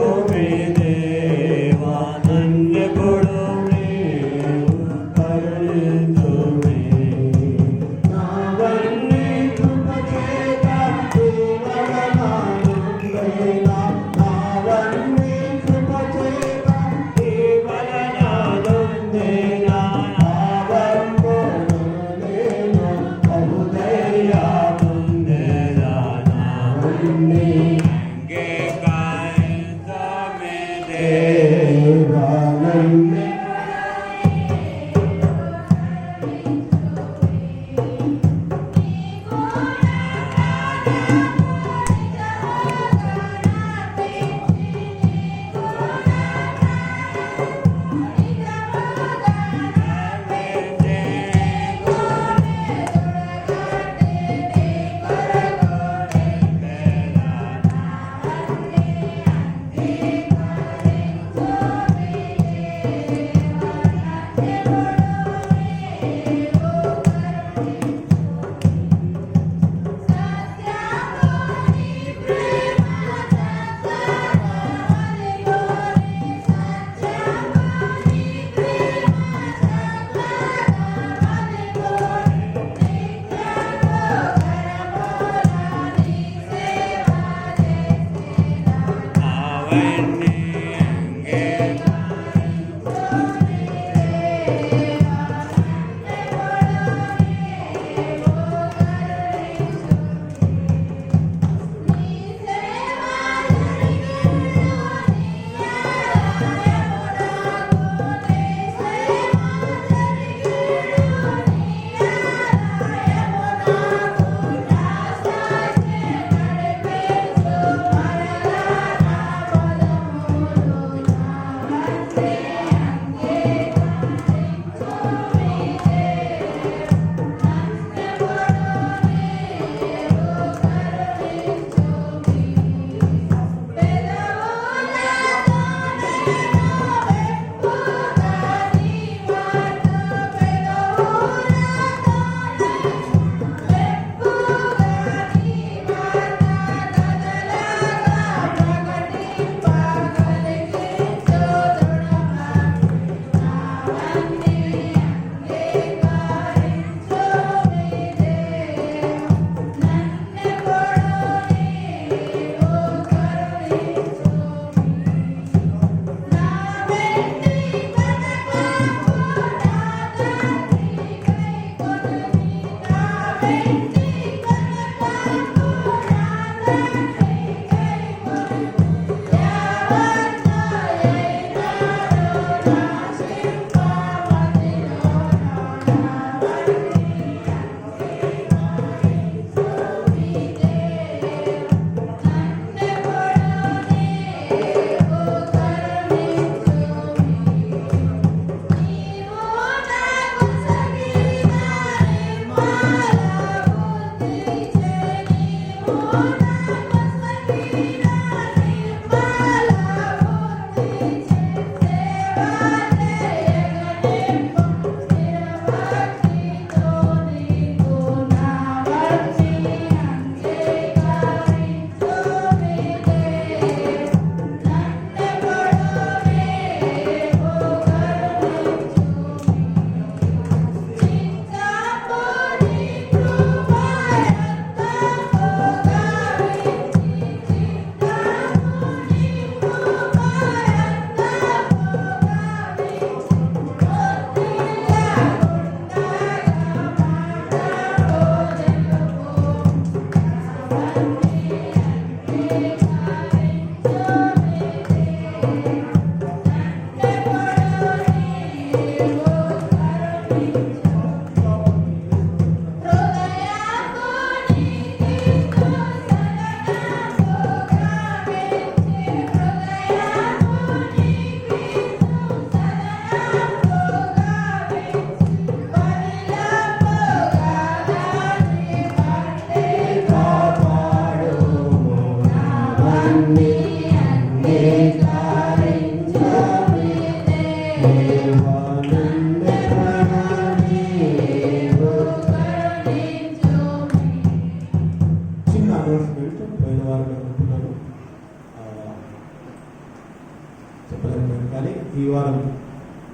చెప్పలేకపోయాను. కానీ ఈ వారం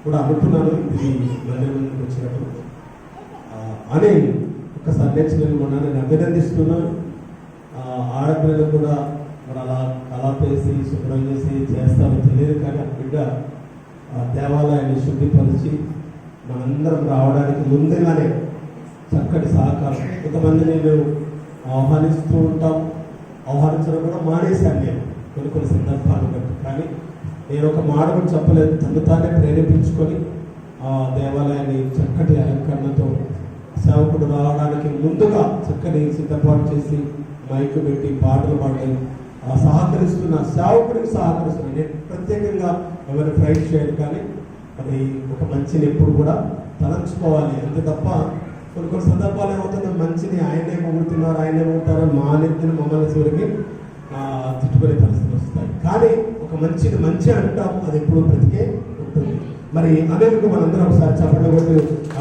కూడా అనుకున్నాను ఇది మందిరానికి వచ్చినప్పుడు అని ఒకసారి నేర్చుకుని నేను అభినందిస్తున్నాను. ఆడపిల్లలు కూడా మరి అలా కళాపేసి శుభ్రం చేసి చేస్తారో తెలియదు, కానీ ఆ బిడ్డ దేవాలయాన్ని శుద్ధిపరిచి మనందరం రావడానికి ముందుగానే చక్కటి సహకారం. కొంతమందిని మేము ఆహ్వానిస్తూ ఉంటాం, ఆహ్వానించడం కూడా మానేశాను నేను కొన్ని సందర్భాలు బట్టి. కానీ నేను ఒక మాట కూడా చెప్పలేదు, తను తానే ప్రేరేపించుకొని ఆ దేవాలయాన్ని చక్కటి అలంకరణతో సేవకుడు రావడానికి ముందుగా చక్కని సిద్ధపాటు చేసి మైకు పెట్టి పాటలు పాడి సహకరిస్తున్న సేవకుడికి సహకరిస్తున్నా. నేను ప్రత్యేకంగా ఎవరు ప్రైజ్ చేయను, కానీ మరి ఒక మంచిని ఎప్పుడు కూడా తలంచుకోవాలి అంతే తప్ప కొన్ని సందర్భాలు ఏమవుతుంది, మంచిని ఆయనే పొగుడుతున్నారు, ఆయనే ఉంటారు, మా నెత్తిని మమ్మల్ని చివరికి తిట్టుకునే పరిస్థితులు వస్తాయి. కానీ ఒక మంచిని మంచి అంటాం, అది ఎప్పుడు బ్రతికే ఉంటుంది. మరి అనేందుకు మనందరం ఒకసారి చెప్పడం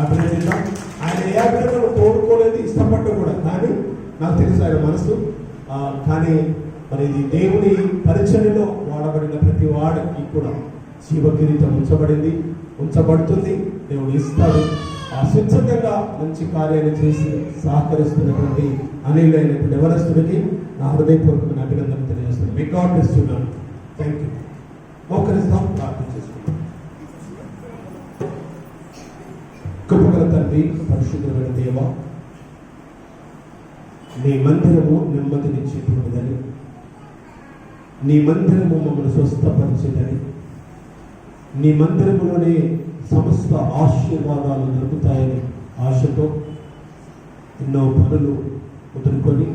అభినందిద్దాం. ఆయన ఏ అభినందనలు కోరుకోలేదు, ఇష్టపడ్డ కూడా, కానీ నాకు తెలుసు ఆయన మనసు. కానీ మరి ఇది దేవుని పరిచర్యలో వాడబడిన ప్రతి వాడికి కూడా జీవకిరీతం ఉంచబడుతుంది. దేవుడు ఇస్తాడు. స్వచ్ఛందంగా మంచి కార్యాలు చేసి సహకరిస్తున్నటువంటి అనేలైనటువంటి ఎవరస్తుడికి నా హృదయపూర్వకమైన అభినందన తెలియజేస్తున్నాను. మీ God bless you. Thank you. మోకరిస్తాం, ప్రార్థన చేసుకుంటాం. కృపగల తండ్రి, పరిశుద్ధమైన దేవ, నీ మందిరము నెమ్మదినిచ్చేటువంటిదని, నీ మందిరము మమ్మల్ని స్వస్థపరిచేదని, నీ మందిరములోనే సమస్త ఆశీర్వాదాలు దొరుకుతాయని ఆశతో ఎన్నో పనులు వదులుకొని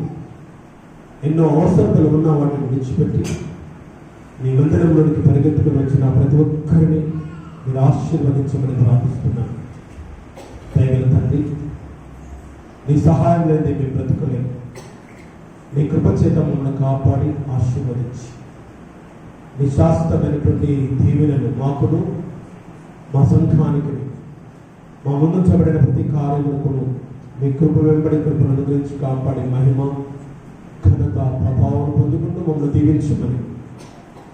ఎన్నో అవసరతలు ఉన్న వాటిని విడిచిపెట్టి నీ మందిరంలోనికి పరిగెత్తుకుని వచ్చిన ప్రతి ఒక్కరిని మీరు ఆశీర్వదించమని ప్రార్థిస్తున్నాను. దయగల తండ్రి, నీ సహాయం లేని మేము బ్రతుకోలేము. నీ కృపచేత మమ్మల్ని కాపాడి ఆశీర్వదించి నీ శాశ్వతమైనటువంటి దీవెనలు మాకును మా సంఘానికి మా ముందు చేయబడిన ప్రతి కార్యములకును మీ కృప వెంబడి కృపను అనుగ్రహించి కాపాడి మహిమ ఘనత ప్రభావం పొందుకుంటూ మమ్మల్ని దీవించమని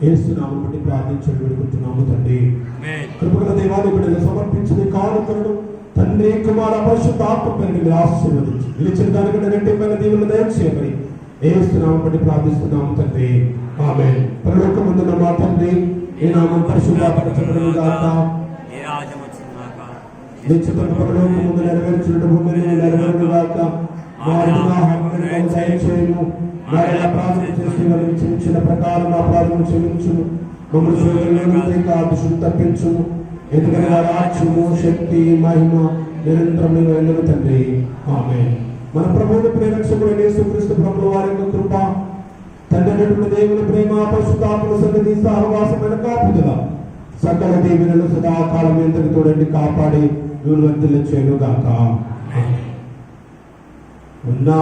యేసునామమును బట్టి ప్రార్థించడం వేడుకుంటున్నాము తండ్రి. కృపగల దేవాలయ బిడ్డలు సమర్పించిన కానుకలను తండ్రి, కుమార, పరిశుద్ధాత్మ పేరుని మీరు ఆశీర్వదించి నిలిచిన దానికంటే రెట్టింపైన దీవెనలు దయచేయమని యేసునామమును బట్టి ప్రార్థిస్తున్నాము తండ్రి. ఆమేన్. పరలోకమందున్న మా తండ్రి, ఈ నామం పరిశుద్ధపరచబడును గాక. నిత్యమైన పరలోకము ముందు నెరవేర్చినట్టు భూమి మీద నెరవేరును గాక. మా అపరాధములను దయచేయుము. మా అపరాధములు చేసి వారిని క్షమించిన ప్రకారం మా అపరాధములను క్షమించుము. మమ్మల్ని శోధనలోనికి కాదు తప్పించుము. ఎందుకంటే రాజ్యము, శక్తి, మహిమ నిరంతరం నీవే తండ్రి. ఆమేన్. మన ప్రభువుని ప్రేరక్షకుడైన యేసుక్రీస్తు ప్రభువు వారి యొక్క కృప, తండ్రి దేవుని ప్రేమ, పరిశుద్ధాత్మ సన్నిధి, సహవాసమైన కాపుదల, సకల దీవెనలు సదాకాలం ఎంతటి తోడండి కాపాడి వర్ధిల్ల చేయనుగాక. నా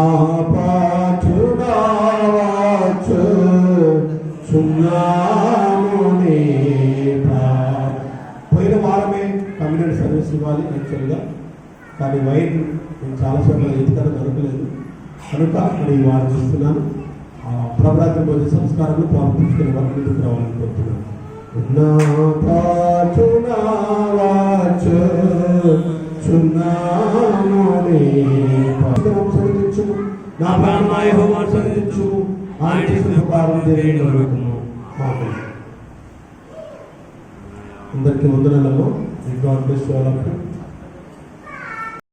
పోయిన వారమే కమ్యూనిటీ సర్వీస్ ఇవ్వాలి యాక్చువల్గా, కానీ వైన్ నేను చాలా చోట్ల ఎదుగుతాను దొరకలేదు కనుక మరి ఈ వారం ఇస్తున్నాను. ప్రభాతం కొద్ది సంస్కారాలు ప్రారంభించుకునే వారిని ముందుకు రావాలని కోరుతున్నాను. అందరికీ వందనాలమ్మా. God bless you all.